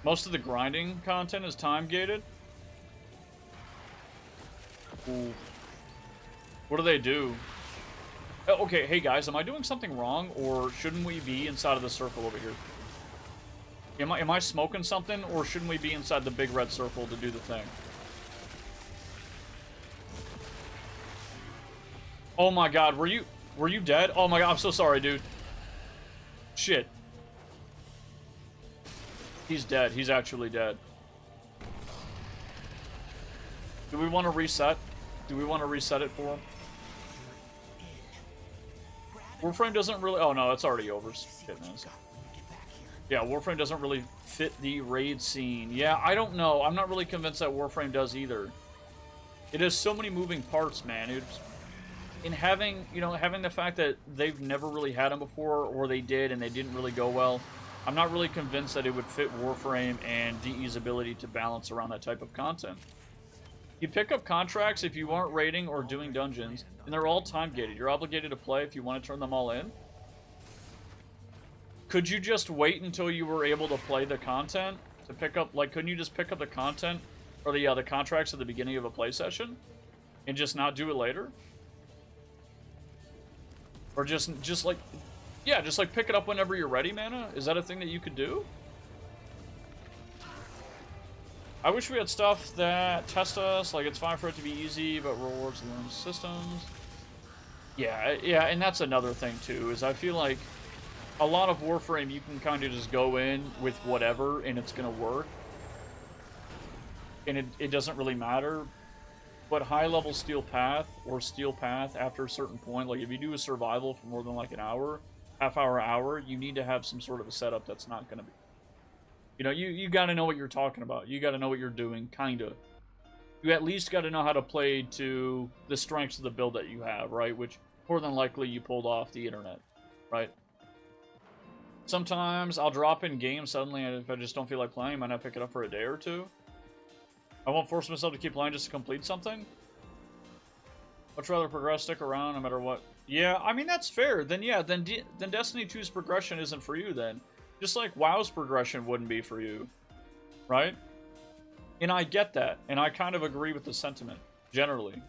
Most of the grinding content is time-gated? Ooh. What do they do? Oh, okay, hey guys, am I doing something wrong, or shouldn't we be inside of the circle over here? Am I smoking something, or shouldn't we be inside the big red circle to do the thing? Oh my god, were you dead? Oh my god, I'm so sorry, dude. Shit. He's dead. He's actually dead. Do we want to reset? Do we want to reset it for him? Warframe doesn't really... Oh, no, it's already over. Shit, man. Yeah, Warframe doesn't really fit the raid scene. Yeah, I don't know. I'm not really convinced that Warframe does either. It has so many moving parts, man. It's... In having, you know, having the fact that they've never really had them before, or they did and they didn't really go well, I'm not really convinced that it would fit Warframe and DE's ability to balance around that type of content. You pick up contracts if you aren't raiding or doing dungeons, and they're all time-gated. You're obligated to play if you want to turn them all in. Could you just wait until you were able to play the content to pick up, like, couldn't you just pick up the content or the contracts at the beginning of a play session and just not do it later? Or just like, yeah, just like pick it up whenever you're ready, Mana? Is that a thing that you could do? I wish we had stuff that test us, like it's fine for it to be easy, but rewards learn systems. Yeah, and that's another thing too, is I feel like a lot of Warframe you can kind of just go in with whatever and it's gonna work. And it doesn't really matter. But high-level Steel Path or Steel Path after a certain point, like if you do a survival for more than like an hour, hour, you need to have some sort of a setup that's not going to be... You know, you got to know what you're talking about. You got to know what you're doing, kind of. You at least got to know how to play to the strengths of the build that you have, right? Which, more than likely, you pulled off the internet. right? Sometimes I'll drop in games suddenly, and if I just don't feel like playing, I might not pick it up for a day or two. I won't force myself to keep playing just to complete something. Much rather progress, stick around, no matter what. Yeah, I mean, that's fair. Then yeah, then Destiny 2's progression isn't for you then. Just like WoW's progression wouldn't be for you, right? And I get that, and I kind of agree with the sentiment, generally.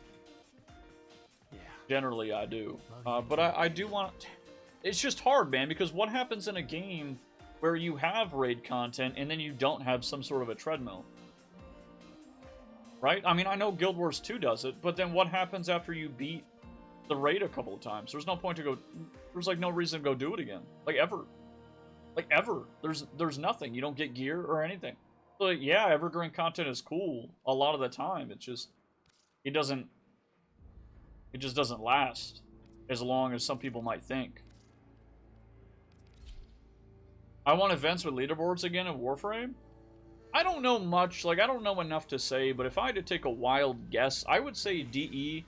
Yeah. Generally, I do. But I do want... It's just hard, man, because what happens in a game where you have raid content and then you don't have some sort of a treadmill? Right? I mean, I know Guild Wars 2 does it, but then what happens after you beat the raid a couple of times? There's no point to go... There's, like, no reason to go do it again. Like, ever. Like, ever. There's nothing. You don't get gear or anything. So, like, yeah, evergreen content is cool a lot of the time. It's just... It doesn't... It just doesn't last as long as some people might think. I want events with leaderboards again in Warframe? I don't know much, like, I don't know enough to say, but if I had to take a wild guess, I would say DE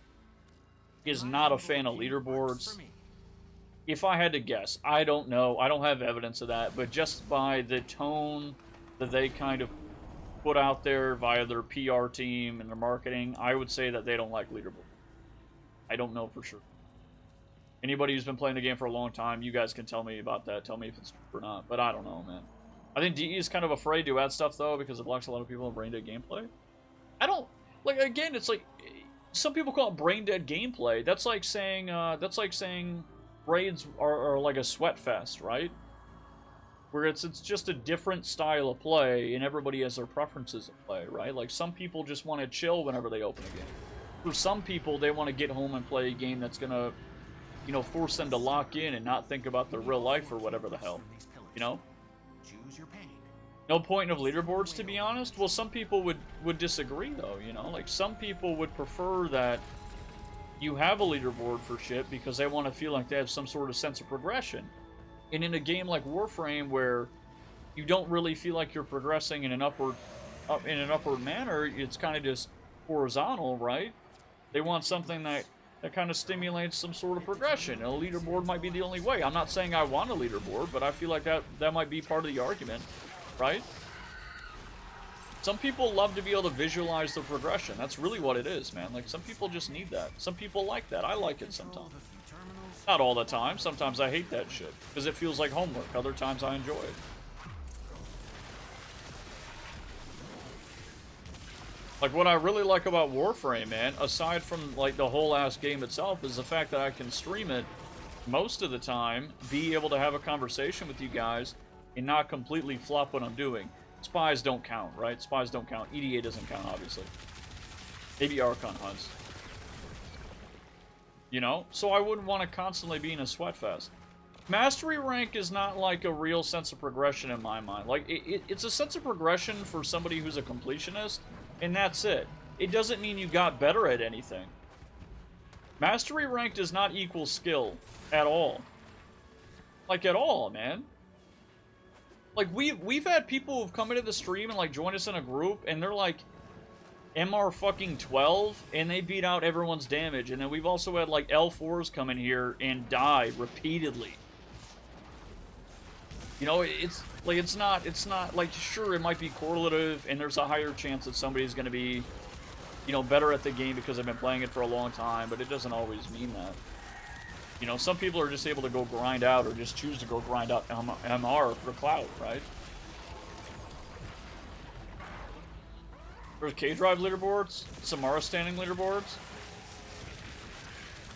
is not a fan of leaderboards. If I had to guess, I don't know, I don't have evidence of that, but just by the tone that they kind of put out there via their PR team and their marketing, I would say that they don't like leaderboards. I don't know for sure. Anybody who's been playing the game for a long time, you guys can tell me about that. Tell me if it's true or not. But I don't know, man. I think DE is kind of afraid to add stuff, though, because it blocks a lot of people in brain-dead gameplay. I don't... Like, again, it's like... Some people call it brain-dead gameplay. That's like saying raids are like a sweat fest, right? Where it's just a different style of play, and everybody has their preferences of play, right? Like, some people just want to chill whenever they open a game. For some people, they want to get home and play a game that's going to... You know, force them to lock in and not think about their real life or whatever the hell. You know? Choose your pain. No point of leaderboards, to be honest. Well, some people would disagree, though, you know? Like, some people would prefer that you have a leaderboard for shit because they want to feel like they have some sort of sense of progression. And in a game like Warframe, where you don't really feel like you're progressing in an upward manner, it's kind of just horizontal, right? They want something that kind of stimulates some sort of progression. And a leaderboard might be the only way. I'm not saying I want a leaderboard, but I feel like that might be part of the argument, right? Some people love to be able to visualize the progression. That's really what it is, man. Like, some people just need that. Some people like that. I like it sometimes. Not all the time. Sometimes I hate that shit, because it feels like homework. Other times I enjoy it. Like, what I really like about Warframe, man, aside from, like, the whole ass game itself, is the fact that I can stream it most of the time, be able to have a conversation with you guys, and not completely flop what I'm doing. Spies don't count, right? Spies don't count. EDA doesn't count, obviously. Maybe Archon hunts. You know? So I wouldn't want to constantly be in a sweat fest. Mastery rank is not, like, a real sense of progression in my mind. Like, it's a sense of progression for somebody who's a completionist, and that's it. It doesn't mean you got better at anything. Mastery rank does not equal skill at all. Like, at all, man. Like, we've had people who've come into the stream and, like, joined us in a group, and they're, like, MR fucking 12, and they beat out everyone's damage. And then we've also had, like, L4s come in here and die repeatedly. You know, it's not, like, sure, it might be correlative, and there's a higher chance that somebody's going to be, you know, better at the game because they've been playing it for a long time, but it doesn't always mean that. You know, some people are just able to go grind out, or just choose to go grind out MR for clout, right? There's K-Drive leaderboards, Samara standing leaderboards.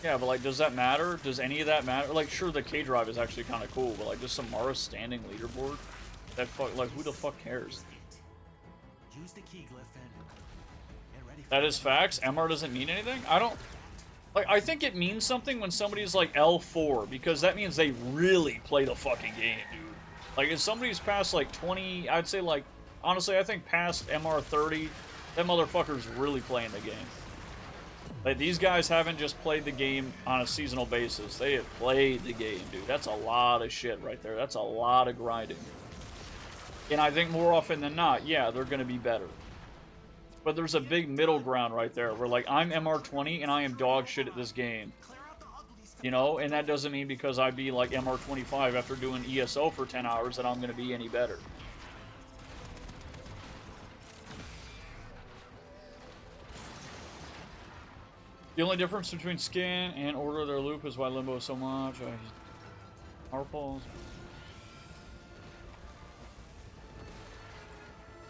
Yeah, but, like, does that matter? Does any of that matter? Like, sure, the K-Drive is actually kind of cool, but, like, does Samara standing leaderboard? That fuck, like, who the fuck cares? Use the key glyph and get ready for That is facts. MR doesn't mean anything? I don't... Like, I think it means something when somebody's, like, L4, because that means they really play the fucking game, dude. Like, if somebody's past, like, 20... I'd say, like... Honestly, I think past MR 30, that motherfucker's really playing the game. Like, these guys haven't just played the game on a seasonal basis. They have played the game, dude. That's a lot of shit right there. That's a lot of grinding. And I think more often than not, yeah, they're going to be better. But there's a big middle ground right there where, like, I'm MR20 and I am dog shit at this game. You know, and that doesn't mean because I be like MR25 after doing ESO for 10 hours that I'm going to be any better. The only difference between skin and order of their loop is why Limbo is so much. Powerful.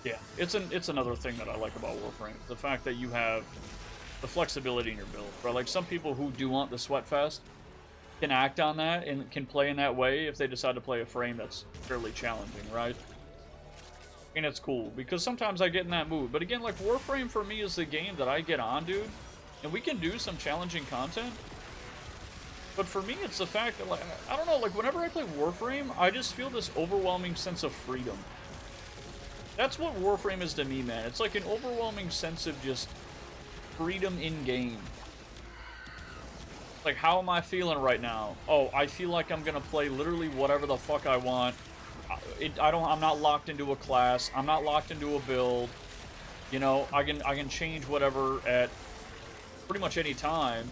Yeah, it's another thing that I like about Warframe. The fact that you have the flexibility in your build. Right? Like some people who do want the Sweatfest can act on that and can play in that way if they decide to play a frame that's fairly challenging, right? And it's cool, because sometimes I get in that mood. But again, like, Warframe for me is the game that I get on, dude. And we can do some challenging content. But for me, it's the fact that, like, I don't know, like, whenever I play Warframe, I just feel this overwhelming sense of freedom. That's what Warframe is to me, man. It's like an overwhelming sense of just freedom in-game. Like, how am I feeling right now? Oh, I feel like I'm gonna play literally whatever the fuck I want. I'm not locked into a class. I'm not locked into a build. You know, I can change whatever at pretty much any time,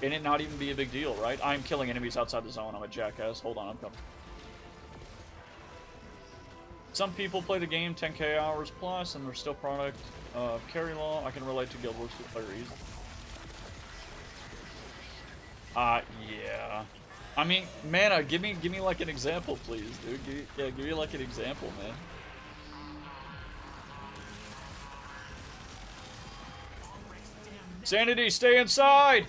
and it not even be a big deal, right? I'm killing enemies outside the zone. I'm a jackass. Hold on, I'm coming. Some people play the game 10k hours plus, and they're still product of carry law. I can relate to Guild Wars 2 player easily. Yeah. I mean, man, give me like an example, please, dude. Give me like an example, man. Sanity, stay inside!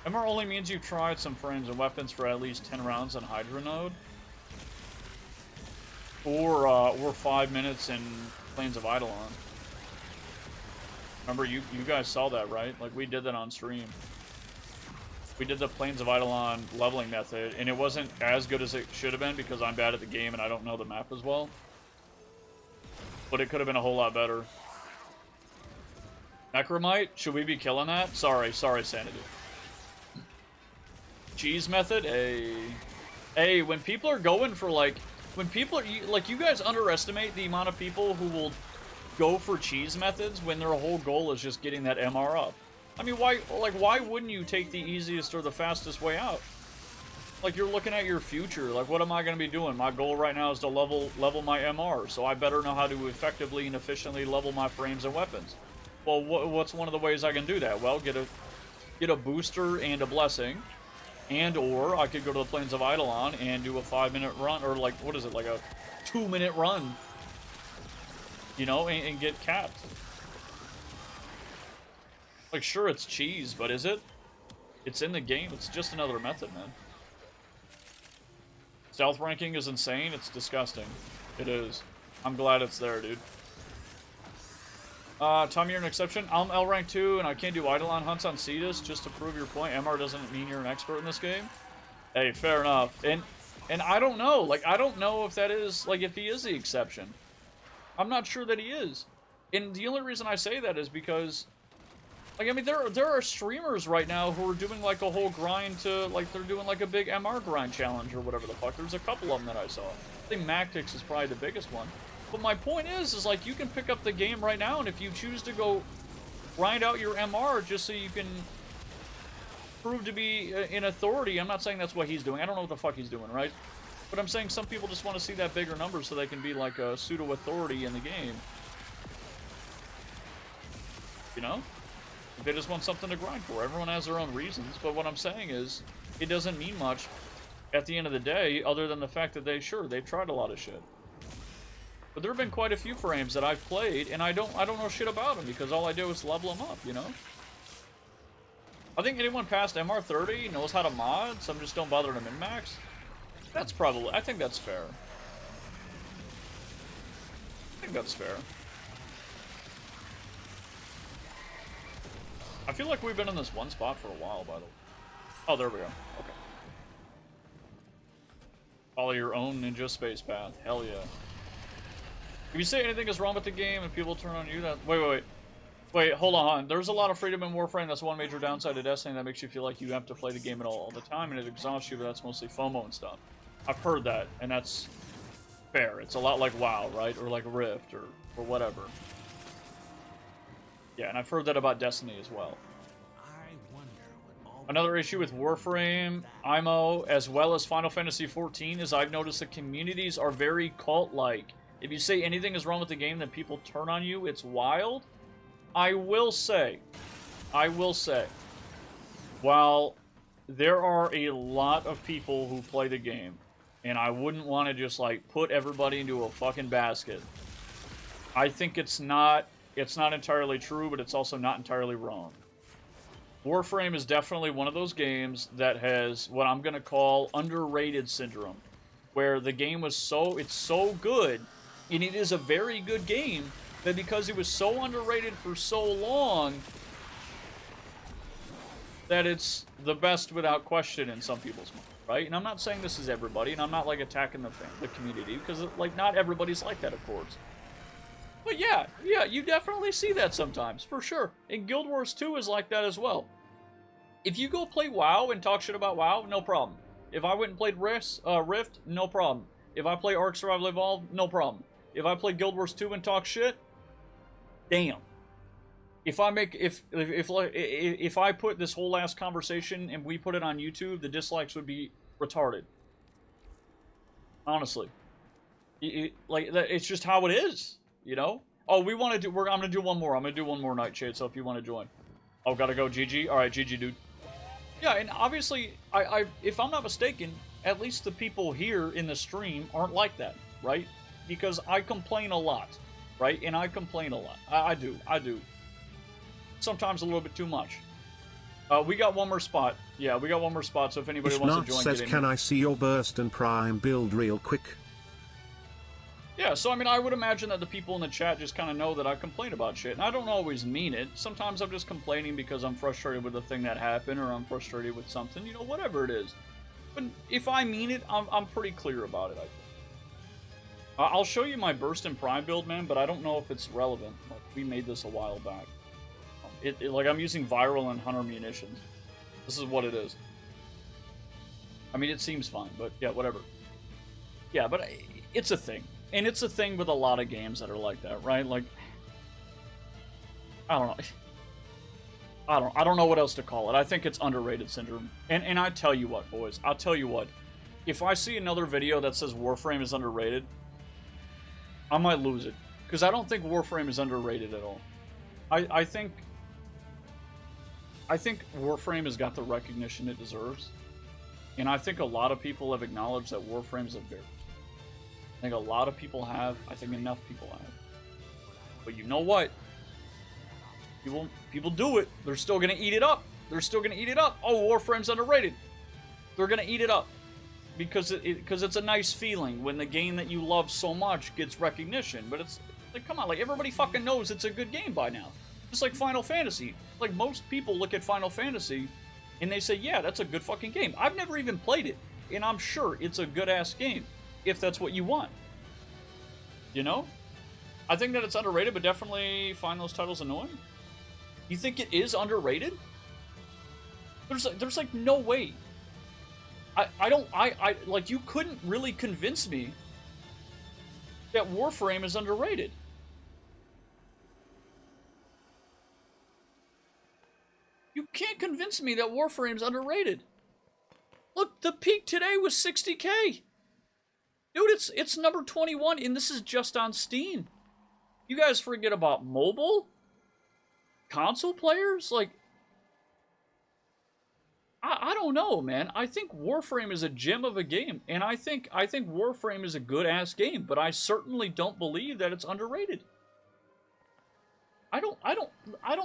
MR only means you've tried some frames and weapons for at least 10 rounds on Hydra node. Or 5 minutes in Plains of Eidolon. Remember, you guys saw that, right? Like, we did that on stream. We did the Plains of Eidolon leveling method, and it wasn't as good as it should have been because I'm bad at the game and I don't know the map as well. But it could have been a whole lot better. Necromite? Should we be killing that? Sorry, Sanity. Cheese method? Hey, when people are going for, like... When people are... Like, you guys underestimate the amount of people who will go for cheese methods when their whole goal is just getting that MR up. I mean, why wouldn't you take the easiest or the fastest way out? Like, you're looking at your future. Like, what am I going to be doing? My goal right now is to level my MR, so I better know how to effectively and efficiently level my frames and weapons. Well, what's one of the ways I can do that? Well, get a booster and a blessing, and or I could go to the Plains of Eidolon and do a 5-minute run, or like, what is it, like a 2-minute run, you know, and get capped. Like, sure, it's cheese, but is it? It's in the game. It's just another method, man. Stealth ranking is insane. It's disgusting. It is. I'm glad it's there, dude. Tom, you're an exception. I'm L rank 2, and I can't do Eidolon hunts on Cetus just to prove your point. MR doesn't mean you're an expert in this game. Hey, fair enough. And I don't know. Like, I don't know if that is, like, if he is the exception. I'm not sure that he is. And the only reason I say that is because... Like, I mean, there are streamers right now who are doing, like, a whole grind to, like, they're doing, like, a big MR grind challenge or whatever the fuck. There's a couple of them that I saw. I think Mactix is probably the biggest one. But my point is, like, you can pick up the game right now, and if you choose to go grind out your MR just so you can prove to be an authority, I'm not saying that's what he's doing. I don't know what the fuck he's doing, right? But I'm saying some people just want to see that bigger number so they can be, like, a pseudo-authority in the game. You know? They just want something to grind for. Everyone has their own reasons, but what I'm saying is, it doesn't mean much at the end of the day, other than the fact that they've tried a lot of shit. But there have been quite a few frames that I've played, and I don't know shit about them, because all I do is level them up, you know? I think anyone past MR30 knows how to mod, some just don't bother to min-max. That's probably, I think that's fair. I think that's fair. I feel like we've been in this one spot for a while, by the way. Oh, there we go. Okay. Follow your own ninja space path. Hell yeah. If you say anything is wrong with the game and people turn on you, that... Wait, hold on. There's a lot of freedom in Warframe. That's one major downside to Destiny that makes you feel like you have to play the game all the time, and it exhausts you, but that's mostly FOMO and stuff. I've heard that, and that's fair. It's a lot like WoW, right? Or like Rift, or whatever. Yeah, and I've heard that about Destiny as well. I wonder what all Another issue with Warframe, IMO, as well as Final Fantasy XIV is I've noticed the communities are very cult-like. If you say anything is wrong with the game, then people turn on you. It's wild. I will say, while there are a lot of people who play the game, and I wouldn't want to just, like, put everybody into a fucking basket, I think it's not entirely true, but it's also not entirely wrong. Warframe is definitely one of those games that has what I'm going to call underrated syndrome, where the game was it's so good, and it is a very good game, that because it was so underrated for so long, that it's the best without question in some people's minds, right? And I'm not saying this is everybody, and I'm not, like, attacking the community, because, like, not everybody's like that, of course. But yeah, you definitely see that sometimes, for sure. And Guild Wars 2 is like that as well. If you go play WoW and talk shit about WoW, no problem. If I went and played Rift, no problem. If I play Ark Survival Evolved, no problem. If I play Guild Wars 2 and talk shit, damn. If I put this whole last conversation and we put it on YouTube, the dislikes would be retarded. Honestly. It's just how it is, you know? Oh, I'm gonna do one more. I'm gonna do one more, Nightshade, so if you want to join. Oh, gotta go, GG? Alright, GG, dude. Yeah, and obviously, if I'm not mistaken, at least the people here in the stream aren't like that, right? Because I complain a lot, right? And I complain a lot. I do. Sometimes a little bit too much. We got one more spot. Yeah, we got one more spot, so if anybody wants to join, says, get in can here. I see your burst and prime build real quick? Yeah, so I mean, I would imagine that the people in the chat just kind of know that I complain about shit, and I don't always mean it. Sometimes I'm just complaining because I'm frustrated with the thing that happened, or I'm frustrated with something, you know, whatever it is. But if I mean it, I'm pretty clear about it, I think. I'll show you my burst and prime build, man, but I don't know if it's relevant. Like, we made this a while back. Like, I'm using viral and hunter munitions. This is what it is. I mean, it seems fine, but yeah, whatever. Yeah, but it's a thing. And it's a thing with a lot of games that are like that, right? Like, I don't know. I don't know what else to call it. I think it's underrated syndrome. And I tell you what, boys. I'll tell you what. If I see another video that says Warframe is underrated, I might lose it. Because I don't think Warframe is underrated at all. I think Warframe has got the recognition it deserves. And I think a lot of people have acknowledged that Warframe's a very... I think a lot of people have. I think enough people have. But you know what? People do it. They're still going to eat it up. They're still going to eat it up. Oh, Warframe's underrated. They're going to eat it up. Because it's a nice feeling when the game that you love so much gets recognition. But it's like, come on, like, everybody fucking knows it's a good game by now. Just like Final Fantasy. Like, most people look at Final Fantasy and they say, yeah, that's a good fucking game. I've never even played it. And I'm sure it's a good-ass game. If that's what you want. You know? I think that it's underrated, but definitely find those titles annoying. You think it is underrated? There's like no way. Like, you couldn't really convince me that Warframe is underrated. You can't convince me that Warframe's underrated. Look, the peak today was 60K. Dude, it's number 21, and this is just on Steam. You guys forget about mobile? Console players? Like, I don't know, man. I think Warframe is a gem of a game, and I think Warframe is a good-ass game, but I certainly don't believe that it's underrated. I don't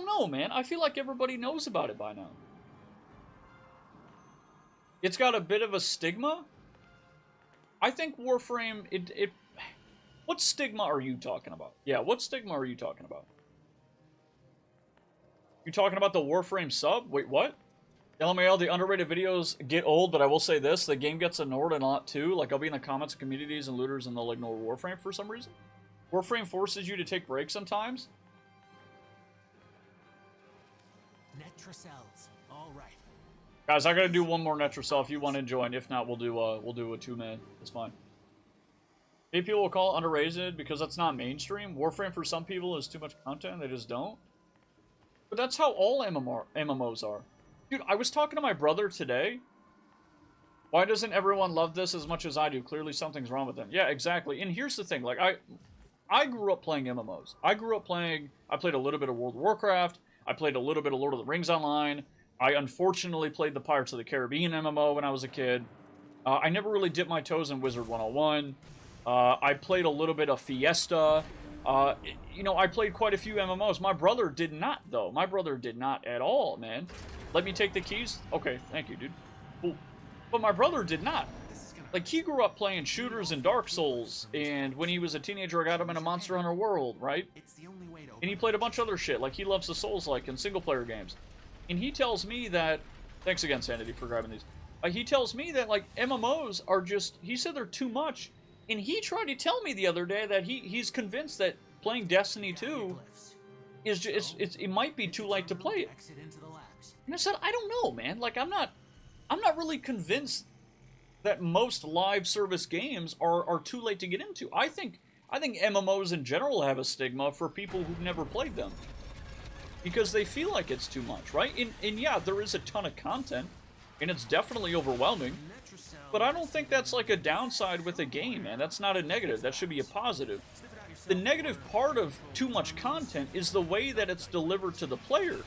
know, man. I feel like everybody knows about it by now. It's got a bit of a stigma. I think Warframe, what stigma are you talking about? Yeah, what stigma are you talking about? You talking about the Warframe sub? Wait, what? LMAL, the underrated videos get old, but I will say this, the game gets ignored a lot too. Like, I'll be in the comments of communities and looters and they'll ignore Warframe for some reason. Warframe forces you to take breaks sometimes. Netrocells. All right. Guys, I gotta do one more Netracell if you want to join. If not, we'll do a 2-man. It's fine. Maybe people will call it underrated because that's not mainstream. Warframe for some people is too much content. They just don't. But that's how all MMOs are. Dude, I was talking to my brother today. Why doesn't everyone love this as much as I do? Clearly something's wrong with them. Yeah, exactly. And here's the thing. Like, I grew up playing MMOs. I played a little bit of World of Warcraft. I played a little bit of Lord of the Rings Online. I unfortunately played the Pirates of the Caribbean MMO when I was a kid. I never really dipped my toes in Wizard 101. I played a little bit of Fiesta. You know, I played quite a few MMOs. My brother did not, though. My brother did not at all, man. Let me take the keys? Okay, thank you, dude. Cool. But my brother did not. Like, he grew up playing shooters and Dark Souls, and when he was a teenager, I got him in a Monster Hunter World, right? And he played a bunch of other shit. Like, he loves the Souls-like and single-player games. And he tells me that... Thanks again, Sanity, for grabbing these. He tells me that, like, MMOs are just... He said they're too much. And he tried to tell me the other day that he's convinced that playing Destiny 2 is just... It might be too late to play it. And I said, I don't know, man. Like, I'm not really convinced that most live service games are too late to get into. I think MMOs in general have a stigma for people who've never played them. Because they feel like it's too much, right? And yeah, there is a ton of content, and it's definitely overwhelming. But I don't think that's like a downside with a game, man. That's not a negative. That should be a positive. The negative part of too much content is the way that it's delivered to the player.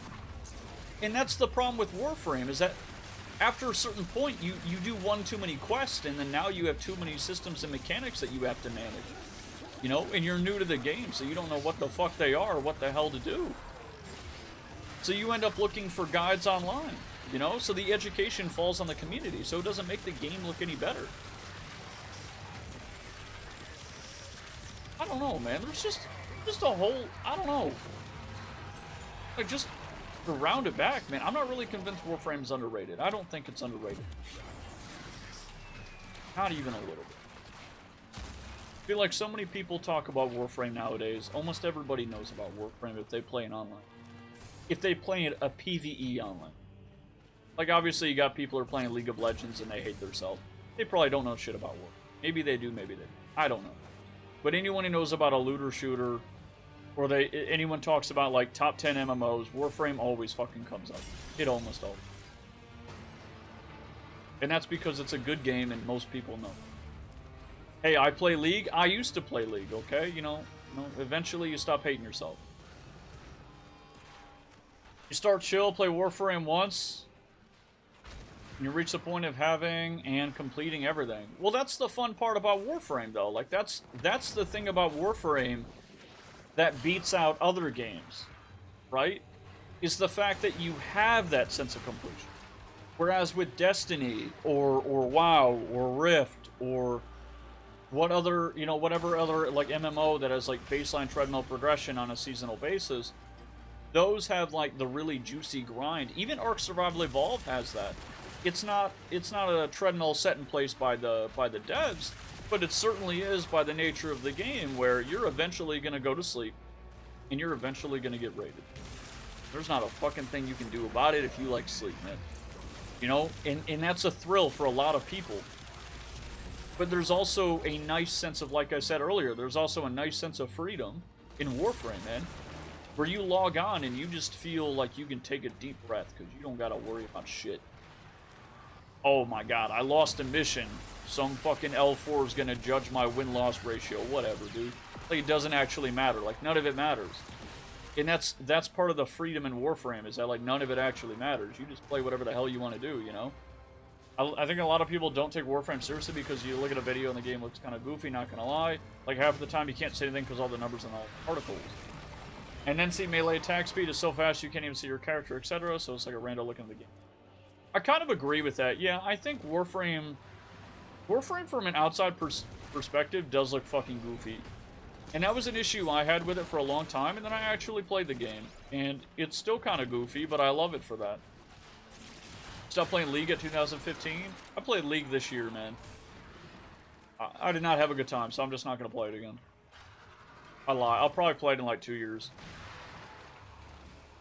And that's the problem with Warframe, is that after a certain point, you do one too many quests, and then now you have too many systems and mechanics that you have to manage. You know, and you're new to the game, so you don't know what the fuck they are or what the hell to do. So you end up looking for guides online, you know? So the education falls on the community, so it doesn't make the game look any better. I don't know, man. There's just a whole... I don't know. Like, just... To round it back, man, I'm not really convinced Warframe's underrated. I don't think it's underrated. Not even a little bit. I feel like so many people talk about Warframe nowadays. Almost everybody knows about Warframe if they play it online. If they play it a PvE online. Like, obviously, you got people who are playing League of Legends and they hate themselves. They probably don't know shit about Warframe. Maybe they do, maybe they don't. I don't know. But anyone who knows about a looter shooter... Or anyone talks about, like, top 10 MMOs, Warframe always fucking comes up. It almost always. And that's because it's a good game and most people know. Hey, I play League. I used to play League, okay? You know, eventually you stop hating yourself. You start chill, play Warframe once, and you reach the point of having and completing everything. Well, that's the fun part about Warframe, though. Like, that's the thing about Warframe that beats out other games, right? Is the fact that you have that sense of completion. Whereas with Destiny, or WoW, or Rift, or what other, you know, whatever other, like, MMO that has, like, baseline treadmill progression on a seasonal basis, those have, like, the really juicy grind. Even Ark Survival Evolved has that. It's not a treadmill set in place by the devs, but it certainly is by the nature of the game, where you're eventually going to go to sleep, and you're eventually going to get raided. There's not a fucking thing you can do about it if you like sleep, man. You know? And that's a thrill for a lot of people. But there's also a nice sense of, like I said earlier, there's also a nice sense of freedom in Warframe, man. Where you log on and you just feel like you can take a deep breath, because you don't got to worry about shit. Oh my god, I lost a mission. Some fucking L4 is gonna judge my win-loss ratio. Whatever, dude. Like, it doesn't actually matter. Like, none of it matters. And that's part of the freedom in Warframe, is that, like, none of it actually matters. You just play whatever the hell you want to do, you know? I think a lot of people don't take Warframe seriously because you look at a video and the game looks kind of goofy, not gonna lie. Like, half of the time you can't say anything because all the numbers and all the particles. And then see melee attack speed is so fast you can't even see your character, etc. So it's like a random look in the game. I kind of agree with that. Yeah, I think Warframe from an outside perspective does look fucking goofy. And that was an issue I had with it for a long time, and then I actually played the game. And it's still kind of goofy, but I love it for that. Stopped playing League at 2015. I played League this year, man. I did not have a good time, so I'm just not going to play it again. I lie. I'll probably play it in like 2 years.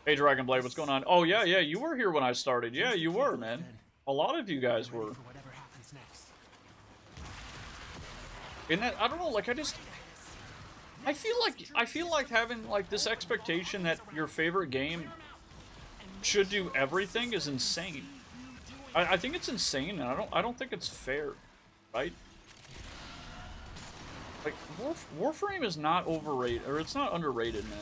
Hey, Dragonblade, what's going on? Oh, yeah, you were here when I started. Yeah, you were, man. A lot of you guys were. For whatever happens next. And that, I don't know, like, I feel like having, like, this expectation that your favorite game should do everything is insane. I think it's insane, and I don't think it's fair, right? Like, Warframe is not overrated, or it's not underrated, man.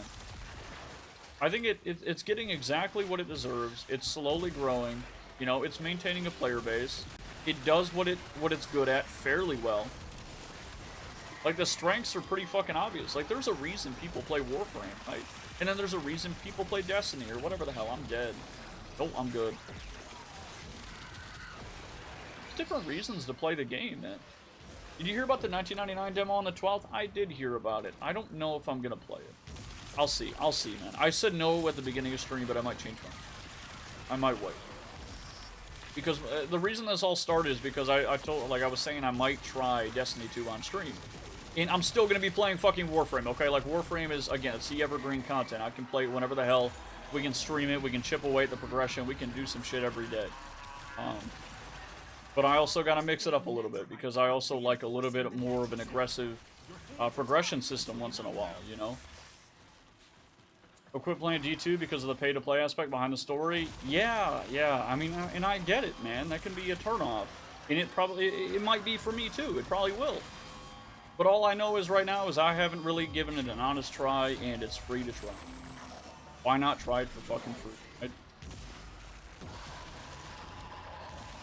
I think it's getting exactly what it deserves. It's slowly growing. You know, it's maintaining a player base. It does what it's good at fairly well. Like, the strengths are pretty fucking obvious. Like, there's a reason people play Warframe, right? And then there's a reason people play Destiny, or whatever the hell. I'm dead. Nope, I'm good. There's different reasons to play the game, man. Did you hear about the 1999 demo on the 12th? I did hear about it. I don't know if I'm gonna play it. I'll see, man. I said no at the beginning of stream, but I might change my mind. I might wait. Because the reason this all started is because I was saying I might try Destiny 2 on stream. And I'm still going to be playing fucking Warframe, okay? Like, Warframe is, again, it's the evergreen content. I can play it whenever the hell. We can stream it. We can chip away at the progression. We can do some shit every day. But I also got to mix it up a little bit, because I also like a little bit more of an aggressive progression system once in a while, you know? I'll quit playing D2 because of the pay-to-play aspect behind the story. Yeah. I mean, and I get it, man. That can be a turnoff. And it might be for me, too. It probably will. But all I know is right now is I haven't really given it an honest try, and it's free to try. Why not try it for fucking free, right?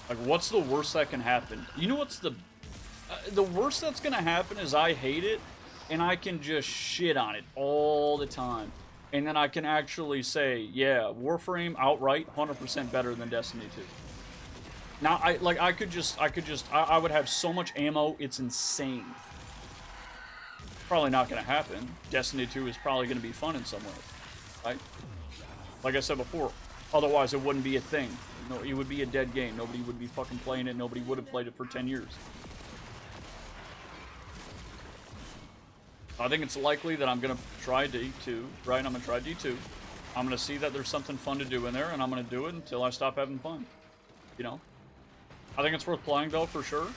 Like, what's the worst that can happen? You know what's the worst that's gonna happen is I hate it, and I can just shit on it all the time. And then I can actually say, yeah, Warframe outright 100% better than Destiny 2. Now, I would have so much ammo, it's insane. Probably not going to happen. Destiny 2 is probably going to be fun in some way, right? Like I said before, otherwise it wouldn't be a thing. No, it would be a dead game. Nobody would be fucking playing it. Nobody would have played it for 10 years. I think it's likely that I'm going to try D2, right? I'm going to try D2. I'm going to see that there's something fun to do in there, and I'm going to do it until I stop having fun. You know? I think it's worth playing, though, for sure.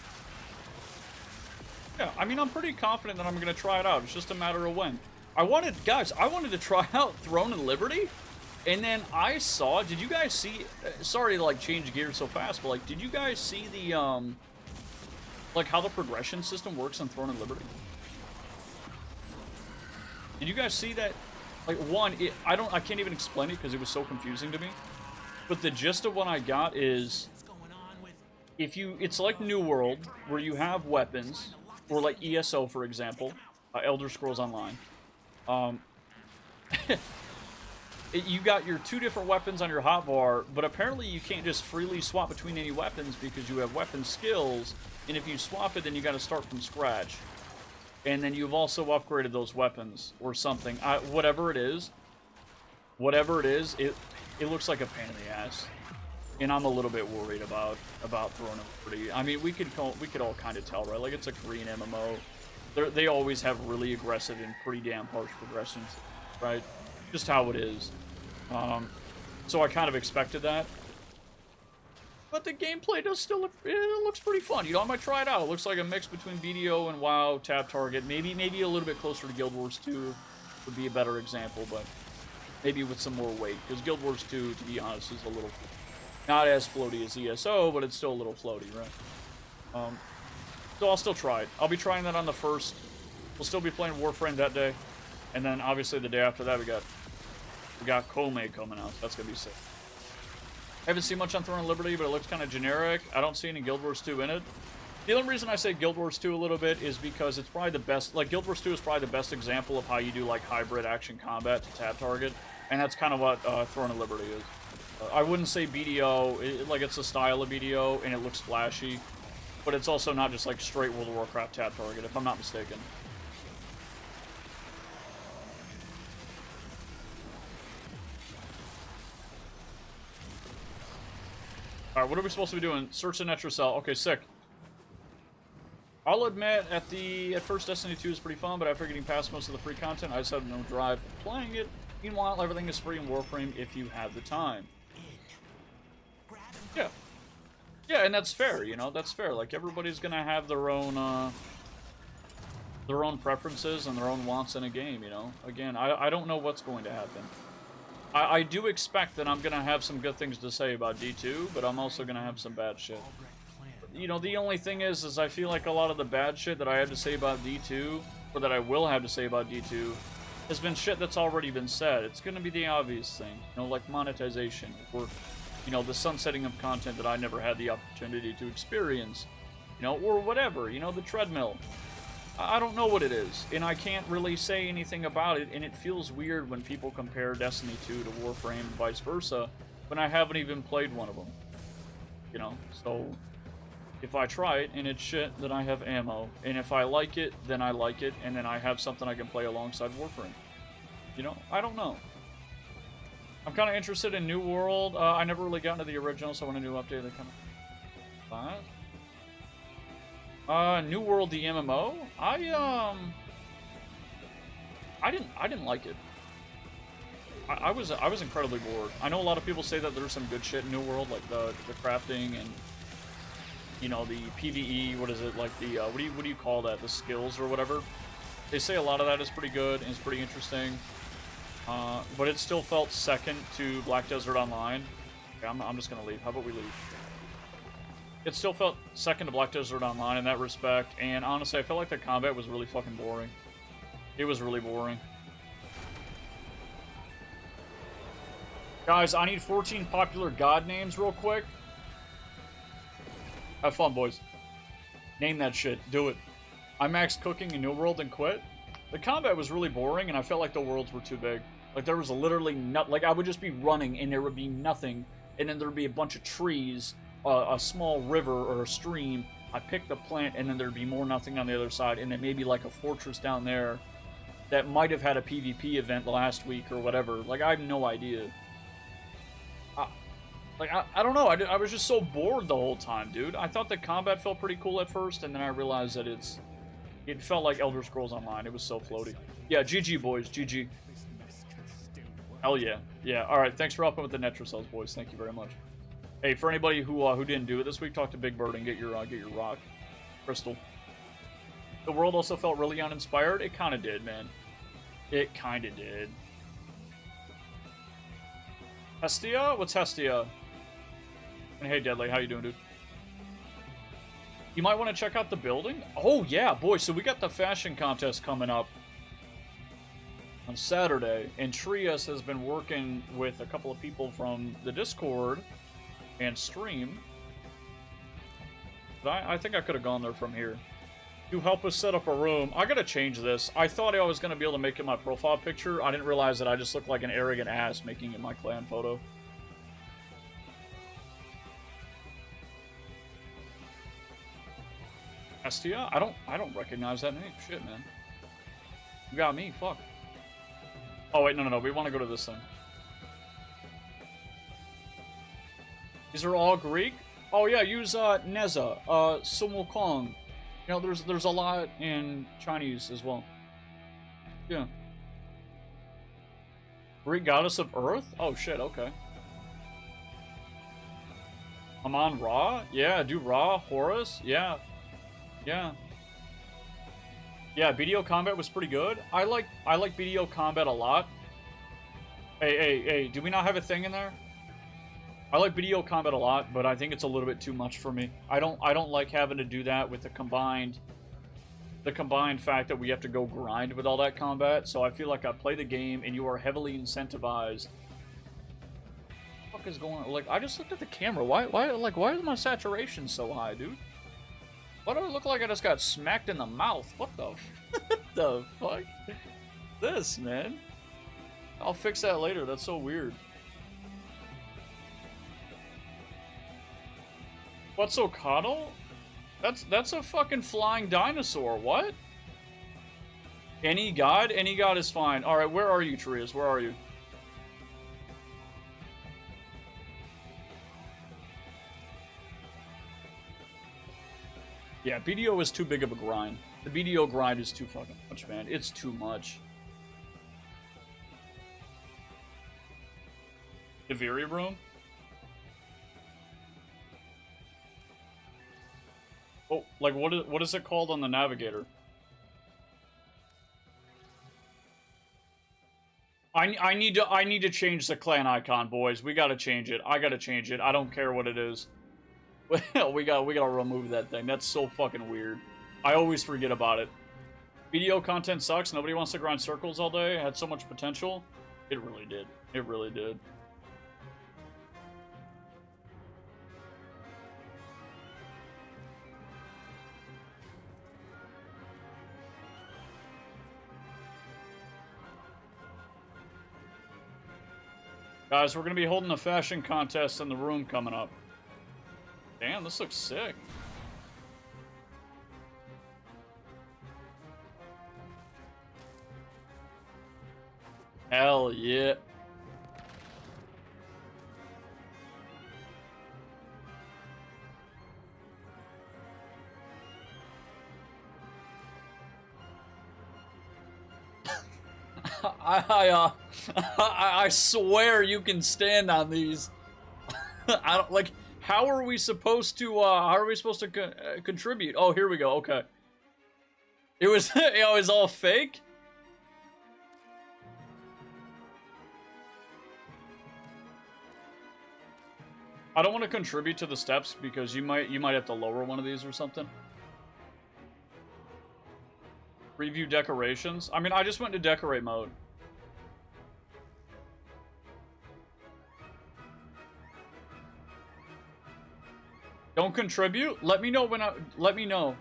Yeah, I mean, I'm pretty confident that I'm going to try it out. It's just a matter of when. I wanted to try out Throne and Liberty, and then I saw, did you guys see, sorry to, like, change gears so fast, but, like, did you guys see the, like, how the progression system works in Throne and Liberty? Did you guys see that? Like, one, I can't even explain it because it was so confusing to me. But the gist of what I got is, it's like New World, where you have weapons, or like ESO, for example, Elder Scrolls Online. You got your 2 different weapons on your hotbar, but apparently you can't just freely swap between any weapons because you have weapon skills, and if you swap it, then you got to start from scratch. And then you've also upgraded those weapons or something. Whatever it is, it looks like a pain in the ass. And I'm a little bit worried about Throne and Liberty. I mean, we could all kind of tell, right? Like, it's a Korean MMO. They always have really aggressive and pretty damn harsh progressions, right? Just how it is. So I kind of expected that. But the gameplay does still look, it looks pretty fun. You know, I might try it out. It looks like a mix between BDO and WoW, Tab Target. Maybe a little bit closer to Guild Wars 2 would be a better example, but maybe with some more weight. Because Guild Wars 2, to be honest, is a little, not as floaty as ESO, but it's still a little floaty, right? So I'll still try it. I'll be trying that on the 1st. We'll still be playing Warframe that day. And then, obviously, the day after that, we got Kome coming out. So that's going to be sick. I haven't seen much on Throne and Liberty, but it looks kind of generic. I don't see any Guild Wars 2 in it. The only reason I say Guild Wars 2 a little bit is because it's probably the best, like, Guild Wars 2 is probably the best example of how you do, like, hybrid action combat to tab target, and that's kind of what Throne and Liberty is. I wouldn't say BDO, like, it's a style of BDO, and it looks flashy, but it's also not just, like, straight World of Warcraft tab target, if I'm not mistaken. Alright, what are we supposed to be doing? Search the Netrocell. Okay, sick. I'll admit, at first Destiny 2 is pretty fun, but after getting past most of the free content, I just have no drive playing it. Meanwhile, everything is free in Warframe if you have the time. Yeah. Yeah, and that's fair, you know, that's fair. Like, everybody's gonna have their own preferences and their own wants in a game, you know? Again, I don't know what's going to happen. I do expect that I'm gonna have some good things to say about D2, but I'm also gonna have some bad shit. You know, the only thing is I feel like a lot of the bad shit that I had to say about D2, or that I will have to say about D2, has been shit that's already been said. It's gonna be the obvious thing, you know, like monetization, or, you know, the sunsetting of content that I never had the opportunity to experience, you know, or whatever, you know, the treadmill. I don't know what it is, and I can't really say anything about it, and it feels weird when people compare Destiny 2 to Warframe and vice versa, when I haven't even played one of them, you know, so if I try it and it's shit, then I have ammo, and if I like it, then I like it, and then I have something I can play alongside Warframe, you know, I don't know. I'm kind of interested in New World. I never really got into the original, so I want a new update that kind of... New World, the MMO. I didn't like it. I was incredibly bored. I know a lot of people say that there's some good shit in New World, like the crafting and, you know, the PvE. What is it, like the what do you call that? The skills or whatever. They say a lot of that is pretty good and it's pretty interesting. But it still felt second to Black Desert Online. Okay, I'm just gonna leave. How about we leave? It still felt second to Black Desert Online in that respect, and honestly, I felt like the combat was really fucking boring. It was really boring. Guys, I need 14 popular god names real quick. Have fun, boys. Name that shit. Do it. I maxed cooking in New World and quit. The combat was really boring, and I felt like the worlds were too big. Like, there was literally not... Like, I would just be running, and there would be nothing, and then there would be a bunch of trees, a small river or a stream. I pick the plant, and then there'd be more nothing on the other side, and then maybe like a fortress down there that might have had a PvP event last week or whatever. Like, I have no idea. I don't know. I was just so bored the whole time, dude. I thought the combat felt pretty cool at first, and then I realized that it felt like Elder Scrolls Online. It was so floaty. Yeah, GG, boys. GG. Hell yeah. Yeah, alright. Thanks for helping with the Netrocells, boys. Thank you very much. Hey, for anybody who didn't do it this week, talk to Big Bird and get your rock crystal. The world also felt really uninspired. It kind of did, man. It kind of did. Hestia? What's Hestia? And hey, Deadly, how you doing, dude? You might want to check out the building. Oh yeah, boy. So we got the fashion contest coming up on Saturday, and Trias has been working with a couple of people from the Discord and stream. But I think I could have gone there from here. To help us set up a room. I gotta change this. I thought I was gonna be able to make it my profile picture. I didn't realize that I just looked like an arrogant ass making it my clan photo. Estia? I don't recognize that name. Shit, man. You got me. Fuck. Oh wait, no. We want to go to this thing. These are all Greek? Oh yeah, use Neza, Sumukong. You know, there's a lot in Chinese as well. Yeah. Greek goddess of Earth? Oh shit, okay. Amon Ra? Yeah, do Ra, Horus? Yeah. Yeah. Yeah, BDO combat was pretty good. I like BDO combat a lot. Hey, do we not have a thing in there? I like BDO combat a lot, but I think it's a little bit too much for me. I don't like having to do that with the combined fact that we have to go grind with all that combat. So I feel like I play the game and you are heavily incentivized. What the fuck is going on? Like, I just looked at the camera. Why is my saturation so high, dude? Why do I look like I just got smacked in the mouth? What the what the fuck? This, man. I'll fix that later. That's so weird. What's Okado? That's a fucking flying dinosaur. What? Any god? Any god is fine. Alright, where are you, Trias? Where are you? Yeah, BDO is too big of a grind. The BDO grind is too fucking much, man. It's too much. The Viri room? Like, what is it called on the navigator? I need to change the clan icon, boys. We gotta change it. I gotta change it. I don't care what it is. we gotta remove that thing. That's so fucking weird. I always forget about it. Video content sucks. Nobody wants to grind circles all day. It had so much potential. It really did. It really did. Guys, we're going to be holding a fashion contest in the room coming up. Damn, this looks sick. Hell yeah. I swear you can stand on these. I don't like. How are we supposed to contribute? Oh, here we go. Okay. It was it was all fake. I don't want to contribute to the steps because you might have to lower one of these or something. Review decorations. I mean, I just went to decorate mode. Don't contribute? Let me know when let me know.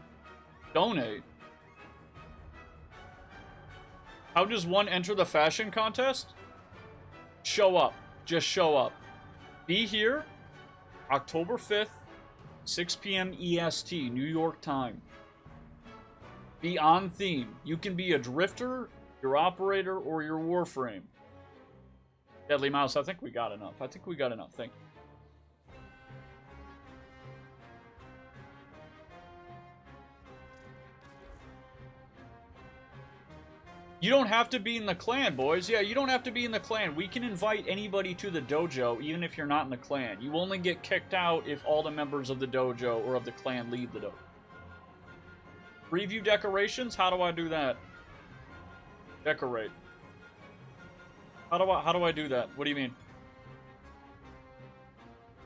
Donate. How does one enter the fashion contest? Show up. Just show up. Be here October 5th, 6 p.m. EST, New York time. Be on theme. You can be a drifter, your operator, or your Warframe. Deadly Mouse, I think we got enough. I think we got enough. Thank you. You don't have to be in the clan, boys. Yeah, you don't have to be in the clan. We can invite anybody to the dojo, even if you're not in the clan. You only get kicked out if all the members of the dojo or of the clan leave the dojo. Preview decorations? How do I do that? Decorate. How do I do that? What do you mean?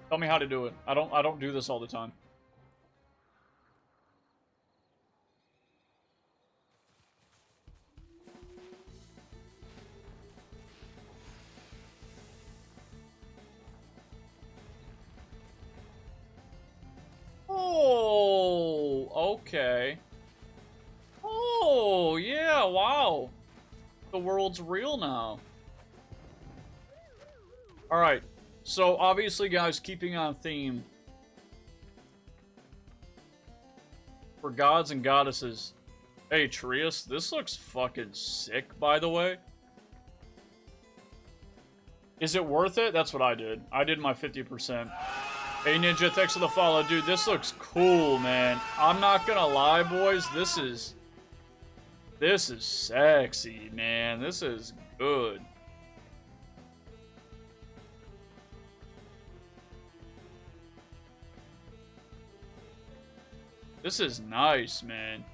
Tell me how to do it. I don't do this all the time. Oh, okay. Oh, yeah, wow. The world's real now. Alright, so obviously, guys, keeping on theme. For gods and goddesses. Hey, Trius, this looks fucking sick, by the way. Is it worth it? That's what I did. I did my 50%. Hey Ninja, thanks for the follow. Dude, this looks cool, man. I'm not gonna lie, boys. This is sexy, man. This is good. This is nice, man.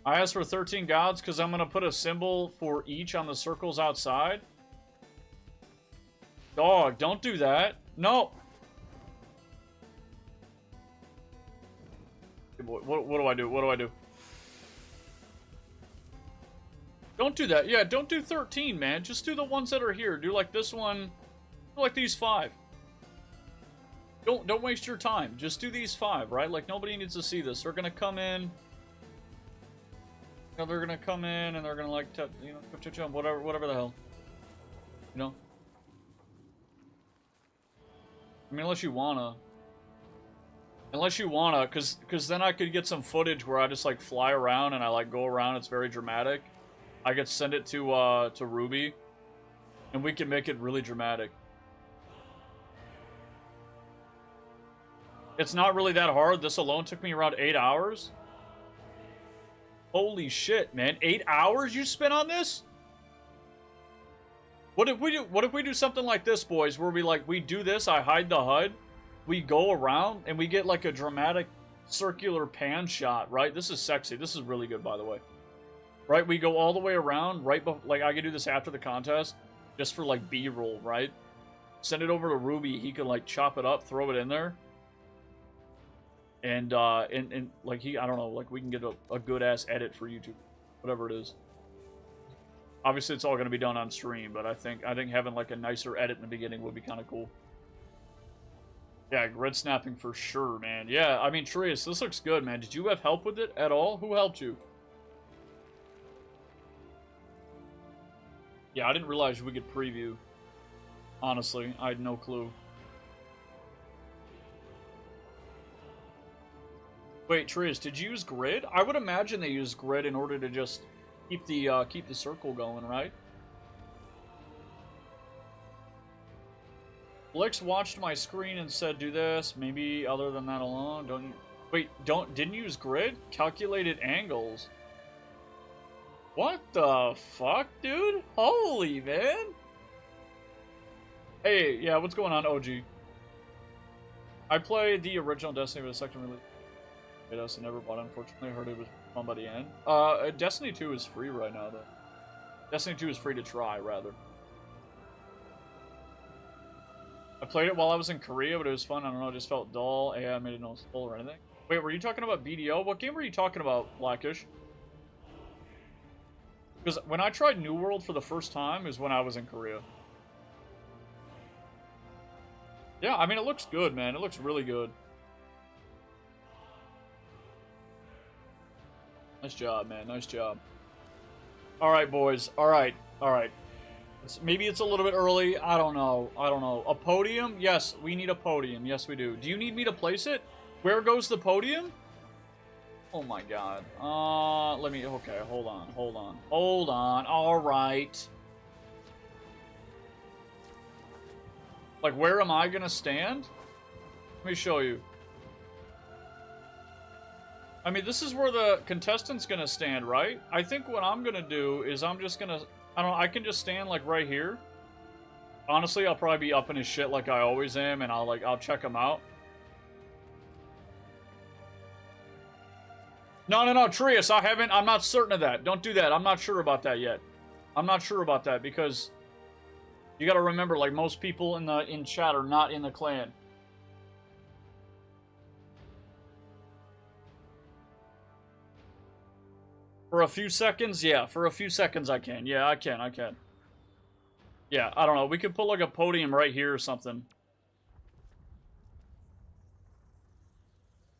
I asked for 13 gods because I'm gonna put a symbol for each on the circles outside. Dog, don't do that. No. What do I do? What do I do? Don't do that. Yeah, don't do 13, man. Just do the ones that are here. Do like this one. Do like these 5. Don't waste your time. Just do these 5, right? Like nobody needs to see this. They're gonna come in. You know, they're gonna come in and they're gonna like, jump, whatever the hell. You know. I mean, unless you wanna, cause then I could get some footage where I just like fly around and I like go around. It's very dramatic. I could send it to Ruby, and we can make it really dramatic. It's not really that hard. This alone took me around 8 hours. Holy shit, man! 8 hours you spent on this? What if we do something like this, boys, where we do this, I hide the HUD, we go around and we get like a dramatic circular pan shot, right? This is sexy. This is really good, by the way. Right, we go all the way around, right? Like, I could do this after the contest, just for, like, B-roll, right? Send it over to Ruby, he can, like, chop it up, throw it in there. And like, I don't know, like, we can get a good-ass edit for YouTube. Whatever it is. Obviously, it's all going to be done on stream, but I think having, like, a nicer edit in the beginning would be kind of cool. Yeah, grid snapping for sure, man. Yeah, I mean, Trius, this looks good, man. Did you have help with it at all? Who helped you? Yeah, I didn't realize we could preview. Honestly, I had no clue. Wait, Trius, did you use grid? I would imagine they use grid in order to just keep the circle going, right? Blix watched my screen and said, "Do this." Maybe other than that alone, didn't use grid? Calculated angles. What the fuck, dude? Holy, man. Hey, yeah, what's going on, OG? I played the original Destiny, but the second release. I never bought it, unfortunately. I heard it was fun by the end. Destiny 2 is free right now, though. Destiny 2 is free to try, rather. I played it while I was in Korea, but it was fun. I don't know, it just felt dull. AI made it no spoil or anything. Wait, were you talking about BDO? What game were you talking about, Blackish? Because when I tried New World for the first time is when I was in Korea. Yeah, I mean, it looks good, man. It looks really good. Nice job, man. Nice job. Alright, boys. Alright. Alright. Maybe it's a little bit early. I don't know. I don't know. A podium? Yes, we need a podium. Yes, we do. Do you need me to place it? Where goes the podium? Oh my god. Let me... Okay, hold on. Hold on. Hold on. Alright. Like, where am I gonna stand? Let me show you. I mean, this is where the contestant's gonna stand, right? I think what I'm gonna do is I'm just gonna... I don't know, I can just stand, like, right here. Honestly, I'll probably be up in his shit like I always am, and I'll check him out. No, Trius, I'm not certain of that. Don't do that. I'm not sure about that yet. I'm not sure about that, because... You gotta remember, like, most people in chat are not in the clan. For a few seconds? Yeah, for a few seconds I can. Yeah, I can. Yeah, I don't know. We could put, like, a podium right here or something.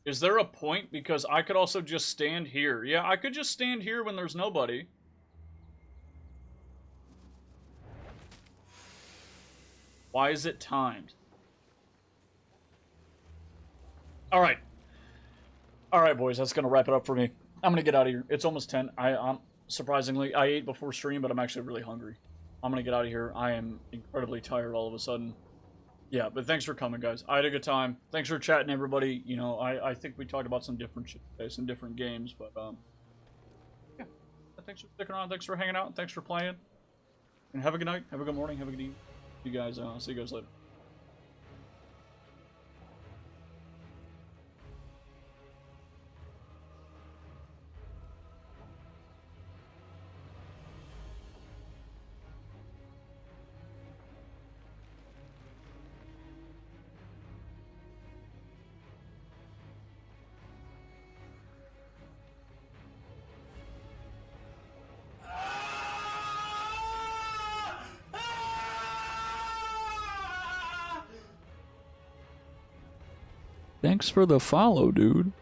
Is there a point? Because I could also just stand here. Yeah, I could just stand here when there's nobody. Why is it timed? Alright. Alright, boys, that's gonna wrap it up for me. I'm gonna get out of here. It's almost 10. I'm surprisingly, I ate before stream, but I'm actually really hungry. I'm gonna get out of here. I am incredibly tired all of a sudden. Yeah, but thanks for coming, guys. I had a good time. Thanks for chatting, everybody. You know, I think we talked about some different shit today, some different games, but, yeah. Thanks for sticking around. Thanks for hanging out. Thanks for playing. And have a good night. Have a good morning. Have a good evening. See you guys later. Thanks for the follow, dude.